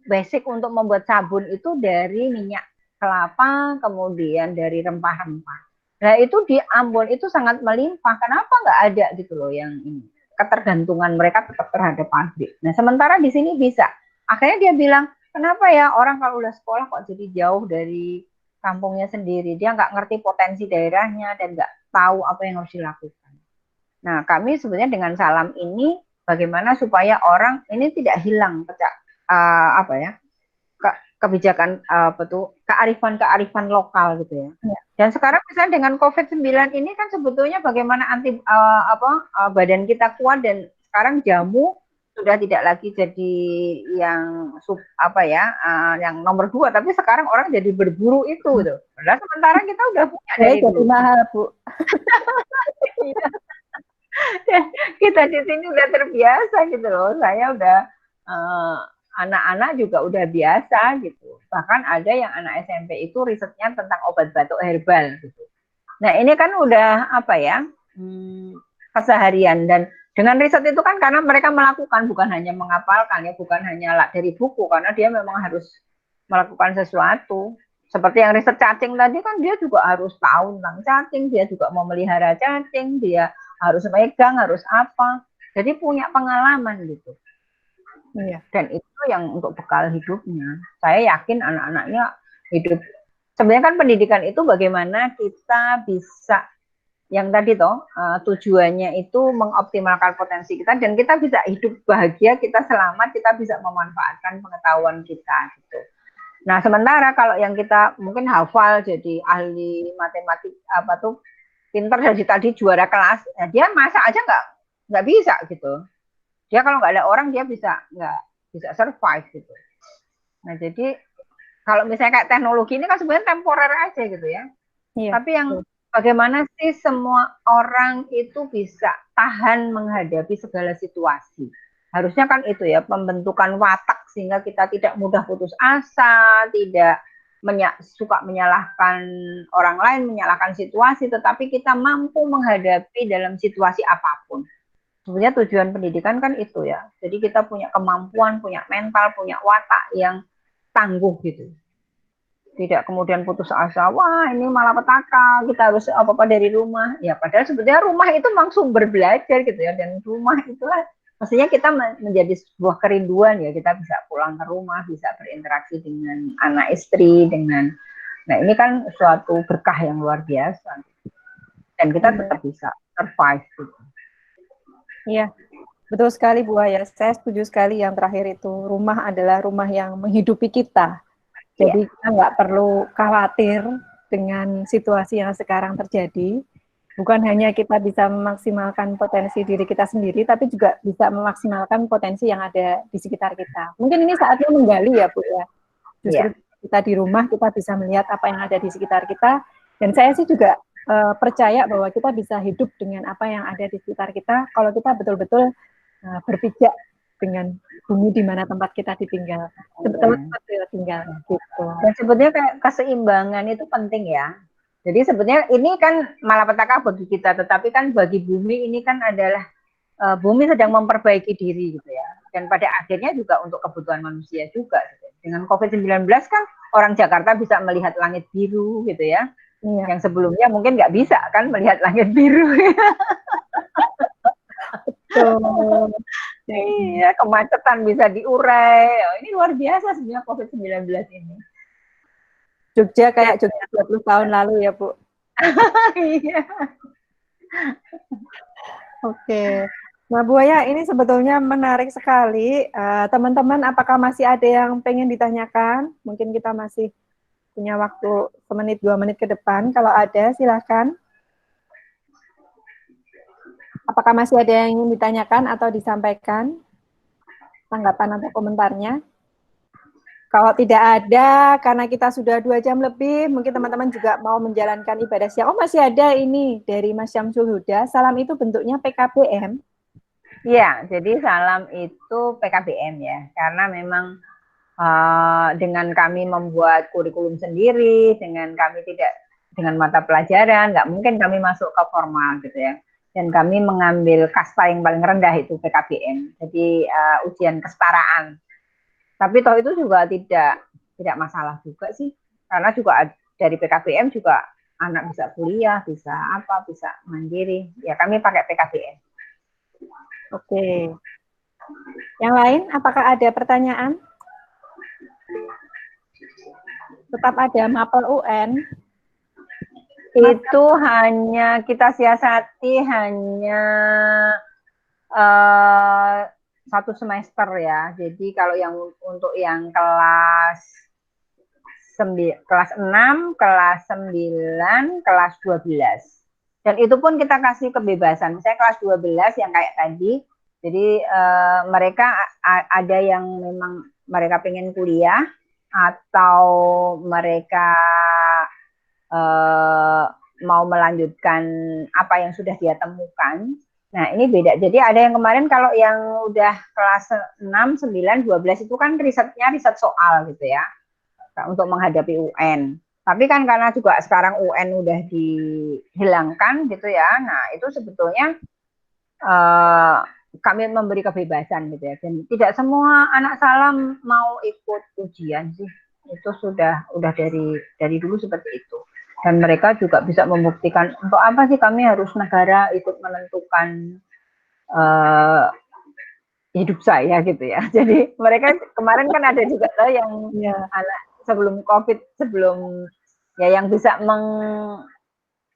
basic untuk membuat sabun itu dari minyak kelapa, kemudian dari rempah-rempah. Nah itu di Ambon itu sangat melimpah. Kenapa nggak ada gitu loh yang ini? Ketergantungan mereka tetap terhadap pabrik. Nah sementara di sini bisa. Akhirnya dia bilang, kenapa ya orang kalau udah sekolah kok jadi jauh dari kampungnya sendiri? Dia nggak ngerti potensi daerahnya dan nggak tahu apa yang harus dilakukan. Nah kami sebenarnya dengan Salam ini bagaimana supaya orang ini tidak hilang kebijakan kearifan lokal gitu ya. Dan sekarang misalnya dengan COVID-19 ini kan sebetulnya bagaimana badan kita kuat, dan sekarang jamu sudah tidak lagi jadi yang yang nomor 2, tapi sekarang orang jadi berburu itu gitu. Padahal sementara kita udah punya dari dulu. Mahal, Bu. Dan kita di sini udah terbiasa gitu loh. Saya udah anak-anak juga udah biasa gitu. Bahkan ada yang anak SMP itu risetnya tentang obat batuk herbal gitu. Nah ini kan udah keseharian, dan Dengan riset itu kan karena mereka melakukan, bukan hanya menghafalkan ya, bukan hanya dari buku, karena dia memang harus melakukan sesuatu. Seperti yang riset cacing tadi kan dia juga harus tahu tentang cacing, dia juga mau melihara cacing, dia harus megang, harus apa. Jadi punya pengalaman gitu. Iya. Dan itu yang untuk bekal hidupnya. Saya yakin anak-anaknya hidup. Sebenarnya kan pendidikan itu bagaimana kita bisa yang tadi toh tujuannya itu mengoptimalkan potensi kita dan kita bisa hidup bahagia, kita selamat, kita bisa memanfaatkan pengetahuan kita gitu. Nah, sementara kalau yang kita mungkin hafal jadi ahli matematik apa tuh pinter dari tadi juara kelas, ya dia masa aja nggak bisa gitu. Dia kalau nggak ada orang dia nggak bisa survive gitu. Nah, jadi kalau misalnya kayak teknologi ini kan sebenarnya temporer aja gitu ya. Iya. Tapi yang bagaimana sih semua orang itu bisa tahan menghadapi segala situasi? Harusnya kan itu ya, pembentukan watak sehingga kita tidak mudah putus asa, tidak suka menyalahkan orang lain, menyalahkan situasi, tetapi kita mampu menghadapi dalam situasi apapun. Sebenarnya tujuan pendidikan kan itu ya. Jadi kita punya kemampuan, punya mental, punya watak yang tangguh gitu. Tidak kemudian putus asa, wah ini malah petaka, kita harus apa-apa dari rumah. Ya padahal sebenarnya rumah itu memang sumber belajar gitu ya, dan rumah itulah maksudnya kita menjadi sebuah kerinduan ya, kita bisa pulang ke rumah, bisa berinteraksi dengan anak istri, nah ini kan suatu berkah yang luar biasa. Dan kita tetap bisa survive gitu. Iya, betul sekali Bu Aya. Saya setuju sekali yang terakhir itu, rumah adalah rumah yang menghidupi kita. Jadi kita nggak perlu khawatir dengan situasi yang sekarang terjadi. Bukan hanya kita bisa memaksimalkan potensi diri kita sendiri, tapi juga bisa memaksimalkan potensi yang ada di sekitar kita. Mungkin ini saatnya menggali ya Bu ya. Justru kita di rumah kita bisa melihat apa yang ada di sekitar kita. Dan saya sih juga percaya bahwa kita bisa hidup dengan apa yang ada di sekitar kita kalau kita betul-betul berpijak dengan bumi di mana tempat kita ditinggal, tempat kita tinggal gitu. Dan sebetulnya kayak keseimbangan itu penting ya. Jadi sebetulnya ini kan malapetaka bagi kita, tetapi kan bagi bumi ini kan adalah bumi sedang memperbaiki diri gitu ya. Dan pada akhirnya juga untuk kebutuhan manusia juga. Gitu. Dengan COVID-19 kan orang Jakarta bisa melihat langit biru gitu ya. Iya. Yang sebelumnya mungkin nggak bisa kan melihat langit biru. Betul. Iya, kemacetan bisa diurai. Oh, ini luar biasa sebenarnya COVID-19 ini. Jogja kayak Jogja 20 tahun lalu ya, Bu. Iya. Oke. Nah, Bu Aya, ini sebetulnya menarik sekali. Teman-teman, apakah masih ada yang pengen ditanyakan? Mungkin kita masih punya waktu 1-2 menit ke depan. Kalau ada, silakan. Apakah masih ada yang ingin ditanyakan atau disampaikan tanggapan atau komentarnya? Kalau tidak ada, karena kita sudah 2 jam lebih, mungkin teman-teman juga mau menjalankan ibadah siang. Oh, masih ada ini dari Mas Syamsul Huda. Salam itu bentuknya PKBM. Iya, jadi salam itu PKBM ya, karena memang dengan kami membuat kurikulum sendiri, dengan kami tidak dengan mata pelajaran, nggak mungkin kami masuk ke formal gitu ya. Dan kami mengambil kasta yang paling rendah itu PKBM, jadi ujian kesetaraan. Tapi toh itu juga tidak masalah juga sih, karena juga dari PKBM juga anak bisa kuliah, bisa mandiri. Ya kami pakai PKBM. Oke. Yang lain, apakah ada pertanyaan? Tetap ada mapel UN. Itu hanya kita siasati hanya 1 semester ya. Jadi kalau yang untuk yang kelas 6, kelas 9, kelas 12. Dan itu pun kita kasih kebebasan. Misalnya kelas 12 yang kayak tadi. Jadi mereka ada yang memang mereka pengen kuliah atau mereka mau melanjutkan apa yang sudah dia temukan. Nah, ini beda. Jadi ada yang kemarin kalau yang udah kelas 6, 9, 12 itu kan riset soal gitu ya. Untuk menghadapi UN. Tapi kan karena juga sekarang UN udah dihilangkan gitu ya. Nah, itu sebetulnya kami memberi kebebasan gitu ya. Dan tidak semua anak Salam mau ikut ujian sih. Itu sudah dari dulu seperti itu. Dan mereka juga bisa membuktikan untuk apa sih kami harus negara ikut menentukan hidup saya gitu ya. Jadi mereka kemarin kan ada juga yang anak sebelum COVID, sebelum ya yang bisa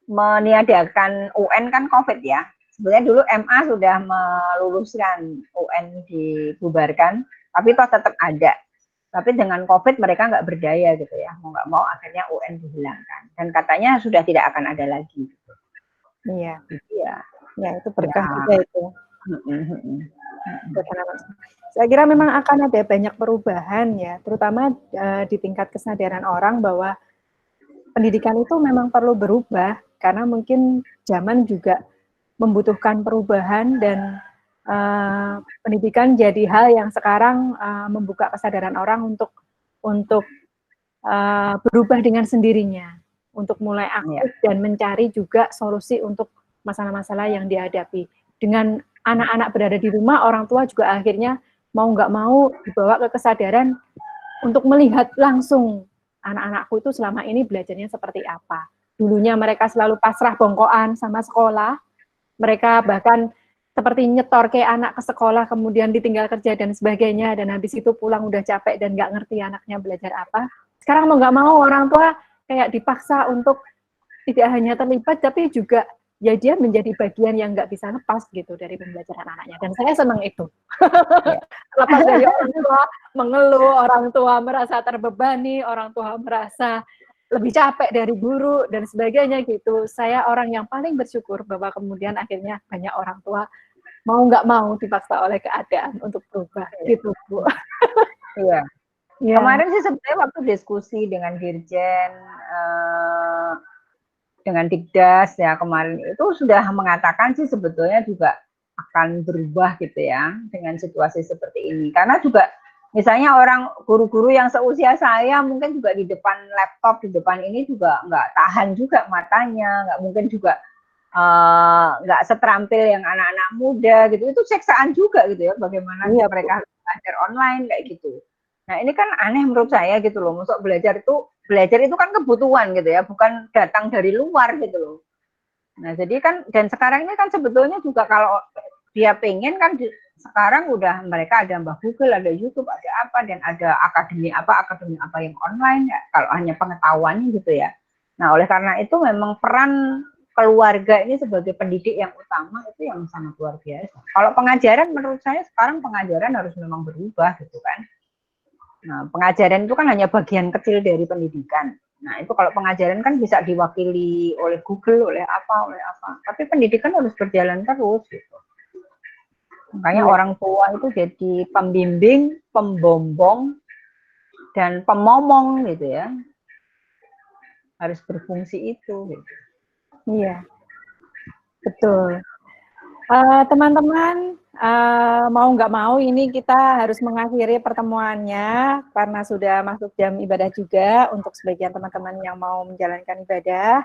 meniadakan UN kan COVID ya. Sebenarnya dulu MA sudah meluluskan UN dibubarkan, tapi toh tetap ada. Tapi dengan COVID mereka nggak berdaya gitu ya, mau nggak mau akhirnya UN dihilangkan. Dan katanya sudah tidak akan ada lagi. Gitu. Iya. Ya. Ya itu berkah juga itu. Saya kira memang akan ada banyak perubahan ya, terutama di tingkat kesadaran orang bahwa pendidikan itu memang perlu berubah karena mungkin zaman juga membutuhkan perubahan dan pendidikan jadi hal yang sekarang membuka kesadaran orang untuk berubah dengan sendirinya, untuk mulai aktif dan mencari juga solusi untuk masalah-masalah yang dihadapi. Dengan anak-anak berada di rumah, orang tua juga akhirnya mau nggak mau dibawa ke kesadaran untuk melihat langsung anak-anakku itu selama ini belajarnya seperti apa. Dulunya mereka selalu pasrah bongkoan sama sekolah, mereka bahkan seperti nyetor kayak anak ke sekolah, kemudian ditinggal kerja dan sebagainya, dan habis itu pulang udah capek dan nggak ngerti anaknya belajar apa. Sekarang mau nggak mau orang tua kayak dipaksa untuk tidak hanya terlibat, tapi juga ya dia menjadi bagian yang nggak bisa lepas gitu dari pembelajaran anaknya. Dan saya senang itu. Lepas dari orang tua mengeluh, orang tua merasa terbebani, orang tua merasa lebih capek dari guru dan sebagainya gitu. Saya orang yang paling bersyukur bahwa kemudian akhirnya banyak orang tua mau nggak mau dipaksa oleh keadaan untuk berubah gitu Bu. Iya. Ya. Kemarin sih sebenarnya waktu diskusi dengan Dirjen, dengan Dikdas ya kemarin itu sudah mengatakan sih sebetulnya juga akan berubah gitu ya dengan situasi seperti ini. Karena juga misalnya orang guru-guru yang seusia saya mungkin juga di depan laptop, di depan ini juga nggak tahan juga matanya, nggak mungkin juga nggak seterampil yang anak-anak muda gitu. Itu seksaan juga gitu ya bagaimana mereka belajar online kayak gitu. Nah ini kan aneh menurut saya gitu loh, maksud belajar itu kan kebutuhan gitu ya, bukan datang dari luar gitu loh. Nah jadi kan, dan sekarang ini kan sebetulnya juga kalau dia pengen kan sekarang udah mereka ada Mbah Google, ada YouTube, ada apa, dan ada akademi apa yang online ya, kalau hanya pengetahuan gitu ya. Nah oleh karena itu memang peran keluarga ini sebagai pendidik yang utama itu yang sangat luar biasa. Kalau pengajaran menurut saya sekarang pengajaran harus memang berubah gitu kan. Nah, pengajaran itu kan hanya bagian kecil dari pendidikan. Nah, itu kalau pengajaran kan bisa diwakili oleh Google, oleh apa. Tapi pendidikan harus berjalan terus gitu. Makanya orang tua itu jadi pembimbing, pembombong, dan pemomong gitu ya. Harus berfungsi itu gitu. Iya, betul. Teman-teman, mau nggak mau ini kita harus mengakhiri pertemuannya karena sudah masuk jam ibadah juga untuk sebagian teman-teman yang mau menjalankan ibadah.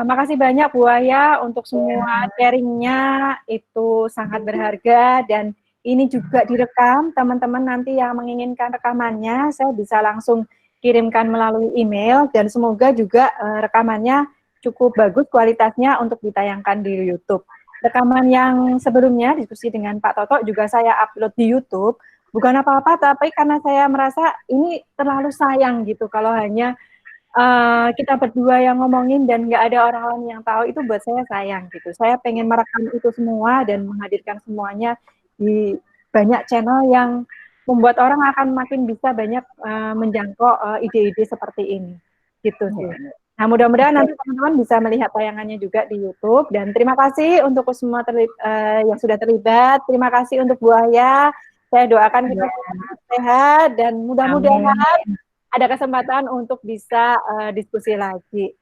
Makasih banyak Bu Aya untuk semua sharingnya, itu sangat berharga dan ini juga direkam. Teman-teman nanti yang menginginkan rekamannya saya bisa langsung kirimkan melalui email dan semoga juga rekamannya cukup bagus kualitasnya untuk ditayangkan di YouTube. Rekaman yang sebelumnya diskusi dengan Pak Toto juga saya upload di YouTube, bukan apa-apa tapi karena saya merasa ini terlalu sayang gitu kalau hanya kita berdua yang ngomongin dan nggak ada orang lain yang tahu, itu buat saya sayang gitu. Saya pengen merekam itu semua dan menghadirkan semuanya di banyak channel yang membuat orang akan makin bisa banyak menjangkau ide-ide seperti ini gitu sih. Nah, mudah-mudahan nanti teman-teman bisa melihat tayangannya juga di YouTube. Dan terima kasih untuk semua yang sudah terlibat. Terima kasih untuk Bu Aya. Saya doakan kita sehat dan mudah-mudahan ada kesempatan untuk bisa diskusi lagi.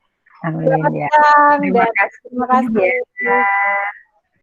Amin. Selamat siang dan terima kasih.